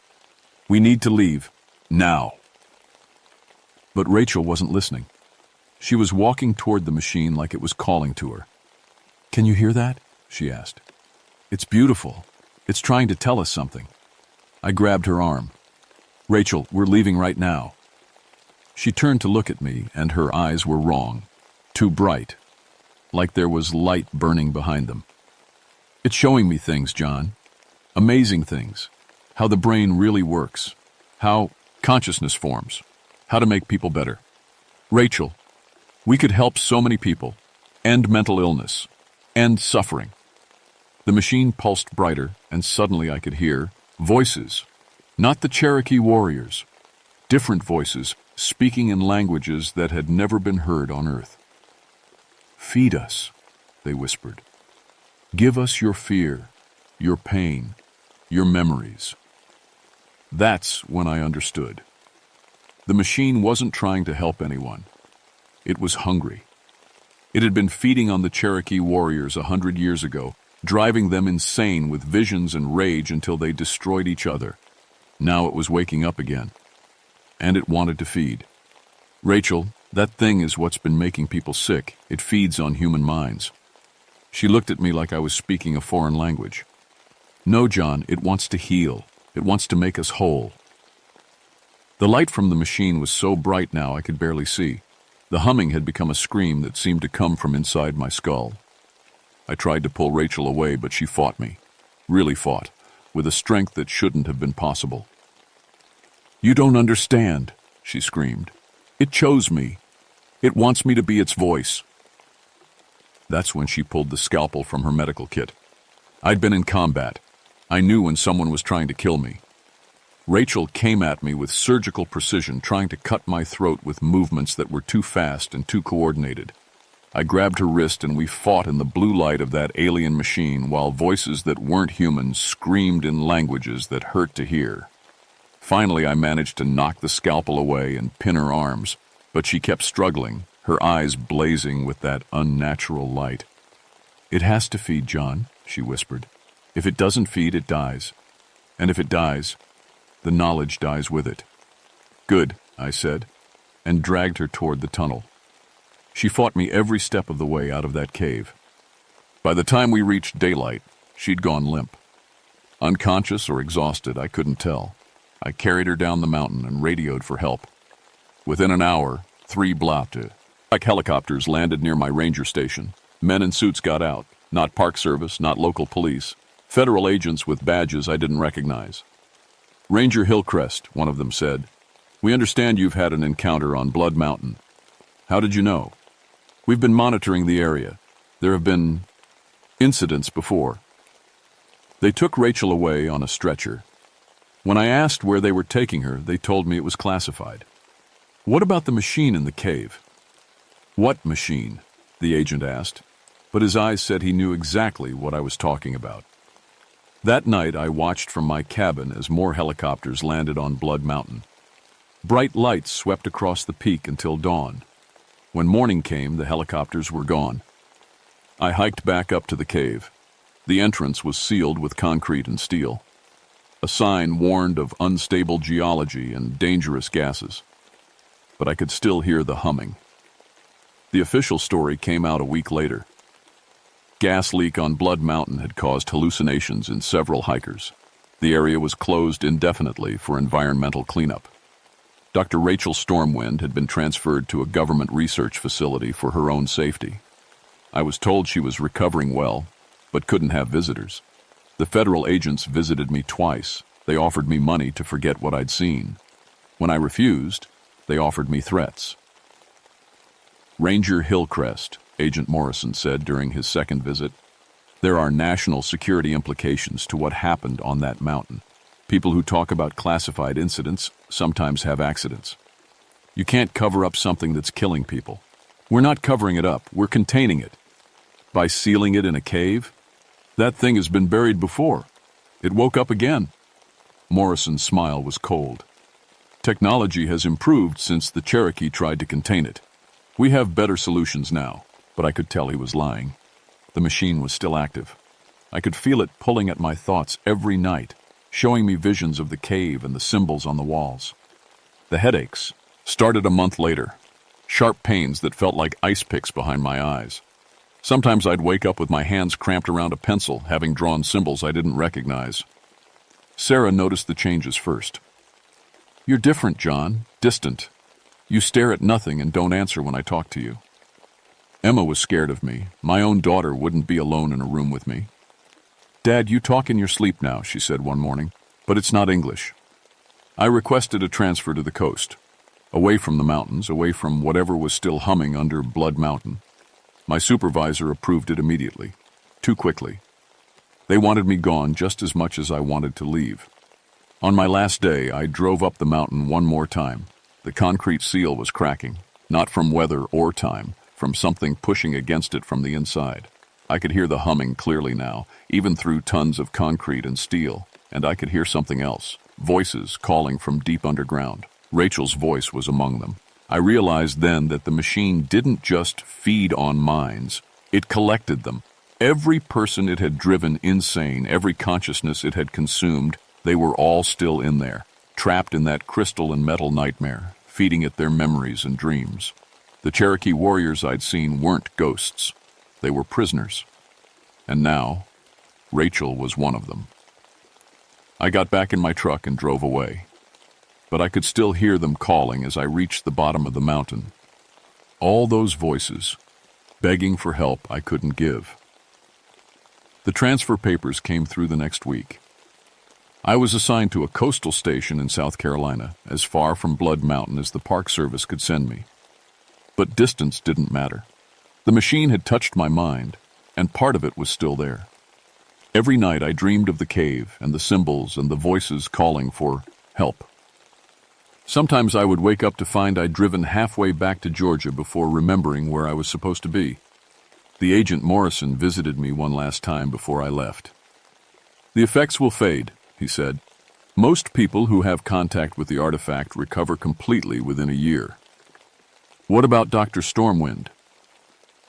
"We need to leave. Now." But Rachel wasn't listening. She was walking toward the machine like it was calling to her. "Can you hear that?" she asked. "It's beautiful. It's trying to tell us something." I grabbed her arm. "Rachel, we're leaving right now." She turned to look at me, and her eyes were wrong. Too bright. Like there was light burning behind them. "It's showing me things, John. Amazing things. How the brain really works. How consciousness forms. How to make people better. Rachel, we could help so many people. End mental illness. End suffering." The machine pulsed brighter, and suddenly I could hear voices. Not the Cherokee warriors. Different voices, speaking in languages that had never been heard on Earth. "Feed us," they whispered. "Give us your fear, your pain, your memories." That's when I understood. The machine wasn't trying to help anyone. It was hungry. It had been feeding on the Cherokee warriors 100 years ago, driving them insane with visions and rage until they destroyed each other. Now it was waking up again. And it wanted to feed. "Rachel, that thing is what's been making people sick. It feeds on human minds." She looked at me like I was speaking a foreign language. "No, John, it wants to heal. It wants to make us whole." The light from the machine was so bright now I could barely see. The humming had become a scream that seemed to come from inside my skull. I tried to pull Rachel away, but she fought me. Really fought, with a strength that shouldn't have been possible. "You don't understand," she screamed. "It chose me. It wants me to be its voice." That's when she pulled the scalpel from her medical kit. I'd been in combat. I knew when someone was trying to kill me. Rachel came at me with surgical precision, trying to cut my throat with movements that were too fast and too coordinated. I grabbed her wrist and we fought in the blue light of that alien machine while voices that weren't human screamed in languages that hurt to hear. Finally, I managed to knock the scalpel away and pin her arms, but she kept struggling, her eyes blazing with that unnatural light. "It has to feed, John," she whispered. "If it doesn't feed, it dies. And if it dies, the knowledge dies with it." "Good," I said, and dragged her toward the tunnel. She fought me every step of the way out of that cave. By the time we reached daylight, she'd gone limp. Unconscious or exhausted, I couldn't tell. I carried her down the mountain and radioed for help. Within an hour, 3 Blatte, like helicopters, landed near my ranger station. Men in suits got out, not Park Service, not local police. Federal agents with badges I didn't recognize. "Ranger Hillcrest," one of them said. "We understand you've had an encounter on Blood Mountain." "How did you know?" "We've been monitoring the area. There have been incidents before." They took Rachel away on a stretcher. When I asked where they were taking her, they told me it was classified. "What about the machine in the cave?" "What machine?" the agent asked, but his eyes said he knew exactly what I was talking about. That night, I watched from my cabin as more helicopters landed on Blood Mountain. Bright lights swept across the peak until dawn. When morning came, the helicopters were gone. I hiked back up to the cave. The entrance was sealed with concrete and steel. A sign warned of unstable geology and dangerous gases. But I could still hear the humming. The official story came out a week later. Gas leak on Blood Mountain had caused hallucinations in several hikers. The area was closed indefinitely for environmental cleanup. Dr. Rachel Stormwind had been transferred to a government research facility for her own safety. I was told she was recovering well, but couldn't have visitors. The federal agents visited me twice. They offered me money to forget what I'd seen. When I refused, they offered me threats. "Ranger Hillcrest," Agent Morrison said during his second visit, "there are national security implications to what happened on that mountain. People who talk about classified incidents sometimes have accidents. You can't cover up something that's killing people. We're not covering it up, we're containing it. By sealing it in a cave? That thing has been buried before. It woke up again." Morrison's smile was cold. "Technology has improved since the Cherokee tried to contain it. We have better solutions now," but I could tell he was lying. The machine was still active. I could feel it pulling at my thoughts every night, showing me visions of the cave and the symbols on the walls. The headaches started a month later, sharp pains that felt like ice picks behind my eyes. Sometimes I'd wake up with my hands cramped around a pencil, having drawn symbols I didn't recognize. Sarah noticed the changes first. "You're different, John, distant. You stare at nothing and don't answer when I talk to you." Emma was scared of me. My own daughter wouldn't be alone in a room with me. "Dad, you talk in your sleep now," she said one morning, "but it's not English." I requested a transfer to the coast, away from the mountains, away from whatever was still humming under Blood Mountain. My supervisor approved it immediately, too quickly. They wanted me gone just as much as I wanted to leave. On my last day, I drove up the mountain one more time. The concrete seal was cracking, not from weather or time, from something pushing against it from the inside. I could hear the humming clearly now, even through tons of concrete and steel, and I could hear something else, voices calling from deep underground. Rachel's voice was among them. I realized then that the machine didn't just feed on minds, it collected them. Every person it had driven insane, every consciousness it had consumed, they were all still in there, trapped in that crystal and metal nightmare, feeding it their memories and dreams. The Cherokee warriors I'd seen weren't ghosts. They were prisoners. And now, Rachel was one of them. I got back in my truck and drove away. but I could still hear them calling as I reached the bottom of the mountain. All those voices, begging for help I couldn't give. The transfer papers came through the next week. I was assigned to a coastal station in South Carolina, as far from Blood Mountain as the Park Service could send me. But distance didn't matter. The machine had touched my mind, and part of it was still there. Every night I dreamed of the cave and the symbols and the voices calling for help. Sometimes I would wake up to find I'd driven halfway back to Georgia before remembering where I was supposed to be. The agent Morrison visited me one last time before I left. "The effects will fade," he said. "Most people who have contact with the artifact recover completely within a year." "What about Dr. Stormwind?"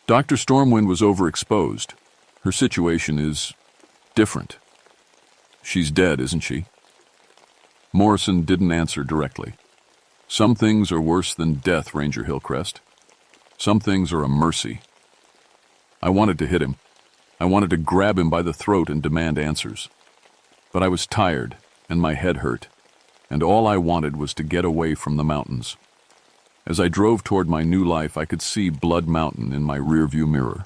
"Dr. Stormwind was overexposed. Her situation is different." "She's dead, isn't she?" Morrison didn't answer directly. "Some things are worse than death, Ranger Hillcrest. Some things are a mercy." I wanted to hit him. I wanted to grab him by the throat and demand answers. But I was tired, and my head hurt, and all I wanted was to get away from the mountains. As I drove toward my new life, I could see Blood Mountain in my rearview mirror.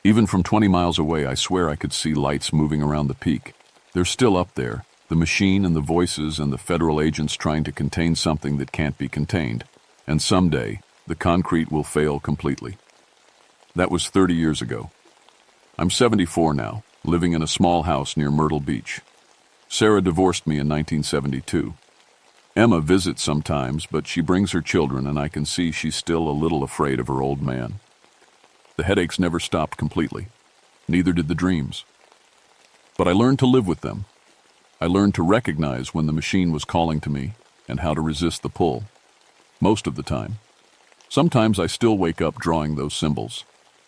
Even from 20 miles away, I swear I could see lights moving around the peak. They're still up there, the machine and the voices and the federal agents trying to contain something that can't be contained. And someday, the concrete will fail completely. That was 30 years ago. I'm 74 now, living in a small house near Myrtle Beach. Sarah divorced me in 1972. Emma visits sometimes, but she brings her children, and I can see she's still a little afraid of her old man. The headaches never stopped completely. Neither did the dreams. But I learned to live with them. I learned to recognize when the machine was calling to me and how to resist the pull. Most of the time. Sometimes I still wake up drawing those symbols.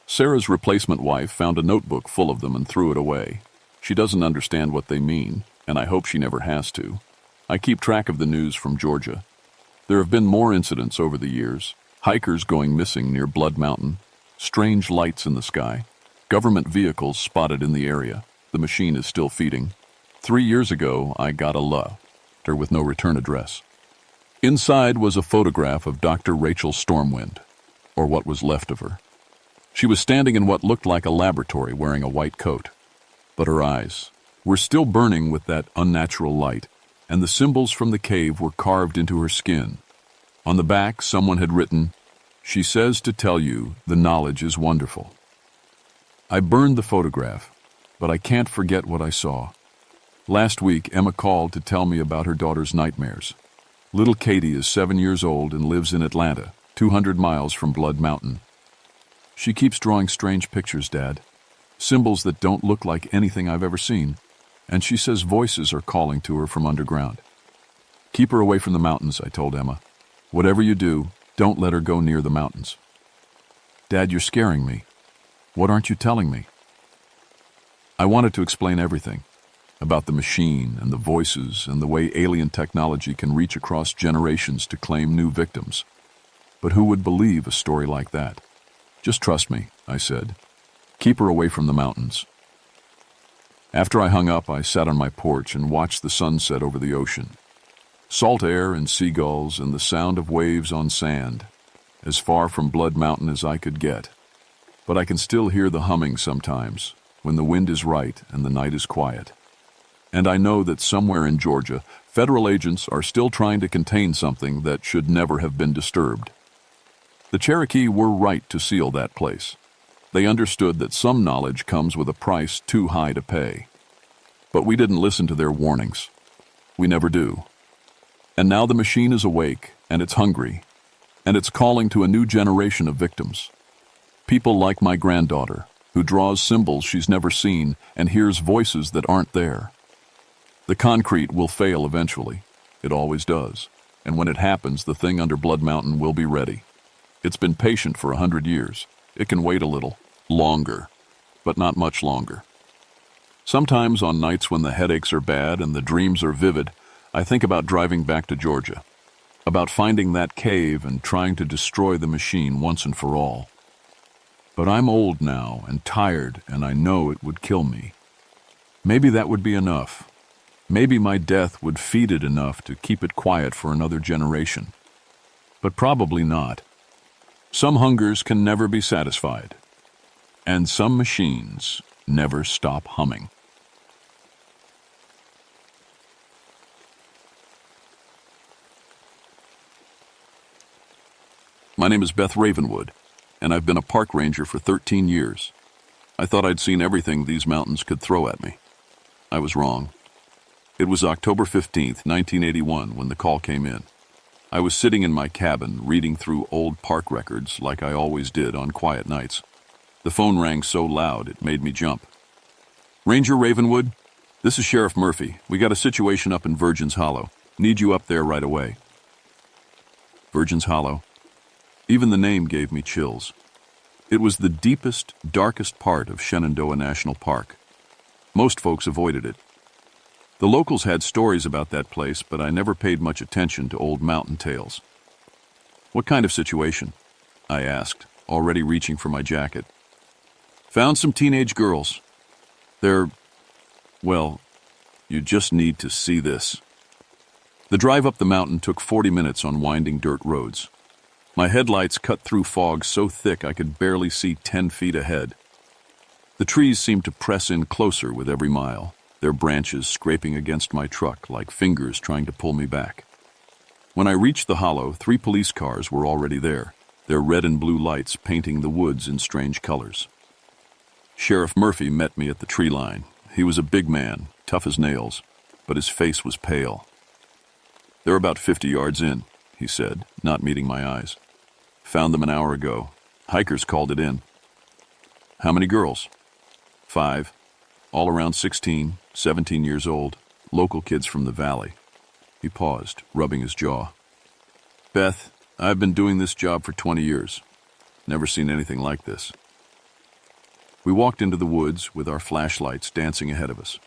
Sarah's replacement wife found a notebook full of them and threw it away. She doesn't understand what they mean, and I hope she never has to. I keep track of the news from Georgia. There have been more incidents over the years. Hikers going missing near Blood Mountain. Strange lights in the sky. Government vehicles spotted in the area. The machine is still feeding. 3 years ago, I got a letter with no return address. Inside was a photograph of Dr. Rachel Stormwind, or what was left of her. She was standing in what looked like a laboratory wearing a white coat. But her eyes were still burning with that unnatural light, and the symbols from the cave were carved into her skin. On the back, someone had written, "She says to tell you the knowledge is wonderful." I burned the photograph, but I can't forget what I saw. Last week, Emma called to tell me about her daughter's nightmares. Little Katie is 7 years old and lives in Atlanta, 200 miles from Blood Mountain. "She keeps drawing strange pictures, Dad. Symbols that don't look like anything I've ever seen. And she says voices are calling to her from underground." "Keep her away from the mountains," I told Emma. "Whatever you do, don't let her go near the mountains." "Dad, you're scaring me. What aren't you telling me?" I wanted to explain everything. About the machine and the voices and the way alien technology can reach across generations to claim new victims. But who would believe a story like that? "Just trust me," I said. "Keep her away from the mountains." After I hung up, I sat on my porch and watched the sunset over the ocean. Salt air and seagulls and the sound of waves on sand, as far from Blood Mountain as I could get. But I can still hear the humming sometimes, when the wind is right and the night is quiet. And I know that somewhere in Georgia, federal agents are still trying to contain something that should never have been disturbed. The Cherokee were right to seal that place. They understood that some knowledge comes with a price too high to pay. But we didn't listen to their warnings. We never do. And now the machine is awake, and it's hungry, and it's calling to a new generation of victims. People like my granddaughter, who draws symbols she's never seen and hears voices that aren't there. The concrete will fail eventually. It always does. And when it happens, the thing under Blood Mountain will be ready. It's been patient for 100 years. It can wait a little longer, but not much longer. Sometimes on nights when the headaches are bad and the dreams are vivid, I think about driving back to Georgia, about finding that cave and trying to destroy the machine once and for all. But I'm old now and tired, and I know it would kill me. Maybe that would be enough. Maybe my death would feed it enough to keep it quiet for another generation. But probably not. Some hungers can never be satisfied, and some machines never stop humming. My name is Beth Ravenwood, and I've been a park ranger for 13 years. I thought I'd seen everything these mountains could throw at me. I was wrong. It was October 15th, 1981, when the call came in. I was sitting in my cabin, reading through old park records like I always did on quiet nights. The phone rang so loud it made me jump. Ranger Ravenwood, this is Sheriff Murphy. We got a situation up in Virgin's Hollow. Need you up there right away. Virgin's Hollow. Even the name gave me chills. It was the deepest, darkest part of Shenandoah National Park. Most folks avoided it. The locals had stories about that place, but I never paid much attention to old mountain tales. What kind of situation? I asked, already reaching for my jacket. Found some teenage girls. Well, you just need to see this. The drive up the mountain took 40 minutes on winding dirt roads. My headlights cut through fog so thick I could barely see 10 feet ahead. The trees seemed to press in closer with every mile, their branches scraping against my truck like fingers trying to pull me back. When I reached the hollow, 3 police cars were already there, their red and blue lights painting the woods in strange colors. Sheriff Murphy met me at the tree line. He was a big man, tough as nails, but his face was pale. They're about 50 yards in, he said, not meeting my eyes. Found them an hour ago. Hikers called it in. How many girls? 5. All around 16, 17 years old, local kids from the valley. He paused, rubbing his jaw. Beth, I've been doing this job for 20 years. Never seen anything like this. We walked into the woods with our flashlights dancing ahead of us.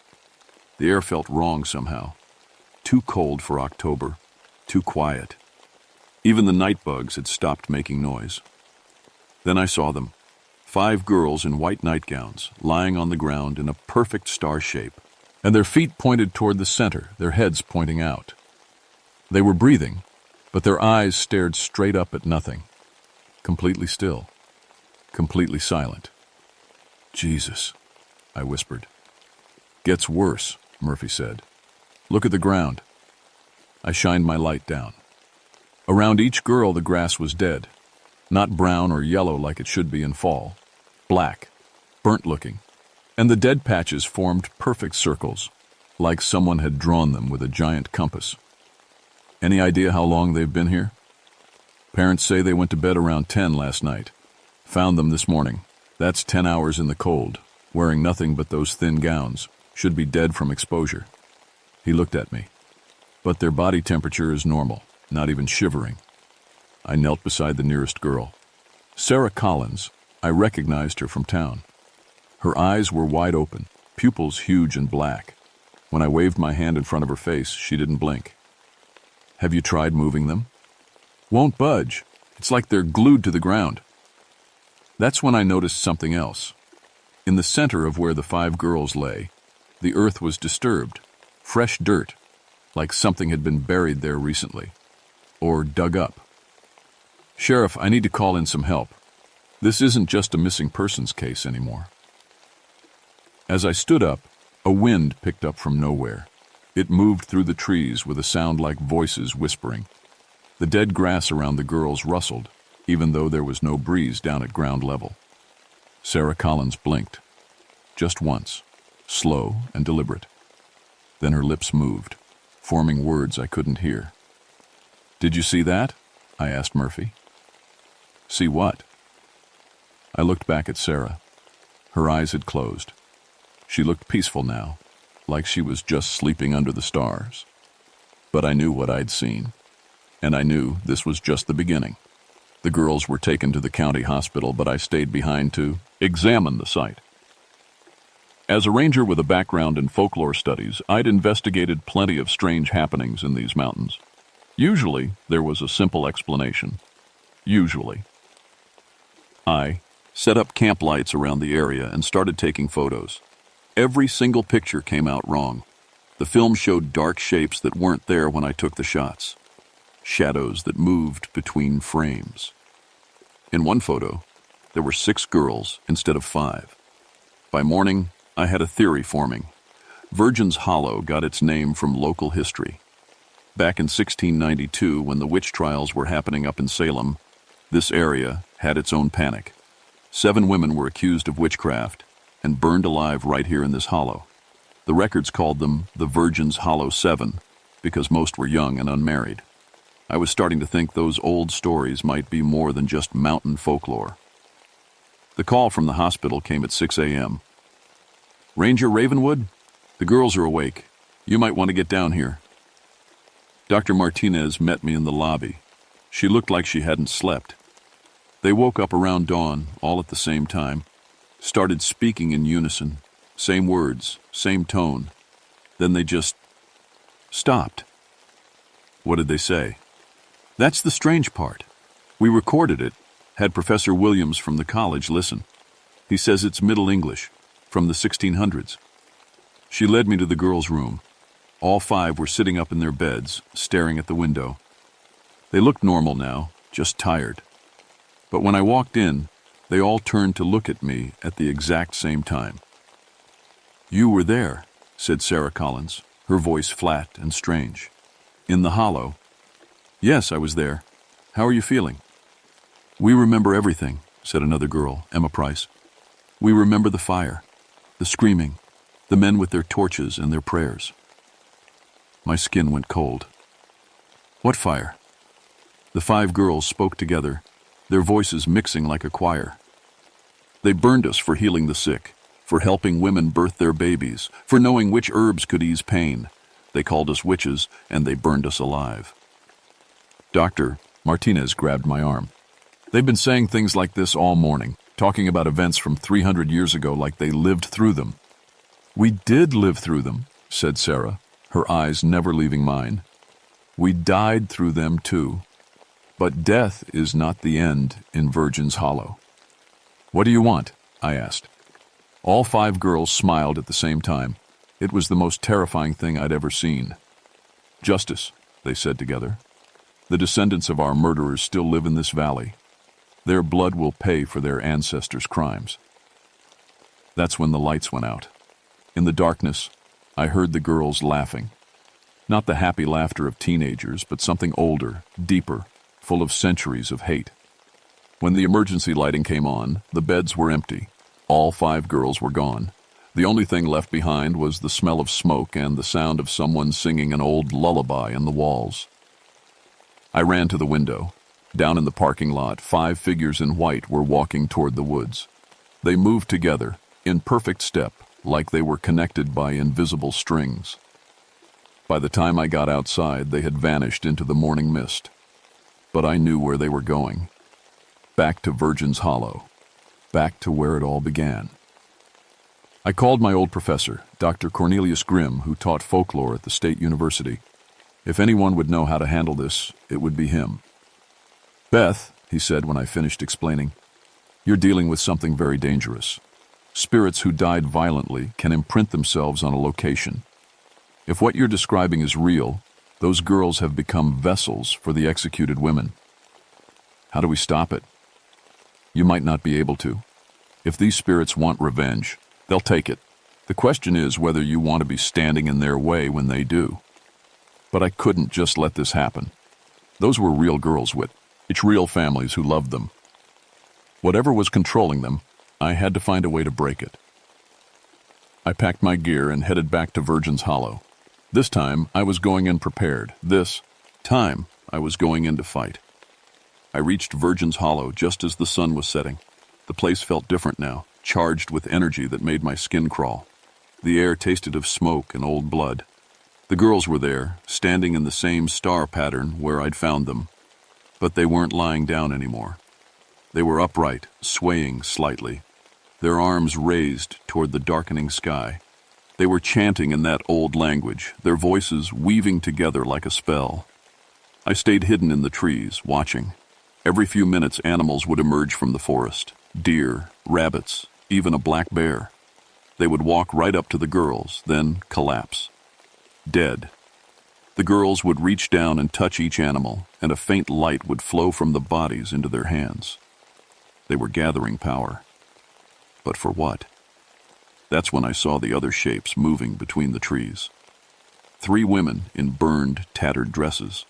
The air felt wrong somehow. Too cold for October, too quiet. Even the night bugs had stopped making noise. Then I saw them. 5 girls in white nightgowns, lying on the ground in a perfect star shape, and their feet pointed toward the center, their heads pointing out. They were breathing, but their eyes stared straight up at nothing. Completely still. Completely silent. Jesus, I whispered. Gets worse, Murphy said. Look at the ground. I shined my light down. Around each girl the grass was dead. Not brown or yellow like it should be in fall. Black, burnt-looking, and the dead patches formed perfect circles, like someone had drawn them with a giant compass. Any idea how long they've been here? Parents say they went to bed around 10 last night. Found them this morning. That's 10 hours in the cold, wearing nothing but those thin gowns. Should be dead from exposure. He looked at me. But their body temperature is normal, not even shivering. I knelt beside the nearest girl. Sarah Collins. I recognized her from town. Her eyes were wide open, pupils huge and black. When I waved my hand in front of her face, she didn't blink. Have you tried moving them? Won't budge. It's like they're glued to the ground. That's when I noticed something else. In the center of where the 5 girls lay, the earth was disturbed, fresh dirt, like something had been buried there recently, or dug up. Sheriff, I need to call in some help. This isn't just a missing persons case anymore. As I stood up, a wind picked up from nowhere. It moved through the trees with a sound like voices whispering. The dead grass around the girls rustled, even though there was no breeze down at ground level. Sarah Collins blinked. Just once, slow and deliberate. Then her lips moved, forming words I couldn't hear. Did you see that? I asked Murphy. See what? I looked back at Sarah. Her eyes had closed. She looked peaceful now, like she was just sleeping under the stars. But I knew what I'd seen, and I knew this was just the beginning. The girls were taken to the county hospital, but I stayed behind to examine the site. As a ranger with a background in folklore studies, I'd investigated plenty of strange happenings in these mountains. Usually, there was a simple explanation. Usually. I set up camp lights around the area and started taking photos. Every single picture came out wrong. The film showed dark shapes that weren't there when I took the shots, shadows that moved between frames. In one photo, there were 6 girls instead of 5. By morning, I had a theory forming. Virgin's Hollow got its name from local history. Back in 1692, when the witch trials were happening up in Salem, this area had its own panic. 7 women were accused of witchcraft and burned alive right here in this hollow. The records called them the Virgin's Hollow 7 because most were young and unmarried. I was starting to think those old stories might be more than just mountain folklore. The call from the hospital came at 6 a.m. "Ranger Ravenwood? The girls are awake. You might want to get down here." Dr. Martinez met me in the lobby. She looked like she hadn't slept. They woke up around dawn, all at the same time, started speaking in unison, same words, same tone. Then they just stopped. What did they say? That's the strange part. We recorded it, had Professor Williams from the college listen. He says it's Middle English, from the 1600s. She led me to the girls' room. All 5 were sitting up in their beds, staring at the window. They looked normal now, just tired. But when I walked in, they all turned to look at me at the exact same time. "You were there," said Sarah Collins, her voice flat and strange. "In the hollow." "Yes, I was there. How are you feeling?" "We remember everything," said another girl, Emma Price. "We remember the fire, the screaming, the men with their torches and their prayers." My skin went cold. "What fire?" The 5 girls spoke together, their voices mixing like a choir. "They burned us for healing the sick, for helping women birth their babies, for knowing which herbs could ease pain. They called us witches, and they burned us alive." Dr. Martinez grabbed my arm. "They've been saying things like this all morning, talking about events from 300 years ago like they lived through them." "We did live through them," said Sarah, her eyes never leaving mine. "We died through them too. But death is not the end in Virgin's Hollow." "What do you want?" I asked. All 5 girls smiled at the same time. It was the most terrifying thing I'd ever seen. "Justice," they said together. "The descendants of our murderers still live in this valley. Their blood will pay for their ancestors' crimes." That's when the lights went out. In the darkness, I heard the girls laughing. Not the happy laughter of teenagers, but something older, deeper, full of centuries of hate. When the emergency lighting came on, the beds were empty. All 5 girls were gone. The only thing left behind was the smell of smoke and the sound of someone singing an old lullaby in the walls. I ran to the window. Down in the parking lot, 5 figures in white were walking toward the woods. They moved together, in perfect step, like they were connected by invisible strings. By the time I got outside, they had vanished into the morning mist. But I knew where they were going. Back to Virgin's Hollow. Back to where it all began. I called my old professor, Dr. Cornelius Grimm, who taught folklore at the State University. If anyone would know how to handle this, it would be him. "Beth," he said when I finished explaining, "you're dealing with something very dangerous. Spirits who died violently can imprint themselves on a location. If what you're describing is real, those girls have become vessels for the executed women. How do we stop it? You might not be able to. If these spirits want revenge, they'll take it. The question is whether you want to be standing in their way when they do. But I couldn't just let this happen. Those were real girls, Whit. It's real families who loved them. Whatever was controlling them, I had to find a way to break it." I packed my gear and headed back to Virgin's Hollow. This time, I was going in prepared. This time, I was going in to fight. I reached Virgin's Hollow just as the sun was setting. The place felt different now, charged with energy that made my skin crawl. The air tasted of smoke and old blood. The girls were there, standing in the same star pattern where I'd found them. But they weren't lying down anymore. They were upright, swaying slightly, their arms raised toward the darkening sky. They were chanting in that old language, their voices weaving together like a spell. I stayed hidden in the trees, watching. Every few minutes, animals would emerge from the forest. Deer, rabbits, even a black bear. They would walk right up to the girls, then collapse. dead. The girls would reach down and touch each animal, and a faint light would flow from the bodies into their hands. They were gathering power. But for what? That's when I saw the other shapes moving between the trees. 3 women in burned, tattered dresses.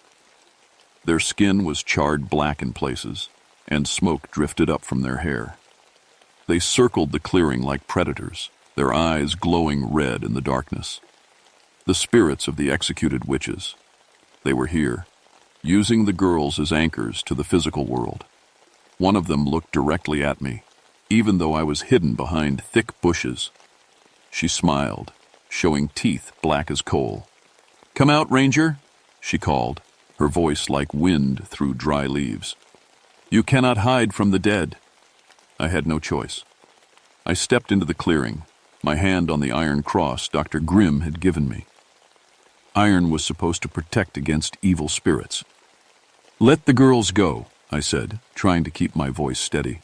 Their skin was charred black in places, and smoke drifted up from their hair. They circled the clearing like predators, their eyes glowing red in the darkness. The spirits of the executed witches. They were here, using the girls as anchors to the physical world. One of them looked directly at me, even though I was hidden behind thick bushes. She smiled, showing teeth black as coal. "Come out, Ranger," she called, her voice like wind through dry leaves. "You cannot hide from the dead." I had no choice. I stepped into the clearing, my hand on the iron cross Dr. Grimm had given me. Iron was supposed to protect against evil spirits. "Let the girls go," I said, trying to keep my voice steady.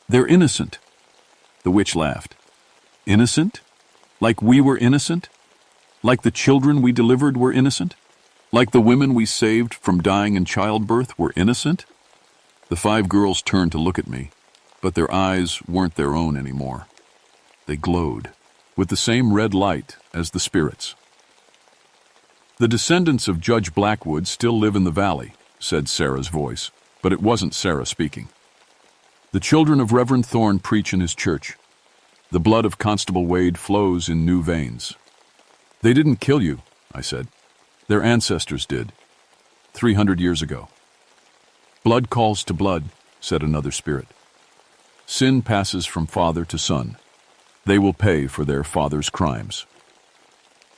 "They're innocent." The witch laughed. "Innocent? Like we were innocent? Like the children we delivered were innocent? Like the women we saved from dying in childbirth were innocent?" The 5 girls turned to look at me, but their eyes weren't their own anymore. They glowed, with the same red light as the spirits. "The descendants of Judge Blackwood still live in the valley," said Sarah's voice, but it wasn't Sarah speaking. "The children of Reverend Thorne preach in his church. The blood of Constable Wade flows in new veins." "They didn't kill you," I said. "Their ancestors did, 300 years ago." "Blood calls to blood," said another spirit. "Sin passes from father to son. They will pay for their father's crimes."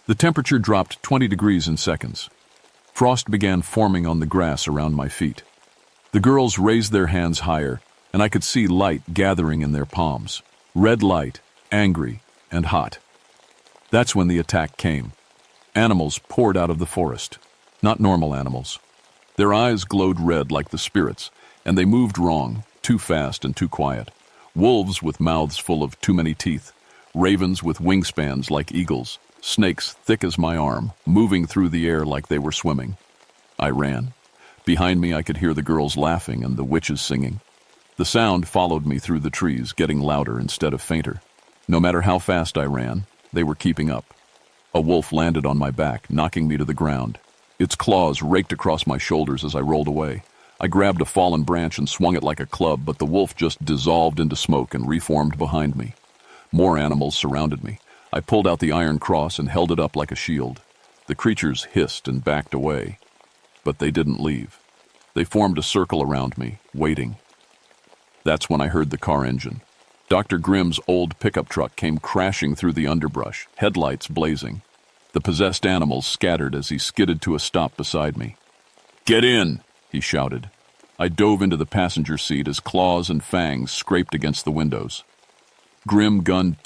The temperature dropped 20 degrees in seconds. Frost began forming on the grass around my feet. The girls raised their hands higher, and I could see light gathering in their palms. Red light, angry and hot. That's when the attack came. Animals poured out of the forest. Not normal animals. Their eyes glowed red like the spirits, and they moved wrong, too fast and too quiet. Wolves with mouths full of too many teeth. Ravens with wingspans like eagles. Snakes thick as my arm, moving through the air like they were swimming. I ran. Behind me I could hear the girls laughing and the witches singing. The sound followed me through the trees, getting louder instead of fainter. No matter how fast I ran, they were keeping up. A wolf landed on my back, knocking me to the ground. Its claws raked across my shoulders as I rolled away. I grabbed a fallen branch and swung it like a club, but the wolf just dissolved into smoke and reformed behind me. More animals surrounded me. I pulled out the iron cross and held it up like a shield. The creatures hissed and backed away, but they didn't leave. They formed a circle around me, waiting. That's when I heard the car engine. Dr. Grimm's old pickup truck came crashing through the underbrush, headlights blazing. The possessed animals scattered as he skidded to a stop beside me. "Get in!" he shouted. I dove into the passenger seat as claws and fangs scraped against the windows. Grimm gunned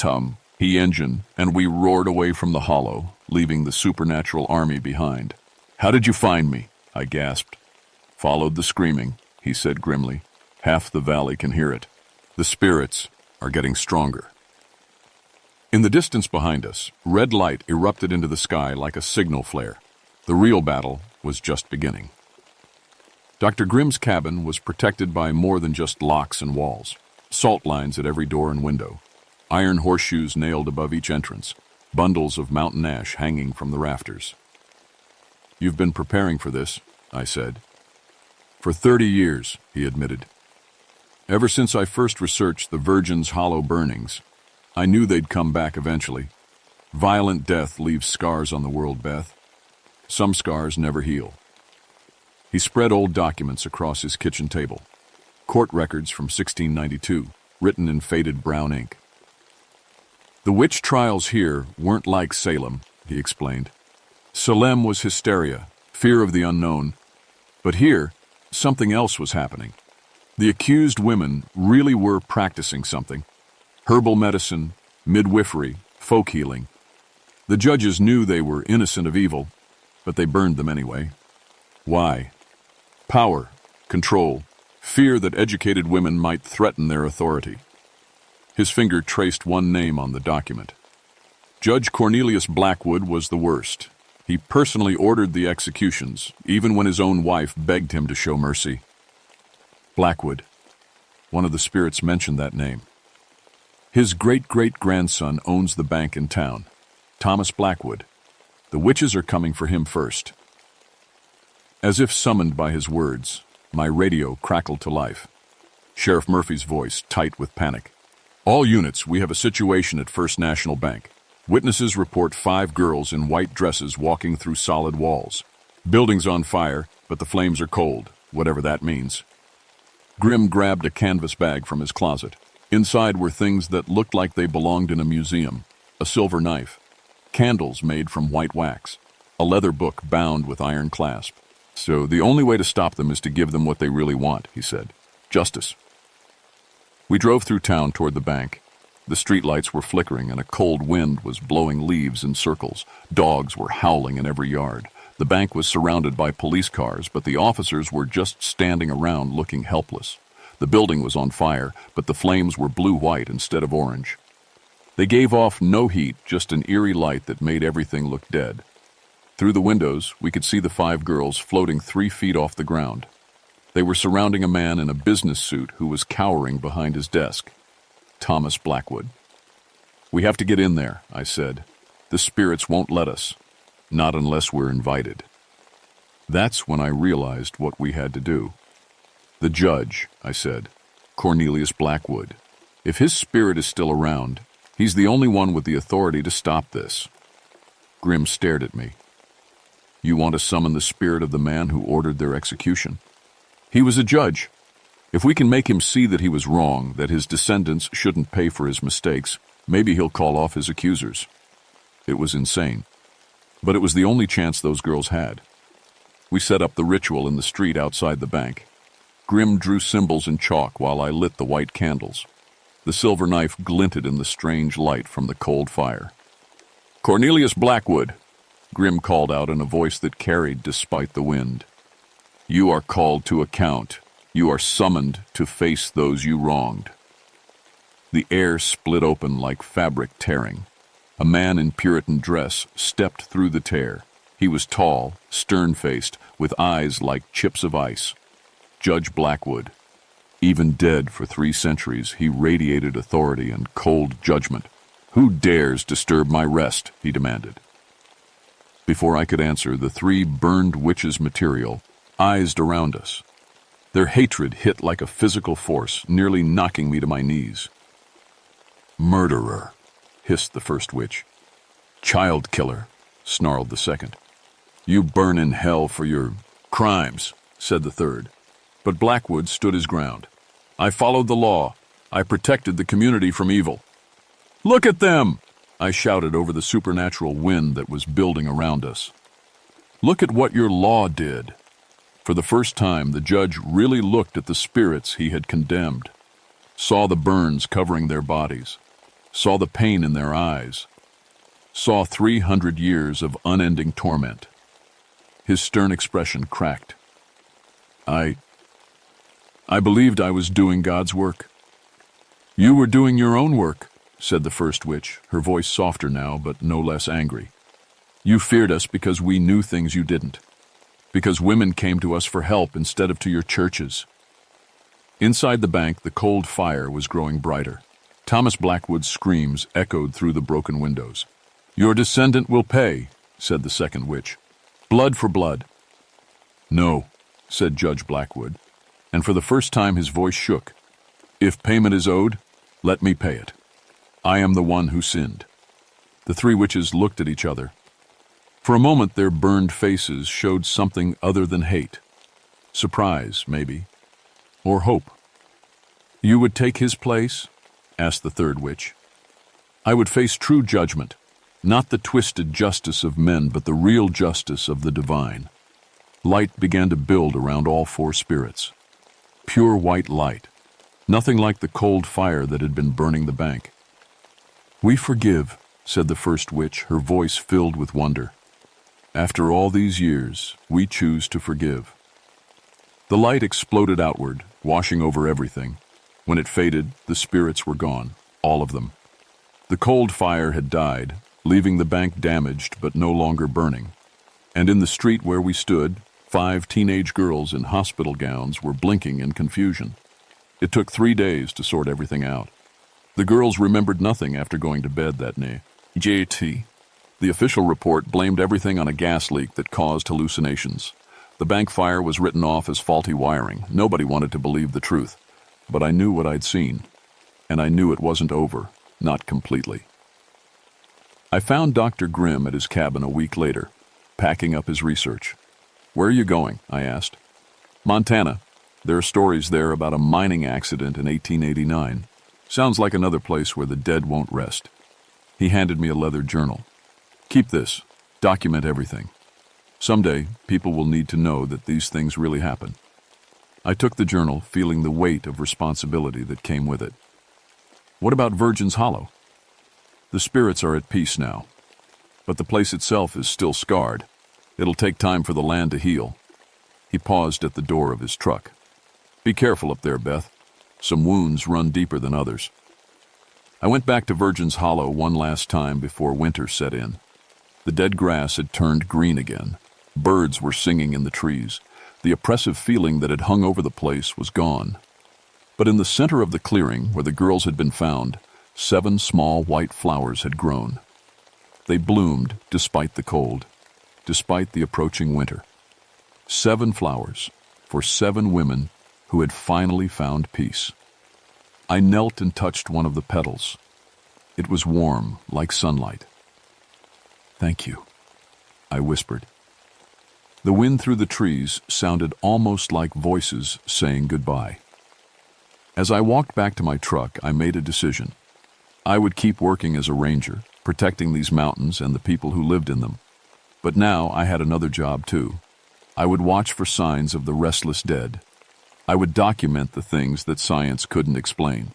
he engine, and we roared away from the hollow, leaving the supernatural army behind. "How did you find me?" I gasped. "Followed the screaming," he said grimly. "Half the valley can hear it. The spirits are getting stronger." In the distance behind us, red light erupted into the sky like a signal flare. The real battle was just beginning. Dr. Grimm's cabin was protected by more than just locks and walls. Salt lines at every door and window. Iron horseshoes nailed above each entrance. Bundles of mountain ash hanging from the rafters. "You've been preparing for this," I said. "For 30 years," he admitted. "Ever since I first researched the Virgin's Hollow burnings, I knew they'd come back eventually. Violent death leaves scars on the world, Beth. Some scars never heal." He spread old documents across his kitchen table. Court records from 1692, written in faded brown ink. "The witch trials here weren't like Salem," he explained. "Salem was hysteria, fear of the unknown. But here, something else was happening. The accused women really were practicing something. Herbal medicine, midwifery, folk healing. The judges knew they were innocent of evil, but they burned them anyway. Why? Power, control, fear that educated women might threaten their authority." His finger traced one name on the document. Judge Cornelius Blackwood was the worst. He personally ordered the executions, even when his own wife begged him to show mercy. Blackwood. One of the spirits mentioned that name. His great-great-grandson owns the bank in town, Thomas Blackwood. The witches are coming for him first. As if summoned by his words, my radio crackled to life. Sheriff Murphy's voice, tight with panic. All units, we have a situation at First National Bank. Witnesses report 5 girls in white dresses walking through solid walls. Building's on fire, but the flames are cold, whatever that means. Grim grabbed a canvas bag from his closet. Inside were things that looked like they belonged in a museum. A silver knife, candles made from white wax, a leather book bound with iron clasp. So the only way to stop them is to give them what they really want, he said. Justice. We drove through town toward the bank. The streetlights were flickering and a cold wind was blowing leaves in circles. Dogs were howling in every yard. The bank was surrounded by police cars, but the officers were just standing around looking helpless. The building was on fire, but the flames were blue-white instead of orange. They gave off no heat, just an eerie light that made everything look dead. Through the windows, we could see the 5 girls floating 3 feet off the ground. They were surrounding a man in a business suit who was cowering behind his desk. Thomas Blackwood. We have to get in there, I said. The spirits won't let us. Not unless we're invited. That's when I realized what we had to do. The judge, I said. Cornelius Blackwood. If his spirit is still around, he's the only one with the authority to stop this. Grim stared at me. You want to summon the spirit of the man who ordered their execution? He was a judge. If we can make him see that he was wrong, that his descendants shouldn't pay for his mistakes, maybe he'll call off his accusers. It was insane. But it was the only chance those girls had. We set up the ritual in the street outside the bank. Grim drew symbols in chalk while I lit the white candles. The silver knife glinted in the strange light from the cold fire. Cornelius Blackwood, Grim called out in a voice that carried despite the wind. You are called to account. You are summoned to face those you wronged. The air split open like fabric tearing. A man in Puritan dress stepped through the tear. He was tall, stern-faced, with eyes like chips of ice. Judge Blackwood. Even dead for 3 centuries, he radiated authority and cold judgment. Who dares disturb my rest? He demanded. Before I could answer, the 3 burned witches' material eyed around us. Their hatred hit like a physical force, nearly knocking me to my knees. Murderer, hissed the first witch. Child killer, snarled the second. You burn in hell for your crimes, said the third. But Blackwood stood his ground. I followed the law. I protected the community from evil. Look at them, I shouted over the supernatural wind that was building around us. Look at what your law did. For the first time, the judge really looked at the spirits he had condemned, saw the burns covering their bodies, saw the pain in their eyes, saw 300 years of unending torment. His stern expression cracked. I believed I was doing God's work. You were doing your own work, said the first witch, her voice softer now but no less angry. You feared us because we knew things you didn't. Because women came to us for help instead of to your churches. Inside the bank, the cold fire was growing brighter. Thomas Blackwood's screams echoed through the broken windows. Your descendant will pay, said the second witch. Blood for blood. No, said Judge Blackwood, and for the first time his voice shook. If payment is owed, let me pay it. I am the one who sinned. The 3 witches looked at each other. For a moment, their burned faces showed something other than hate. Surprise, maybe. Or hope. You would take his place? Asked the third witch. I would face true judgment, not the twisted justice of men, but the real justice of the divine. Light began to build around all 4 spirits. Pure white light, nothing like the cold fire that had been burning the bank. We forgive, said the first witch, her voice filled with wonder. After all these years, we choose to forgive. The light exploded outward, washing over everything. When it faded, the spirits were gone, all of them. The cold fire had died, leaving the bank damaged but no longer burning. And in the street where we stood, 5 teenage girls in hospital gowns were blinking in confusion. It took 3 days to sort everything out. The girls remembered nothing after going to bed that night. JT. The official report blamed everything on a gas leak that caused hallucinations. The bank fire was written off as faulty wiring. Nobody wanted to believe the truth. But I knew what I'd seen. And I knew it wasn't over, not completely. I found Dr. Grimm at his cabin a week later, packing up his research. "Where are you going?" I asked. "Montana. There are stories there about a mining accident in 1889. Sounds like another place where the dead won't rest." He handed me a leather journal. "Keep this. Document everything. Someday, people will need to know that these things really happen." I took the journal, feeling the weight of responsibility that came with it. "What about Virgin's Hollow?" "The spirits are at peace now. But the place itself is still scarred. It'll take time for the land to heal." He paused at the door of his truck. "Be careful up there, Beth. Some wounds run deeper than others." I went back to Virgin's Hollow one last time before winter set in. The dead grass had turned green again. Birds were singing in the trees. The oppressive feeling that had hung over the place was gone. But in the center of the clearing where the girls had been found, 7 small white flowers had grown. They bloomed despite the cold, despite the approaching winter. 7 flowers for 7 women who had finally found peace. I knelt and touched one of the petals. It was warm, like sunlight. "Thank you," I whispered. The wind through the trees sounded almost like voices saying goodbye. As I walked back to my truck, I made a decision. I would keep working as a ranger, protecting these mountains and the people who lived in them. But now I had another job too. I would watch for signs of the restless dead. I would document the things that science couldn't explain.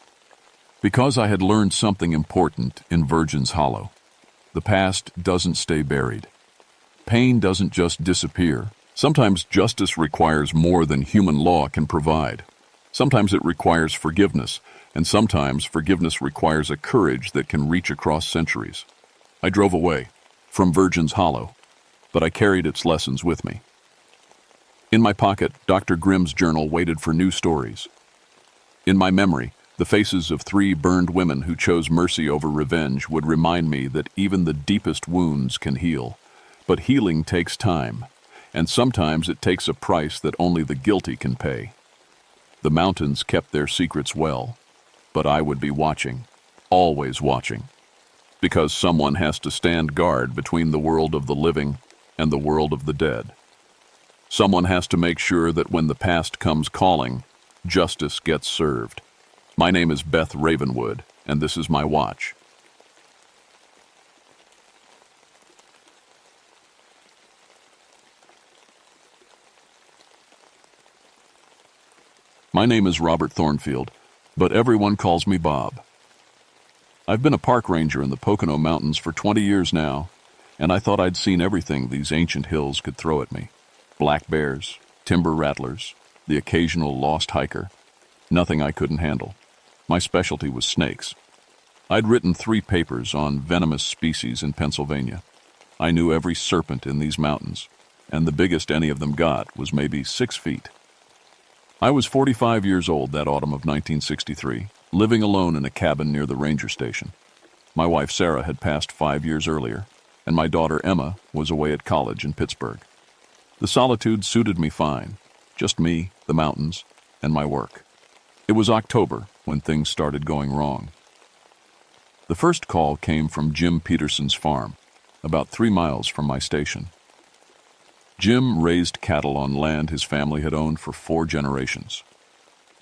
Because I had learned something important in Virgin's Hollow. The past doesn't stay buried. Pain doesn't just disappear. Sometimes justice requires more than human law can provide. Sometimes it requires forgiveness, and sometimes forgiveness requires a courage that can reach across centuries. I drove away from Virgin's Hollow, but I carried its lessons with me. In my pocket, Dr. Grimm's journal waited for new stories. In my memory, the faces of 3 burned women who chose mercy over revenge would remind me that even the deepest wounds can heal. But healing takes time, and sometimes it takes a price that only the guilty can pay. The mountains kept their secrets well, but I would be watching, always watching, because someone has to stand guard between the world of the living and the world of the dead. Someone has to make sure that when the past comes calling, justice gets served. My name is Beth Ravenwood, and this is my watch. My name is Robert Thornfield, but everyone calls me Bob. I've been a park ranger in the Pocono Mountains for 20 years now, and I thought I'd seen everything these ancient hills could throw at me. Black bears, timber rattlers, the occasional lost hiker. Nothing I couldn't handle. My specialty was snakes. I'd written 3 papers on venomous species in Pennsylvania. I knew every serpent in these mountains, and the biggest any of them got was maybe 6 feet. I was 45 years old that autumn of 1963, living alone in a cabin near the ranger station. My wife Sarah had passed 5 years earlier, and my daughter Emma was away at college in Pittsburgh. The solitude suited me fine, just me, the mountains, and my work. It was October when things started going wrong. The first call came from Jim Peterson's farm, about 3 miles from my station. Jim raised cattle on land his family had owned for 4 generations.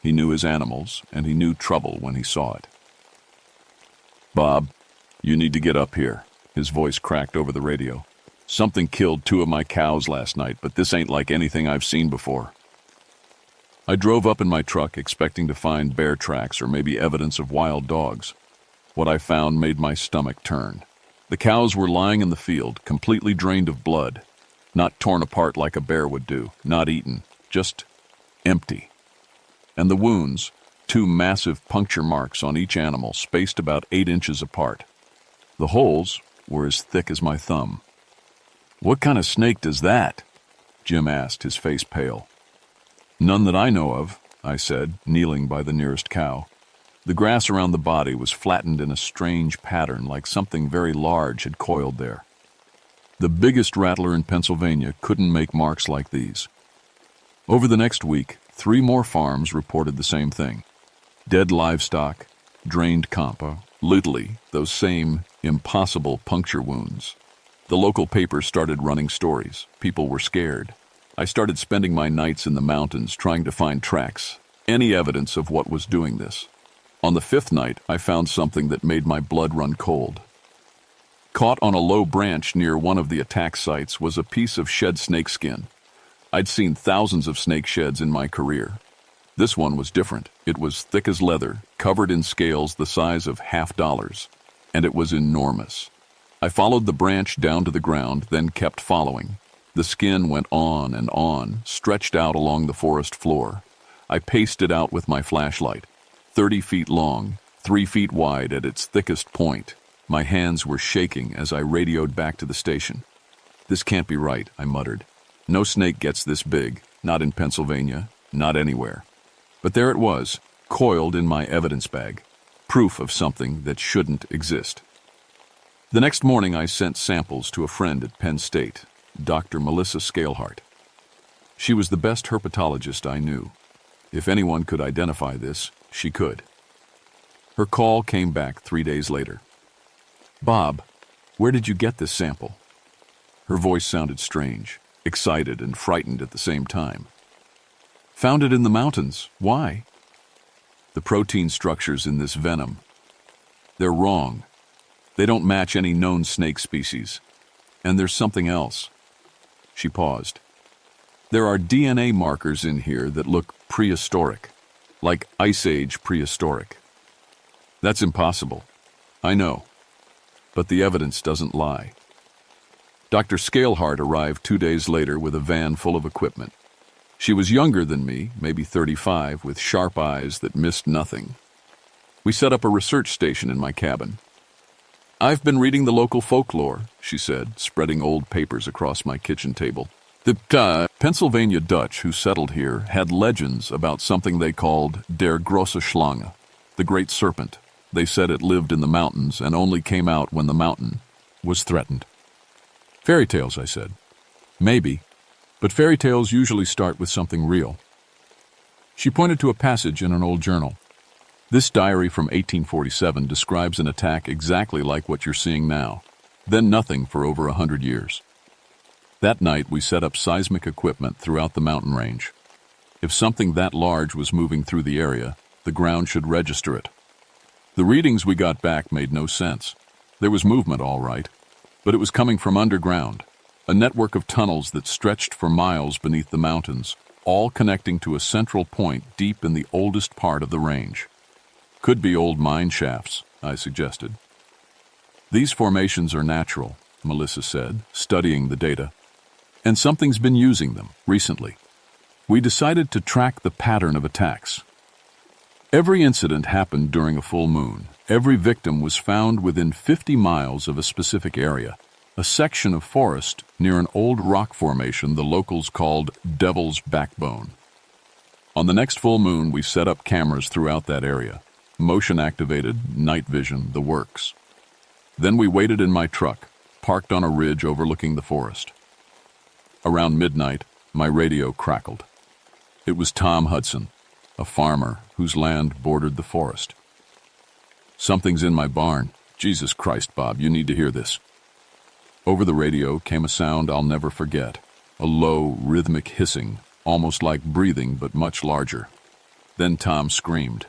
He knew his animals, and he knew trouble when he saw it. "Bob, you need to get up here," his voice cracked over the radio. "Something killed 2 of my cows last night, but this ain't like anything I've seen before." I drove up in my truck expecting to find bear tracks or maybe evidence of wild dogs. What I found made my stomach turn. The cows were lying in the field, completely drained of blood. Not torn apart like a bear would do, not eaten, just empty. And the wounds, 2 massive puncture marks on each animal spaced about 8 inches apart. The holes were as thick as my thumb. "What kind of snake does that?" Jim asked, his face pale. "None that I know of," I said, kneeling by the nearest cow. The grass around the body was flattened in a strange pattern, like something very large had coiled there. The biggest rattler in Pennsylvania couldn't make marks like these. Over the next week, 3 more farms reported the same thing. Dead livestock, drained compa, literally those same impossible puncture wounds. The local papers started running stories. People were scared. I started spending my nights in the mountains trying to find tracks, any evidence of what was doing this. On the 5th night, I found something that made my blood run cold. Caught on a low branch near one of the attack sites was a piece of shed snake skin. I'd seen thousands of snake sheds in my career. This one was different. It was thick as leather, covered in scales the size of $50, and it was enormous. I followed the branch down to the ground, then kept following. The skin went on, stretched out along the forest floor. I paced it out with my flashlight. 30 feet long, 3 feet wide at its thickest point. My hands were shaking as I radioed back to the station. "This can't be right," I muttered. "No snake gets this big, not in Pennsylvania, not anywhere." But there it was, coiled in my evidence bag, proof of something that shouldn't exist. The next morning I sent samples to a friend at Penn State, Dr. Melissa Scalehart. She was the best herpetologist I knew. If anyone could identify this, she could. Her call came back 3 days later. "Bob, where did you get this sample?" Her voice sounded strange, excited and frightened at the same time. "Found it in the mountains. Why?" "The protein structures in this venom. They're wrong. They don't match any known snake species. And there's something else." She paused. "There are DNA markers in here that look prehistoric, like Ice Age prehistoric." "That's impossible." "I know. But the evidence doesn't lie." Dr. Scalehart arrived 2 days later with a van full of equipment. She was younger than me, maybe 35, with sharp eyes that missed nothing. We set up a research station in my cabin. "I've been reading the local folklore," she said, spreading old papers across my kitchen table. "The Pennsylvania Dutch who settled here had legends about something they called der große Schlange, the great serpent. They said it lived in the mountains and only came out when the mountain was threatened." "Fairy tales," I said. "Maybe, but fairy tales usually start with something real." She pointed to a passage in an old journal. "This diary from 1847 describes an attack exactly like what you're seeing now, then nothing for over 100 years. That night we set up seismic equipment throughout the mountain range. If something that large was moving through the area, the ground should register it. The readings we got back made no sense. There was movement, all right, but it was coming from underground, a network of tunnels that stretched for miles beneath the mountains, all connecting to a central point deep in the oldest part of the range. Could be old mine shafts, I suggested. "These formations are natural," Melissa said, studying the data. "And something's been using them recently. We decided to track the pattern of attacks. Every incident happened during a full moon. Every victim was found within 50 miles of a specific area, a section of forest near an old rock formation the locals called Devil's Backbone. On the next full moon, we set up cameras throughout that area, motion-activated, night vision, the works. Then we waited in my truck, parked on a ridge overlooking the forest. Around midnight, my radio crackled. It was Tom Hudson, a farmer whose land bordered the forest. "Something's in my barn. Jesus Christ, Bob, you need to hear this." Over the radio came a sound I'll never forget, a low, rhythmic hissing, almost like breathing but much larger. Then Tom screamed.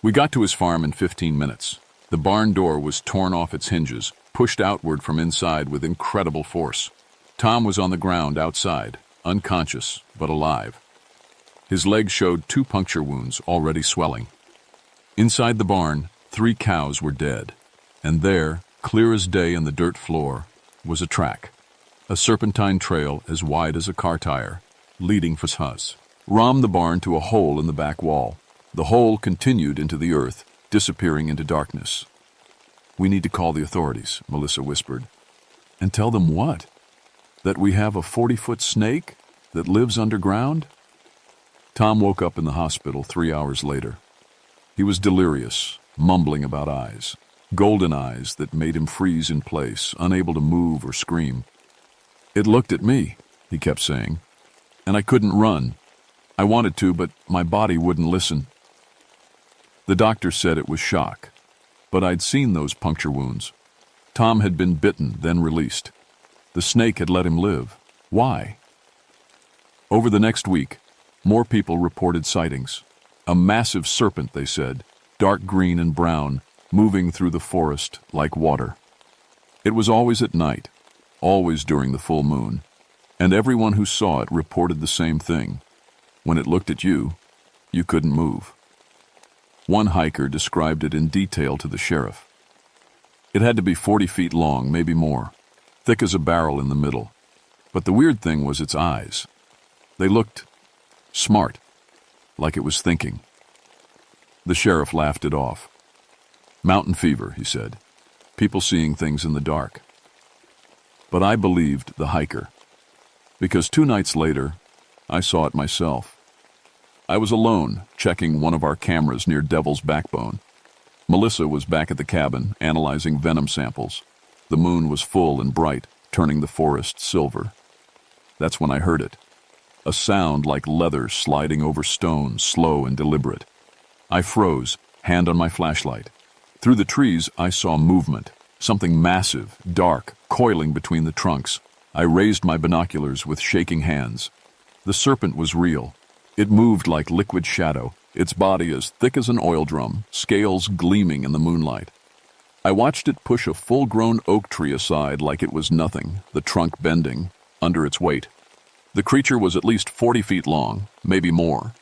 We got to his farm in 15 minutes. The barn door was torn off its hinges, pushed outward from inside with incredible force. Tom was on the ground outside, unconscious but alive. His leg showed 2 puncture wounds already swelling. Inside the barn, 3 cows were dead, and there, clear as day in the dirt floor, was a track, a serpentine trail as wide as a car tire, leading for Hus. Rammed the barn to a hole in the back wall. The hole continued into the earth, disappearing into darkness. "We need to call the authorities," Melissa whispered. And tell them what? That we have a 40-foot snake that lives underground? Tom woke up in the hospital 3 hours later. He was delirious, mumbling about eyes, golden eyes that made him freeze in place, unable to move or scream. "It looked at me," he kept saying, "and I couldn't run. I wanted to, but my body wouldn't listen." The doctor said it was shock, but I'd seen those puncture wounds. Tom had been bitten, then released. The snake had let him live. Why? Over the next week, more people reported sightings. A massive serpent, they said, dark green and brown, moving through the forest like water. It was always at night, always during the full moon, and everyone who saw it reported the same thing. When it looked at you, you couldn't move. One hiker described it in detail to the sheriff. It had to be 40 feet long, maybe more, thick as a barrel in the middle. But the weird thing was its eyes. They looked smart, like it was thinking. The sheriff laughed it off. "Mountain fever," he said. "People seeing things in the dark." But I believed the hiker, because 2 nights later, I saw it myself. I was alone, checking one of our cameras near Devil's Backbone. Melissa was back at the cabin, analyzing venom samples. The moon was full and bright, turning the forest silver. That's when I heard it. A sound like leather sliding over stone, slow and deliberate. I froze, hand on my flashlight. Through the trees, I saw movement, something massive, dark, coiling between the trunks. I raised my binoculars with shaking hands. The serpent was real. It moved like liquid shadow, its body as thick as an oil drum, scales gleaming in the moonlight. I watched it push a full-grown oak tree aside like it was nothing, the trunk bending, under its weight. The creature was at least 40 feet long, maybe more.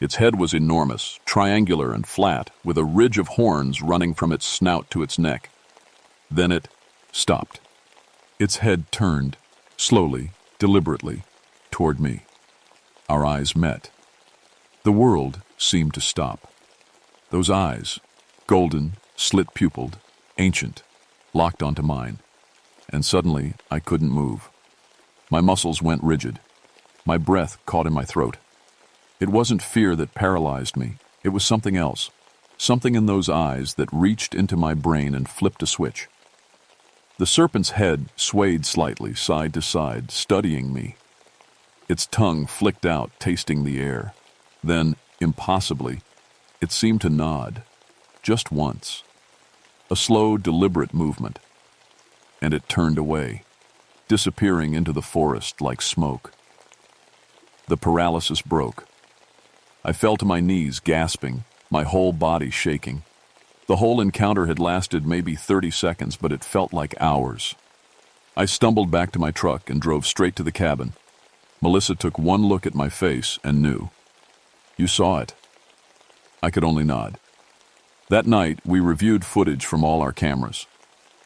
Its head was enormous, triangular and flat, with a ridge of horns running from its snout to its neck. Then it stopped. Its head turned, slowly, deliberately, toward me. Our eyes met. The world seemed to stop. Those eyes, golden, slit-pupiled, ancient, locked onto mine. And suddenly, I couldn't move. My muscles went rigid. My breath caught in my throat. It wasn't fear that paralyzed me. It was something else. Something in those eyes that reached into my brain and flipped a switch. The serpent's head swayed slightly, side to side, studying me. Its tongue flicked out, tasting the air. Then, impossibly, it seemed to nod. Just once. A slow, deliberate movement. And it turned away, disappearing into the forest like smoke. The paralysis broke. I fell to my knees, gasping, my whole body shaking. The whole encounter had lasted maybe 30 seconds, but it felt like hours. I stumbled back to my truck and drove straight to the cabin. Melissa took one look at my face and knew. "You saw it." I could only nod. That night, we reviewed footage from all our cameras.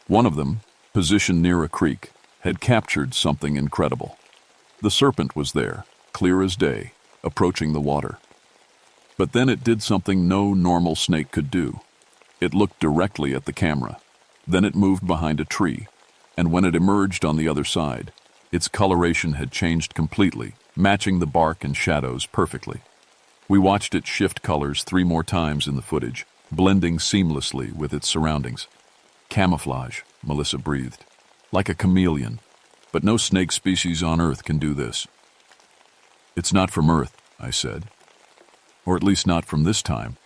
One of them, positioned near a creek, had captured something incredible. The serpent was there, clear as day, approaching the water. But then it did something no normal snake could do. It looked directly at the camera. Then it moved behind a tree, and when it emerged on the other side, its coloration had changed completely, matching the bark and shadows perfectly. We watched it shift colors 3 more times in the footage, blending seamlessly with its surroundings. "Camouflage," Melissa breathed. "Like a chameleon. But no snake species on Earth can do this." "It's not from Earth," I said. "Or at least not from this time."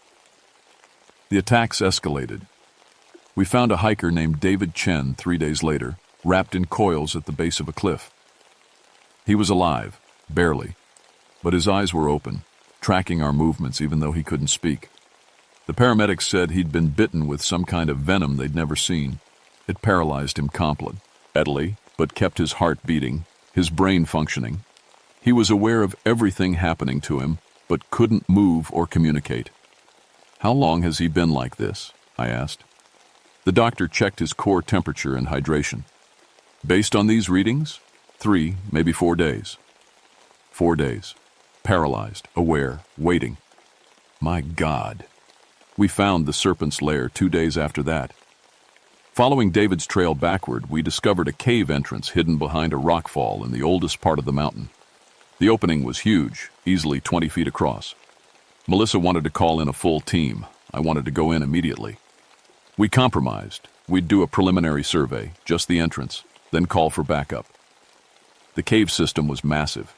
The attacks escalated. We found a hiker named David Chen 3 days later, wrapped in coils at the base of a cliff. He was alive, barely, but his eyes were open, tracking our movements even though he couldn't speak. The paramedics said he'd been bitten with some kind of venom they'd never seen. It paralyzed him completely, but kept his heart beating, his brain functioning. He was aware of everything happening to him, but couldn't move or communicate. "How long has he been like this?" I asked. The doctor checked his core temperature and hydration. "Based on these readings, 3, maybe 4 days. 4 days. Paralyzed, aware, waiting. My God. We found the serpent's lair 2 days after that. Following David's trail backward, we discovered a cave entrance hidden behind a rockfall in the oldest part of the mountain. The opening was huge, easily 20 feet across. Melissa wanted to call in a full team. I wanted to go in immediately. We compromised. We'd do a preliminary survey, just the entrance, then call for backup. The cave system was massive.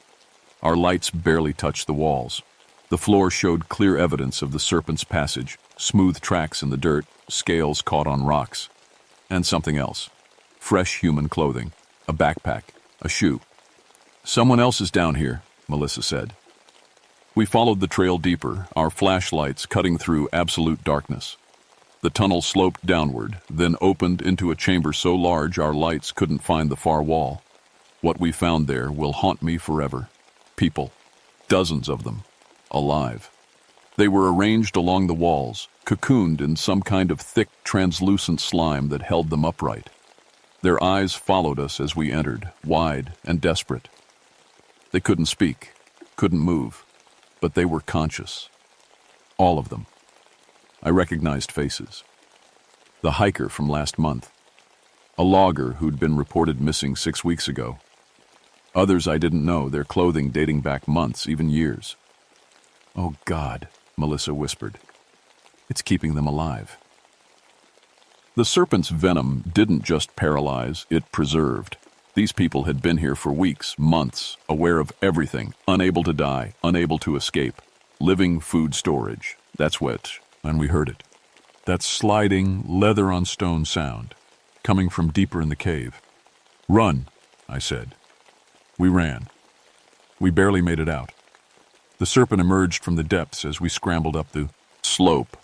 Our lights barely touched the walls. The floor showed clear evidence of the serpent's passage, smooth tracks in the dirt, scales caught on rocks. And something else. Fresh human clothing, a backpack, a shoe. "Someone else is down here," Melissa said. We followed the trail deeper, our flashlights cutting through absolute darkness. The tunnel sloped downward, then opened into a chamber so large our lights couldn't find the far wall. What we found there will haunt me forever. People. Dozens of them. Alive. They were arranged along the walls, cocooned in some kind of thick, translucent slime that held them upright. Their eyes followed us as we entered, wide and desperate. They couldn't speak, couldn't move, but they were conscious. All of them. I recognized faces. The hiker from last month. A logger who'd been reported missing 6 weeks ago. Others I didn't know, their clothing dating back months, even years. "Oh God," Melissa whispered. "It's keeping them alive." The serpent's venom didn't just paralyze, it preserved. These people had been here for weeks, months, aware of everything, unable to die, unable to escape. Living food storage. That's what, and we heard it. That sliding, leather-on-stone sound, coming from deeper in the cave. "Run," I said. We ran. We barely made it out. The serpent emerged from the depths as we scrambled up the slope,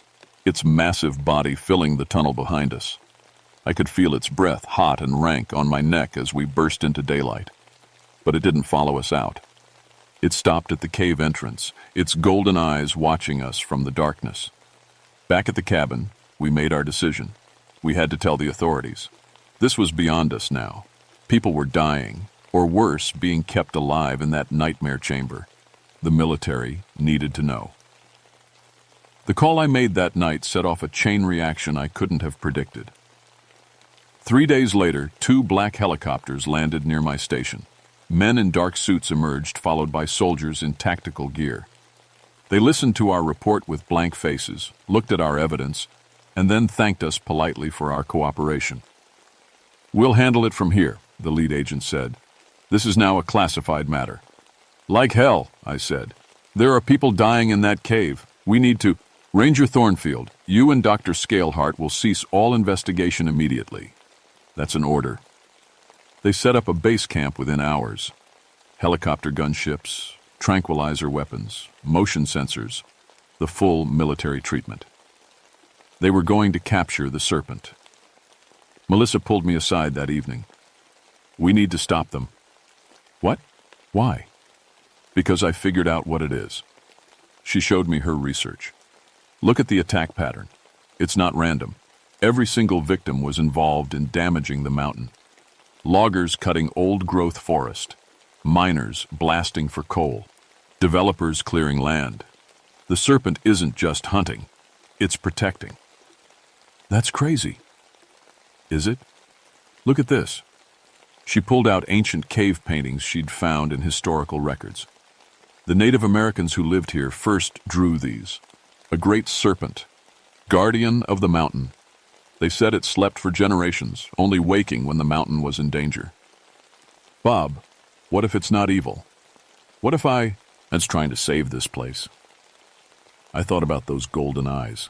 its massive body filling the tunnel behind us. I could feel its breath, hot and rank, on my neck as we burst into daylight. But it didn't follow us out. It stopped at the cave entrance, its golden eyes watching us from the darkness. Back at the cabin, we made our decision. We had to tell the authorities. This was beyond us now. People were dying, or worse, being kept alive in that nightmare chamber. The military needed to know. The call I made that night set off a chain reaction I couldn't have predicted. 3 days later, 2 black helicopters landed near my station. Men in dark suits emerged, followed by soldiers in tactical gear. They listened to our report with blank faces, looked at our evidence, and then thanked us politely for our cooperation. "We'll handle it from here," the lead agent said. "This is now a classified matter." "Like hell," I said. "There are people dying in that cave. We need to—" "Ranger Thornfield, you and Dr. Scalehart will cease all investigation immediately." "That's an order." They set up a base camp within hours. Helicopter gunships, tranquilizer weapons, motion sensors, the full military treatment. They were going to capture the serpent. Melissa pulled me aside that evening. "We need to stop them." "What? Why?" "Because I figured out what it is." She showed me her research. "Look at the attack pattern. It's not random. Every single victim was involved in damaging the mountain. Loggers cutting old-growth forest, miners blasting for coal, developers clearing land. The serpent isn't just hunting, it's protecting." "That's crazy." "Is it? Look at this." She pulled out ancient cave paintings she'd found in historical records. The Native Americans who lived here first drew these. A great serpent, guardian of the mountain. They said it slept for generations, only waking when the mountain was in danger. "Bob, what if it's not evil? What if it's trying to save this place?" I thought about those golden eyes,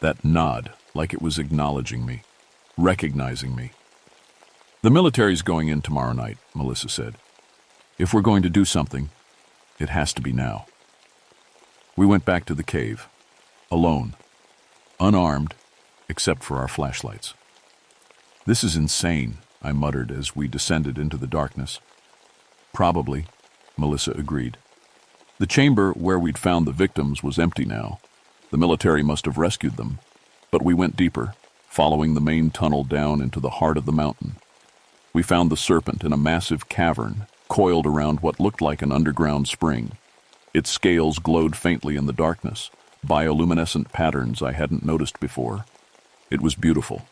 that nod like it was acknowledging me, recognizing me. "The military's going in tomorrow night," Melissa said. "If we're going to do something, it has to be now." We went back to the cave, alone, unarmed, except for our flashlights. "This is insane," I muttered as we descended into the darkness. "Probably," Melissa agreed. The chamber where we'd found the victims was empty now. The military must have rescued them. But we went deeper, following the main tunnel down into the heart of the mountain. We found the serpent in a massive cavern, coiled around what looked like an underground spring. Its scales glowed faintly in the darkness, bioluminescent patterns I hadn't noticed before. It was beautiful.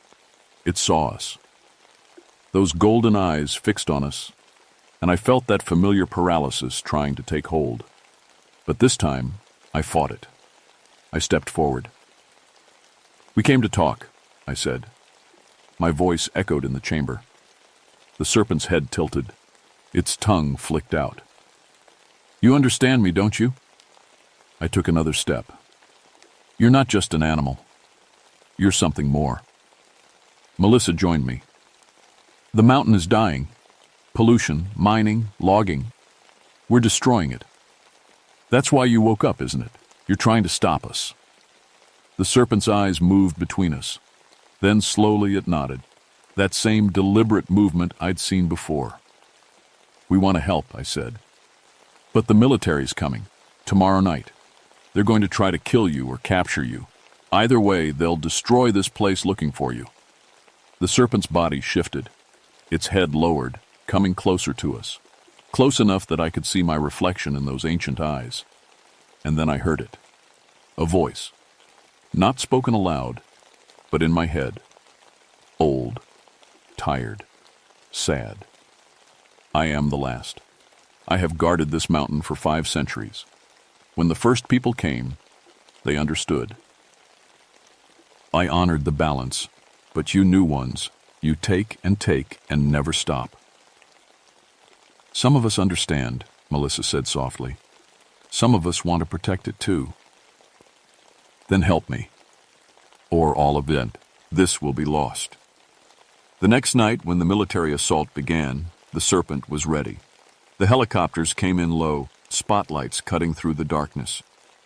It saw us. Those golden eyes fixed on us, and I felt that familiar paralysis trying to take hold. But this time, I fought it. I stepped forward. "We came to talk," I said. My voice echoed in the chamber. The serpent's head tilted. Its tongue flicked out. "You understand me, don't you?" I took another step. "You're not just an animal. You're something more." Melissa joined me. "The mountain is dying. Pollution, mining, logging. We're destroying it. That's why you woke up, isn't it? You're trying to stop us." The serpent's eyes moved between us. Then slowly it nodded. That same deliberate movement I'd seen before. "We want to help," I said. "But the military's coming. Tomorrow night. They're going to try to kill you or capture you. Either way, they'll destroy this place looking for you." The serpent's body shifted. Its head lowered, coming closer to us. Close enough that I could see my reflection in those ancient eyes. And then I heard it. A voice. Not spoken aloud, but in my head. Old, tired, sad. "I am the last. I have guarded this mountain for 5 centuries. When the first people came, they understood. I honored the balance, but you new ones, you take and never stop." "Some of us understand," Melissa said softly. "Some of us want to protect it too." "Then help me, or all of it. This will be lost." The next night, when the military assault began, the serpent was ready. The helicopters came in low, spotlights cutting through the darkness.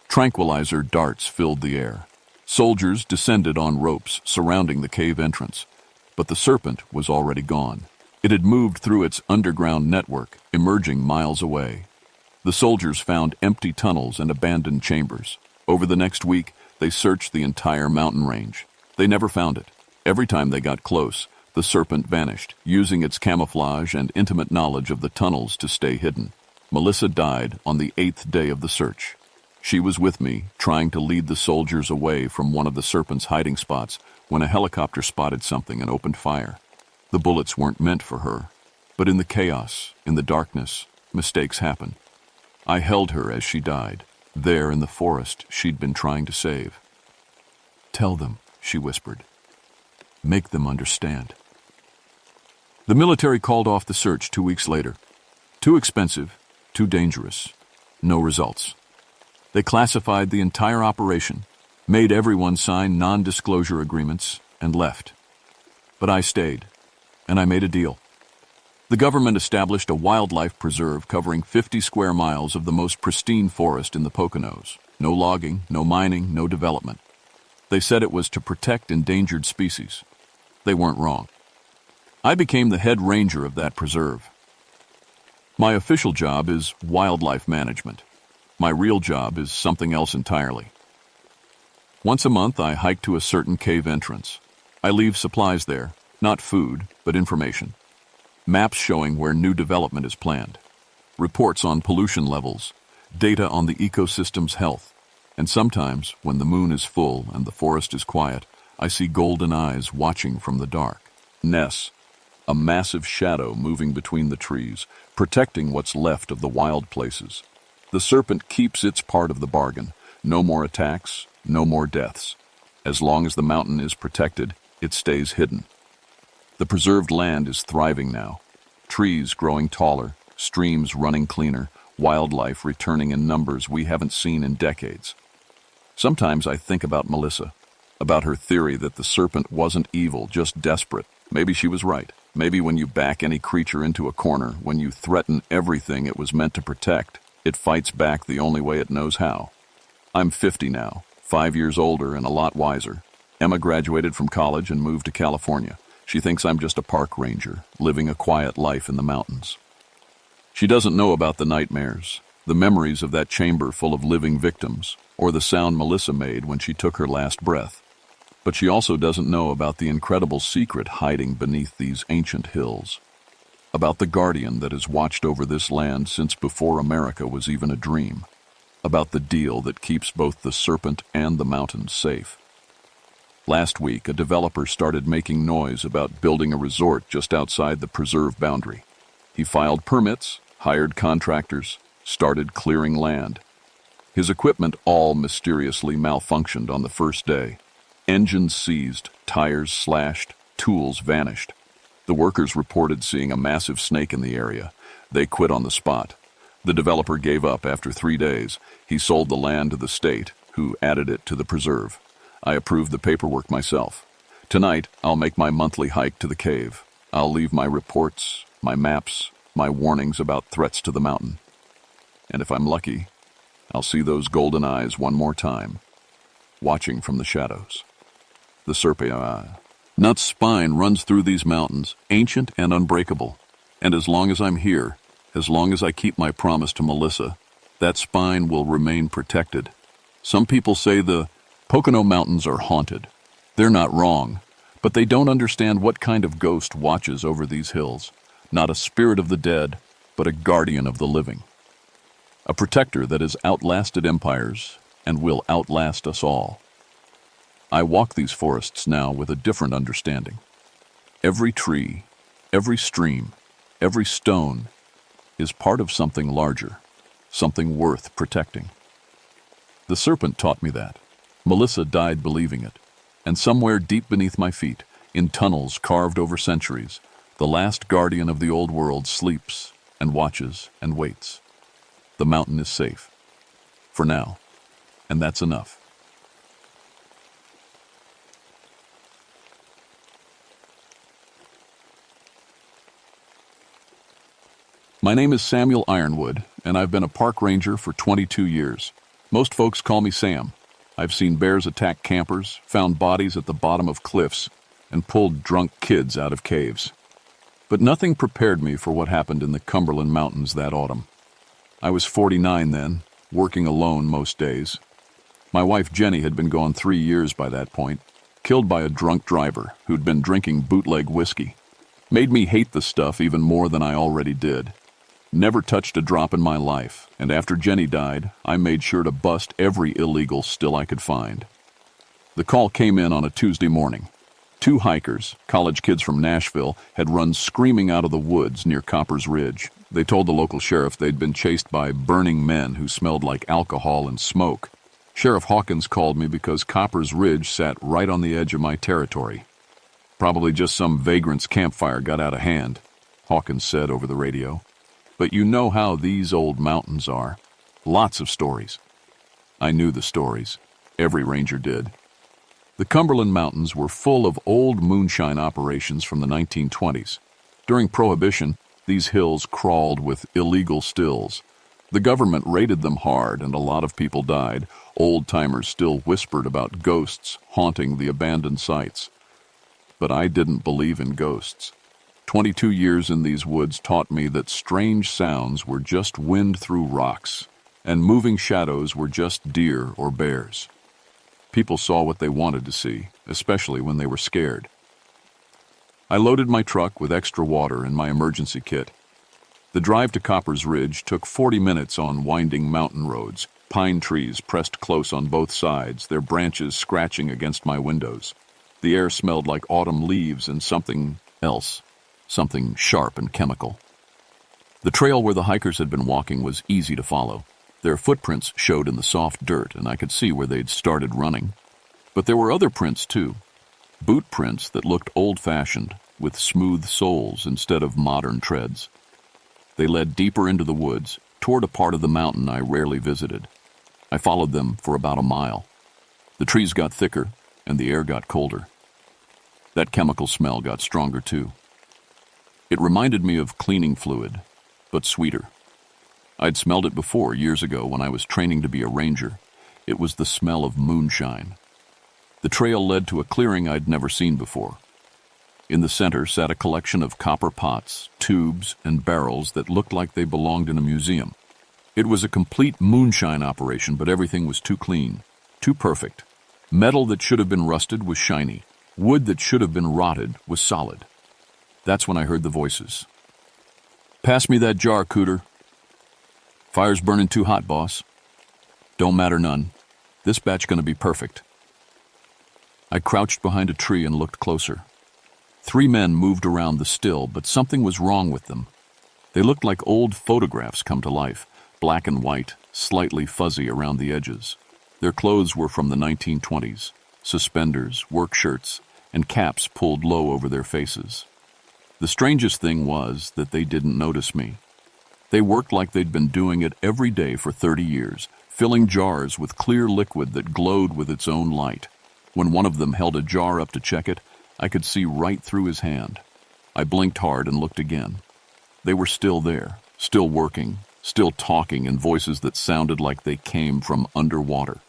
Tranquilizer darts filled the air. Soldiers descended on ropes surrounding the cave entrance, but the serpent was already gone. It had moved through its underground network, emerging miles away. The soldiers found empty tunnels and abandoned chambers. Over the next week, they searched the entire mountain range. They never found it. Every time they got close, the serpent vanished, using its camouflage and intimate knowledge of the tunnels to stay hidden. Melissa died on the 8th day of the search. She was with me, trying to lead the soldiers away from one of the serpent's hiding spots, when a helicopter spotted something and opened fire. The bullets weren't meant for her, but in the chaos, in the darkness, mistakes happen. I held her as she died, there in the forest she'd been trying to save. "Tell them," she whispered. "Make them understand." The military called off the search 2 weeks later. Too expensive, too dangerous. No results. They classified the entire operation, made everyone sign non-disclosure agreements, and left. But I stayed, and I made a deal. The government established a wildlife preserve covering 50 square miles of the most pristine forest in the Poconos. No logging, no mining, no development. They said it was to protect endangered species. They weren't wrong. I became the head ranger of that preserve. My official job is wildlife management. My real job is something else entirely. Once a month, I hike to a certain cave entrance. I leave supplies there, not food, but information. Maps showing where new development is planned. Reports on pollution levels. Data on the ecosystem's health. And sometimes, when the moon is full and the forest is quiet, I see golden eyes watching from the dark. Ness, a massive shadow moving between the trees, protecting what's left of the wild places. The serpent keeps its part of the bargain. No more attacks, no more deaths. As long as the mountain is protected, it stays hidden. The preserved land is thriving now. Trees growing taller, streams running cleaner, wildlife returning in numbers we haven't seen in decades. Sometimes I think about Melissa, about her theory that the serpent wasn't evil, just desperate. Maybe she was right. Maybe when you back any creature into a corner, when you threaten everything it was meant to protect, it fights back the only way it knows how. I'm 50 now, 5 years older and a lot wiser. Emma graduated from college and moved to California. She thinks I'm just a park ranger, living a quiet life in the mountains. She doesn't know about the nightmares, the memories of that chamber full of living victims, or the sound Melissa made when she took her last breath. But she also doesn't know about the incredible secret hiding beneath these ancient hills. About the guardian that has watched over this land since before America was even a dream. About the deal that keeps both the serpent and the mountains safe. Last week, a developer started making noise about building a resort just outside the preserve boundary. He filed permits, hired contractors, started clearing land. His equipment all mysteriously malfunctioned on the first day. Engines seized, tires slashed, tools vanished. The workers reported seeing a massive snake in the area. They quit on the spot. The developer gave up after 3 days. He sold the land to the state, who added it to the preserve. I approved the paperwork myself. Tonight, I'll make my monthly hike to the cave. I'll leave my reports, my maps, my warnings about threats to the mountain. And if I'm lucky, I'll see those golden eyes one more time, watching from the shadows. The Serpent Nut's spine runs through these mountains, ancient and unbreakable. And as long as I'm here, as long as I keep my promise to Melissa, that spine will remain protected. Some people say the Pocono Mountains are haunted. They're not wrong, but they don't understand what kind of ghost watches over these hills. Not a spirit of the dead, but a guardian of the living. A protector that has outlasted empires and will outlast us all. I walk these forests now with a different understanding. Every tree, every stream, every stone is part of something larger, something worth protecting. The serpent taught me that. Melissa died believing it. And somewhere deep beneath my feet, in tunnels carved over centuries, the last guardian of the old world sleeps and watches and waits. The mountain is safe. For now. And that's enough. My name is Samuel Ironwood, and I've been a park ranger for 22 years. Most folks call me Sam. I've seen bears attack campers, found bodies at the bottom of cliffs, and pulled drunk kids out of caves. But nothing prepared me for what happened in the Cumberland Mountains that autumn. I was 49 then, working alone most days. My wife Jenny had been gone 3 years by that point, killed by a drunk driver who'd been drinking bootleg whiskey. Made me hate the stuff even more than I already did. Never touched a drop in my life, and after Jenny died, I made sure to bust every illegal still I could find. The call came in on a Tuesday morning. 2 hikers, college kids from Nashville, had run screaming out of the woods near Copper's Ridge. They told the local sheriff they'd been chased by burning men who smelled like alcohol and smoke. Sheriff Hawkins called me because Copper's Ridge sat right on the edge of my territory. Probably just some vagrant's campfire got out of hand, Hawkins said over the radio. But you know how these old mountains are. Lots of stories. I knew the stories. Every ranger did. The Cumberland Mountains were full of old moonshine operations from the 1920s. During Prohibition, these hills crawled with illegal stills. The government raided them hard, and a lot of people died. Old-timers still whispered about ghosts haunting the abandoned sites. But I didn't believe in ghosts. 22 years in these woods taught me that strange sounds were just wind through rocks, and moving shadows were just deer or bears. People saw what they wanted to see, especially when they were scared. I loaded my truck with extra water and my emergency kit. The drive to Copper's Ridge took 40 minutes on winding mountain roads, pine trees pressed close on both sides, their branches scratching against my windows. The air smelled like autumn leaves and something else. Something sharp and chemical. The trail where the hikers had been walking was easy to follow. Their footprints showed in the soft dirt, and I could see where they'd started running. But there were other prints, too. Boot prints that looked old-fashioned, with smooth soles instead of modern treads. They led deeper into the woods, toward a part of the mountain I rarely visited. I followed them for about a mile. The trees got thicker, and the air got colder. That chemical smell got stronger, too. It reminded me of cleaning fluid, but sweeter. I'd smelled it before years ago when I was training to be a ranger. It was the smell of moonshine. The trail led to a clearing I'd never seen before. In the center sat a collection of copper pots, tubes, and barrels that looked like they belonged in a museum. It was a complete moonshine operation, but everything was too clean, too perfect. Metal that should have been rusted was shiny. Wood that should have been rotted was solid. That's when I heard the voices. "Pass me that jar, Cooter." "Fire's burning too hot, boss." "Don't matter none. This batch gonna be perfect." I crouched behind a tree and looked closer. 3 men moved around the still, but something was wrong with them. They looked like old photographs come to life, black and white, slightly fuzzy around the edges. Their clothes were from the 1920s, suspenders, work shirts, and caps pulled low over their faces. The strangest thing was that they didn't notice me. They worked like they'd been doing it every day for 30 years, filling jars with clear liquid that glowed with its own light. When one of them held a jar up to check it, I could see right through his hand. I blinked hard and looked again. They were still there, still working, still talking in voices that sounded like they came from underwater.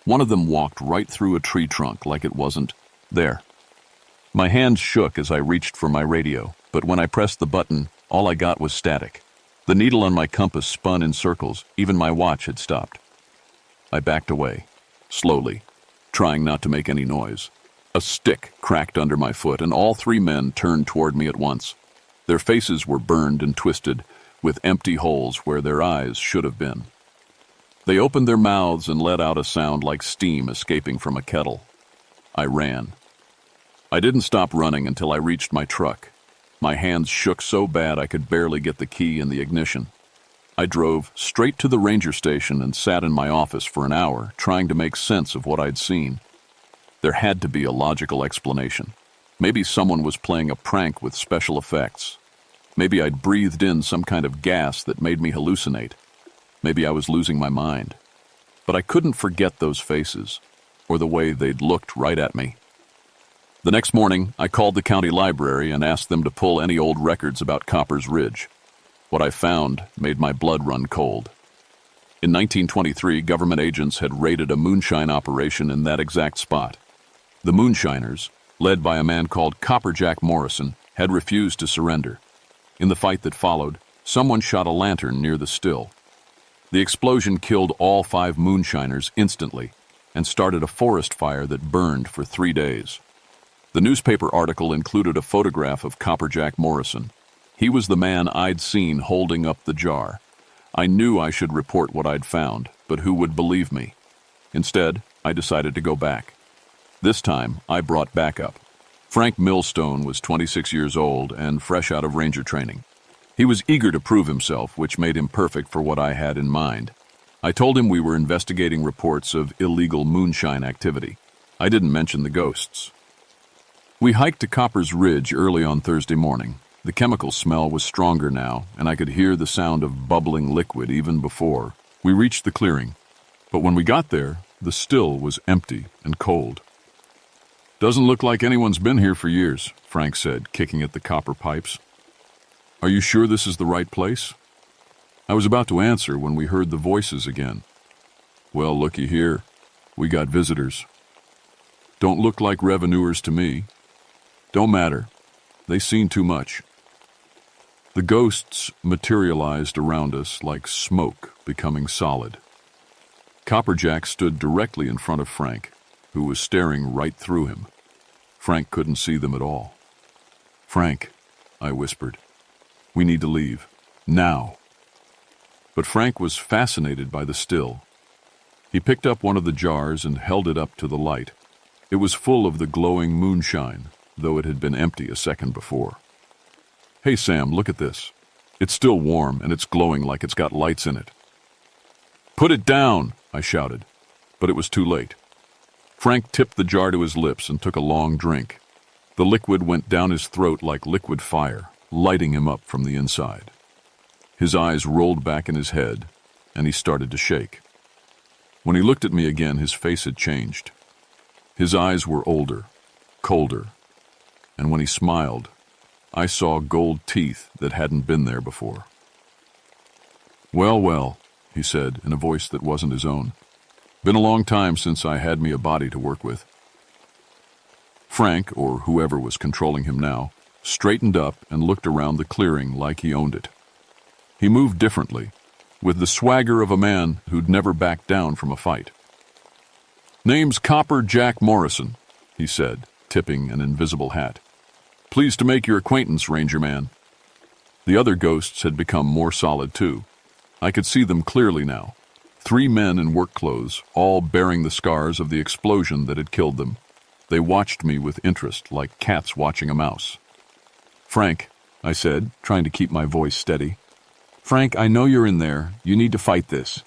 One of them walked right through a tree trunk like it wasn't there. My hands shook as I reached for my radio, but when I pressed the button, all I got was static. The needle on my compass spun in circles, even my watch had stopped. I backed away, slowly, trying not to make any noise. A stick cracked under my foot, and all 3 men turned toward me at once. Their faces were burned and twisted, with empty holes where their eyes should have been. They opened their mouths and let out a sound like steam escaping from a kettle. I ran. I didn't stop running until I reached my truck. My hands shook so bad I could barely get the key in the ignition. I drove straight to the ranger station and sat in my office for an hour, trying to make sense of what I'd seen. There had to be a logical explanation. Maybe someone was playing a prank with special effects. Maybe I'd breathed in some kind of gas that made me hallucinate. Maybe I was losing my mind. But I couldn't forget those faces, or the way they'd looked right at me. The next morning, I called the county library and asked them to pull any old records about Copper's Ridge. What I found made my blood run cold. In 1923, government agents had raided a moonshine operation in that exact spot. The moonshiners, led by a man called Copper Jack Morrison, had refused to surrender. In the fight that followed, someone shot a lantern near the still. The explosion killed all 5 moonshiners instantly and started a forest fire that burned for 3 days. The newspaper article included a photograph of Copper Jack Morrison. He was the man I'd seen holding up the jar. I knew I should report what I'd found, but who would believe me? Instead, I decided to go back. This time, I brought backup. Frank Millstone was 26 years old and fresh out of ranger training. He was eager to prove himself, which made him perfect for what I had in mind. I told him we were investigating reports of illegal moonshine activity. I didn't mention the ghosts. We hiked to Copper's Ridge early on Thursday morning. The chemical smell was stronger now, and I could hear the sound of bubbling liquid even before we reached the clearing. But when we got there, the still was empty and cold. "Doesn't look like anyone's been here for years," Frank said, kicking at the copper pipes. "Are you sure this is the right place?" I was about to answer when we heard the voices again. "Well, looky here. We got visitors. Don't look like revenuers to me. Don't matter. They seen too much." The ghosts materialized around us like smoke becoming solid. Copperjack stood directly in front of Frank, who was staring right through him. Frank couldn't see them at all. "Frank," I whispered, "we need to leave. Now." But Frank was fascinated by the still. He picked up one of the jars and held it up to the light. It was full of the glowing moonshine, though it had been empty a second before. "Hey, Sam, look at this. It's still warm, and it's glowing like it's got lights in it." "Put it down!" I shouted, but it was too late. Frank tipped the jar to his lips and took a long drink. The liquid went down his throat like liquid fire, lighting him up from the inside. His eyes rolled back in his head, and he started to shake. When he looked at me again, his face had changed. His eyes were older, colder, and when he smiled, I saw gold teeth that hadn't been there before. "Well, well," he said in a voice that wasn't his own. "Been a long time since I had me a body to work with." Frank, or whoever was controlling him now, straightened up and looked around the clearing like he owned it. He moved differently, with the swagger of a man who'd never backed down from a fight. "Name's Copper Jack Morrison," he said, tipping an invisible hat. "Pleased to make your acquaintance, Ranger Man." The other ghosts had become more solid, too. I could see them clearly now. 3 men in work clothes, all bearing the scars of the explosion that had killed them. They watched me with interest, like cats watching a mouse. "Frank," I said, trying to keep my voice steady. "Frank, I know you're in there. You need to fight this."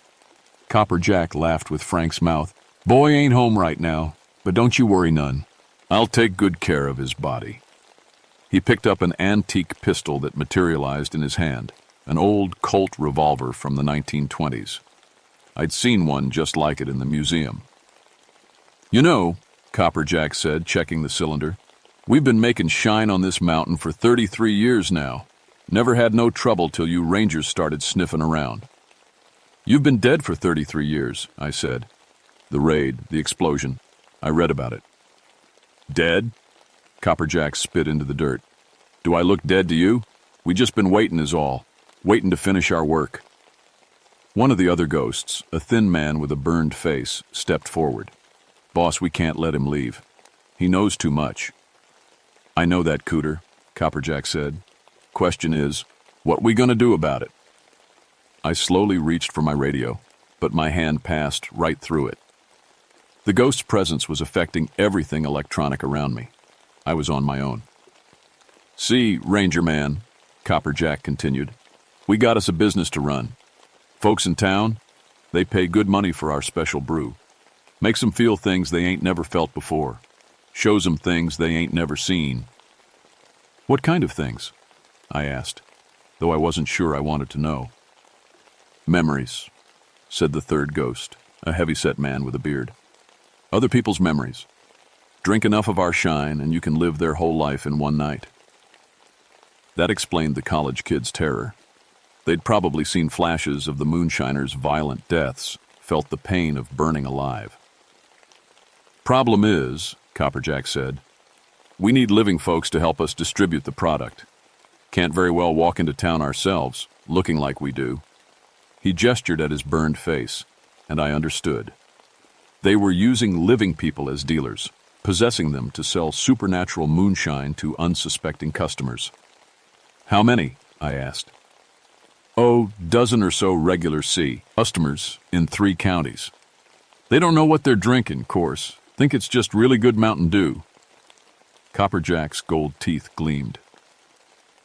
Copper Jack laughed with Frank's mouth. "Boy ain't home right now, but don't you worry none. I'll take good care of his body." He picked up an antique pistol that materialized in his hand, an old Colt revolver from the 1920s. I'd seen one just like it in the museum. "You know," Copper Jack said, checking the cylinder, "we've been making shine on this mountain for 33 years now. Never had no trouble till you Rangers started sniffing around." "You've been dead for 33 years, I said. "The raid, the explosion. I read about it." "Dead?" Copper Jack spit into the dirt. "Do I look dead to you? We just been waiting is all. Waiting to finish our work." One of the other ghosts, a thin man with a burned face, stepped forward. "Boss, we can't let him leave. He knows too much." "I know that, Cooter," Copper Jack said. "Question is, what we gonna do about it?" I slowly reached for my radio, but my hand passed right through it. The ghost's presence was affecting everything electronic around me. I was on my own. "See, Ranger Man," Copper Jack continued, "we got us a business to run. Folks in town, they pay good money for our special brew. Makes them feel things they ain't never felt before. Shows them things they ain't never seen." "What kind of things?" I asked, though I wasn't sure I wanted to know. "Memories," said the third ghost, a heavy-set man with a beard. "Other people's memories. Drink enough of our shine and you can live their whole life in one night." That explained the college kids' terror. They'd probably seen flashes of the moonshiners' violent deaths, felt the pain of burning alive. "Problem is," Copper Jack said, "we need living folks to help us distribute the product. Can't very well walk into town ourselves, looking like we do." He gestured at his burned face, and I understood. They were using living people as dealers, possessing them to sell supernatural moonshine to unsuspecting customers. "How many?" I asked. "Oh, dozen or so regular C customers in 3 counties. They don't know what they're drinking, course. Think it's just really good Mountain Dew." Copper Jack's gold teeth gleamed.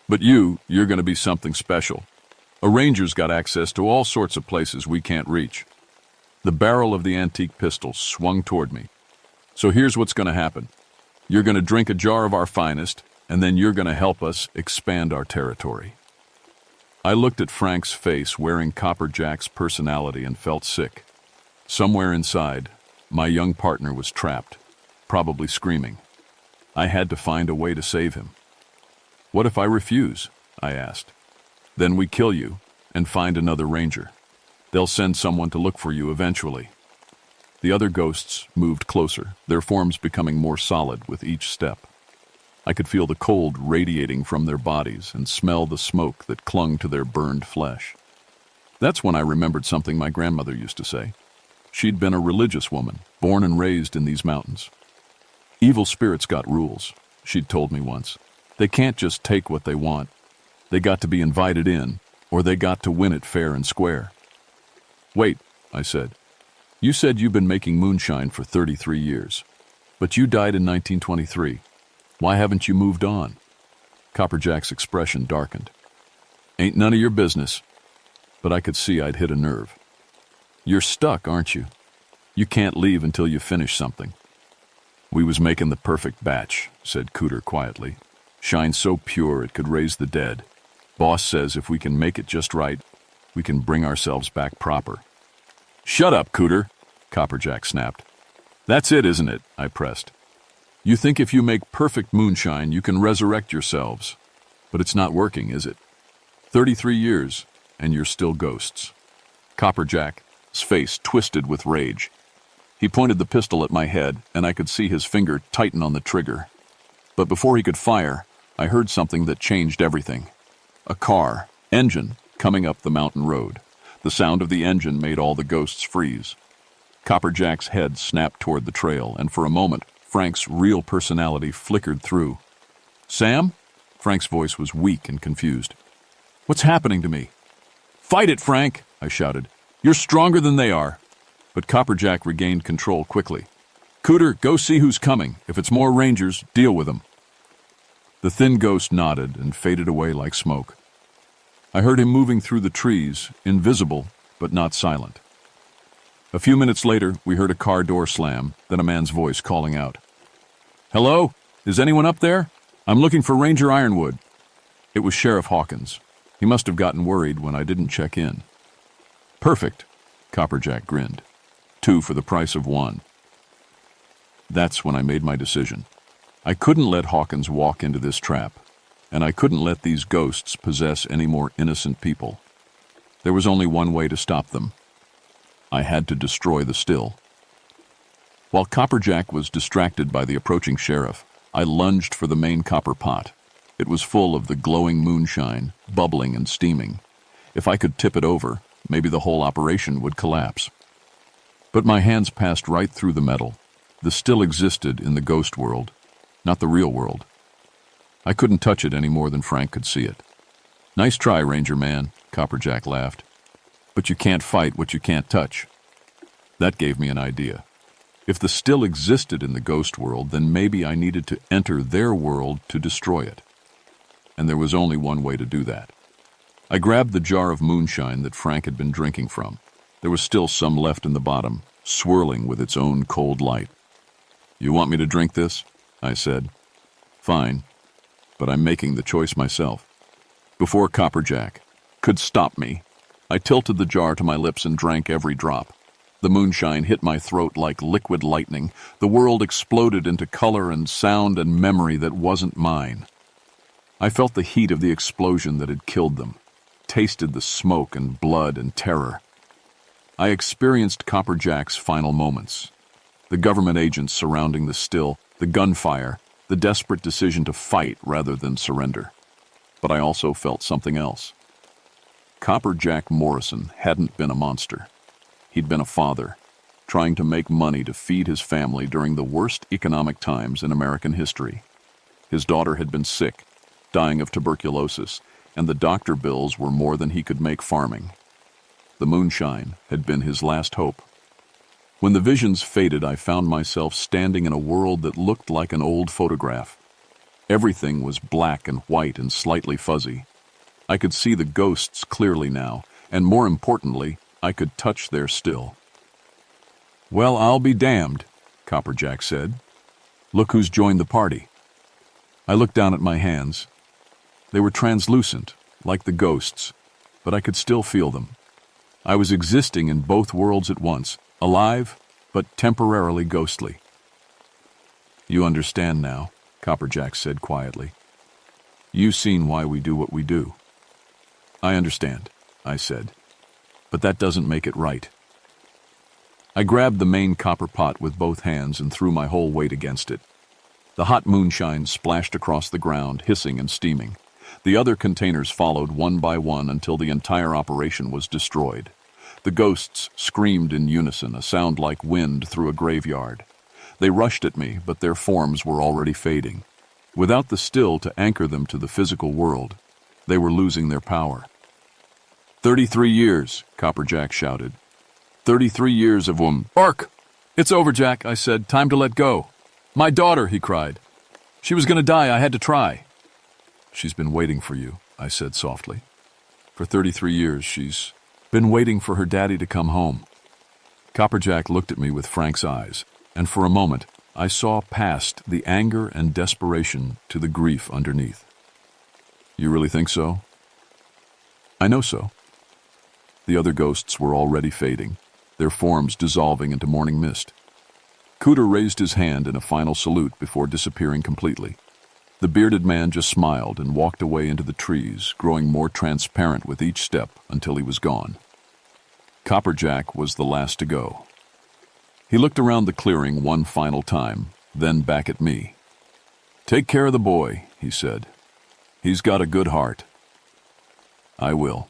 "But you're going to be something special. A ranger's got access to all sorts of places we can't reach." The barrel of the antique pistol swung toward me. "So here's what's going to happen. You're going to drink a jar of our finest, and then you're going to help us expand our territory." I looked at Frank's face wearing Copper Jack's personality and felt sick. Somewhere inside, my young partner was trapped, probably screaming. I had to find a way to save him. "What if I refuse?" I asked. "Then we kill you and find another ranger. They'll send someone to look for you eventually." The other ghosts moved closer, their forms becoming more solid with each step. I could feel the cold radiating from their bodies and smell the smoke that clung to their burned flesh. That's when I remembered something my grandmother used to say. She'd been a religious woman, born and raised in these mountains. "Evil spirits got rules," she'd told me once. "They can't just take what they want. They got to be invited in, or they got to win it fair and square." "Wait," I said. "You said you've been making moonshine for 33 years, but you died in 1923. Why haven't you moved on?" Copper Jack's expression darkened. "Ain't none of your business." But I could see I'd hit a nerve. "You're stuck, aren't you? You can't leave until you finish something." "We was making the perfect batch," said Cooter quietly. "Shine so pure it could raise the dead. Boss says if we can make it just right, we can bring ourselves back proper." "Shut up, Cooter," Copper Jack snapped. "That's it, isn't it?" I pressed. "You think if you make perfect moonshine, you can resurrect yourselves. But it's not working, is it? 33 years, and you're still ghosts." Copper Jack's face twisted with rage. He pointed the pistol at my head, and I could see his finger tighten on the trigger. But before he could fire, I heard something that changed everything. A car, engine, coming up the mountain road. The sound of the engine made all the ghosts freeze. Copper Jack's head snapped toward the trail, and for a moment, Frank's real personality flickered through. "Sam?" Frank's voice was weak and confused. "What's happening to me?" "Fight it, Frank!" I shouted. "You're stronger than they are." But Copper Jack regained control quickly. Cooter, go see who's coming. If it's more Rangers, deal with them. The thin ghost nodded and faded away like smoke. I heard him moving through the trees, invisible but not silent. A few minutes later, we heard a car door slam, then a man's voice calling out. "Hello? Is anyone up there? I'm looking for Ranger Ironwood." It was Sheriff Hawkins. He must have gotten worried when I didn't check in. "Perfect," Copperjack grinned. "2 for the price of 1. That's when I made my decision. I couldn't let Hawkins walk into this trap, and I couldn't let these ghosts possess any more innocent people. There was only one way to stop them. I had to destroy the still. While Copperjack was distracted by the approaching sheriff, I lunged for the main copper pot. It was full of the glowing moonshine, bubbling and steaming. If I could tip it over, maybe the whole operation would collapse. But my hands passed right through the metal. The still existed in the ghost world, not the real world. I couldn't touch it any more than Frank could see it. "Nice try, Ranger man," Copperjack laughed. "But you can't fight what you can't touch." That gave me an idea. If the still existed in the ghost world, then maybe I needed to enter their world to destroy it. And there was only one way to do that. I grabbed the jar of moonshine that Frank had been drinking from. There was still some left in the bottom, swirling with its own cold light. "You want me to drink this?" I said. "Fine, but I'm making the choice myself." Before Copperjack could stop me, I tilted the jar to my lips and drank every drop. The moonshine hit my throat like liquid lightning. The world exploded into color and sound and memory that wasn't mine. I felt the heat of the explosion that had killed them, tasted the smoke and blood and terror. I experienced Copperjack's final moments. The government agents surrounding the still, the gunfire, the desperate decision to fight rather than surrender. But I also felt something else. Copperjack Morrison hadn't been a monster. He'd been a father, trying to make money to feed his family during the worst economic times in American history. His daughter had been sick, dying of tuberculosis, and the doctor bills were more than he could make farming. The moonshine had been his last hope. When the visions faded, I found myself standing in a world that looked like an old photograph. Everything was black and white and slightly fuzzy. I could see the ghosts clearly now, and more importantly, I could touch their still. "Well, I'll be damned," Copperjack said. "Look who's joined the party." I looked down at my hands. They were translucent, like the ghosts, but I could still feel them. I was existing in both worlds at once, alive, but temporarily ghostly. "You understand now," Copperjack said quietly. "You've seen why we do what we do." "I understand," I said. "But that doesn't make it right." I grabbed the main copper pot with both hands and threw my whole weight against it. The hot moonshine splashed across the ground, hissing and steaming. The other containers followed one by one until the entire operation was destroyed. The ghosts screamed in unison, a sound like wind through a graveyard. They rushed at me, but their forms were already fading. Without the still to anchor them to the physical world, they were losing their power. 33 years, Copperjack shouted. 33 years of Bark! "It's over, Jack," I said. "Time to let go." "My daughter," he cried. "She was going to die. I had to try." "She's been waiting for you," I said softly. "For 33 years, she's been waiting for her daddy to come home." Copperjack looked at me with Frank's eyes, and for a moment, I saw past the anger and desperation to the grief underneath. "You really think so?" "I know so." The other ghosts were already fading, their forms dissolving into morning mist. Cooter raised his hand in a final salute before disappearing completely. The bearded man just smiled and walked away into the trees, growing more transparent with each step until he was gone. Copperjack was the last to go. He looked around the clearing one final time, then back at me. "Take care of the boy," he said. "He's got a good heart." "I will."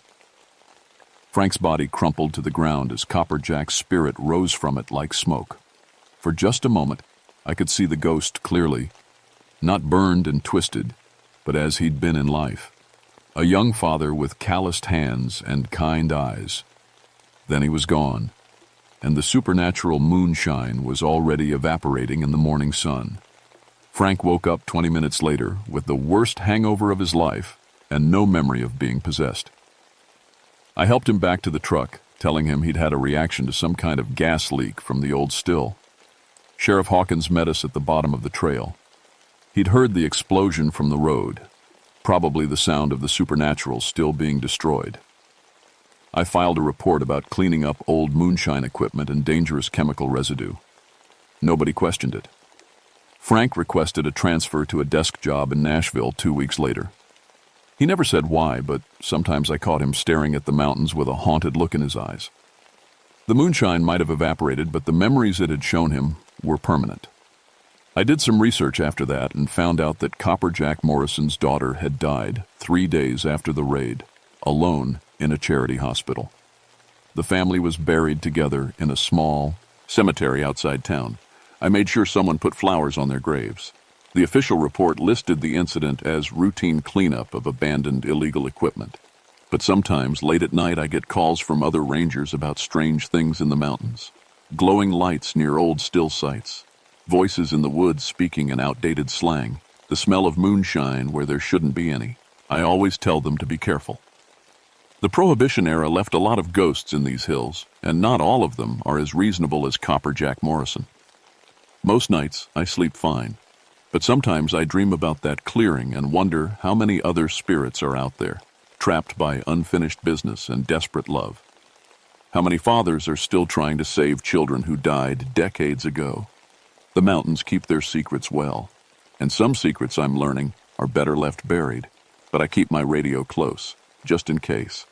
Frank's body crumpled to the ground as Copperjack's spirit rose from it like smoke. For just a moment, I could see the ghost clearly, not burned and twisted, but as he'd been in life. A young father with calloused hands and kind eyes. Then he was gone, and the supernatural moonshine was already evaporating in the morning sun. Frank woke up 20 minutes later with the worst hangover of his life and no memory of being possessed. I helped him back to the truck, telling him he'd had a reaction to some kind of gas leak from the old still. Sheriff Hawkins met us at the bottom of the trail. He'd heard the explosion from the road, probably the sound of the supernatural still being destroyed. I filed a report about cleaning up old moonshine equipment and dangerous chemical residue. Nobody questioned it. Frank requested a transfer to a desk job in Nashville 2 weeks later. He never said why, but sometimes I caught him staring at the mountains with a haunted look in his eyes. The moonshine might have evaporated, but the memories it had shown him were permanent. I did some research after that and found out that Copper Jack Morrison's daughter had died 3 days after the raid, alone in a charity hospital. The family was buried together in a small cemetery outside town. I made sure someone put flowers on their graves. The official report listed the incident as routine cleanup of abandoned illegal equipment. But sometimes, late at night, I get calls from other rangers about strange things in the mountains. Glowing lights near old still sites, voices in the woods speaking in outdated slang, the smell of moonshine where there shouldn't be any. I always tell them to be careful. The Prohibition era left a lot of ghosts in these hills, and not all of them are as reasonable as Copper Jack Morrison. Most nights, I sleep fine. But sometimes I dream about that clearing and wonder how many other spirits are out there, trapped by unfinished business and desperate love. How many fathers are still trying to save children who died decades ago? The mountains keep their secrets well, and some secrets I'm learning are better left buried, but I keep my radio close, just in case.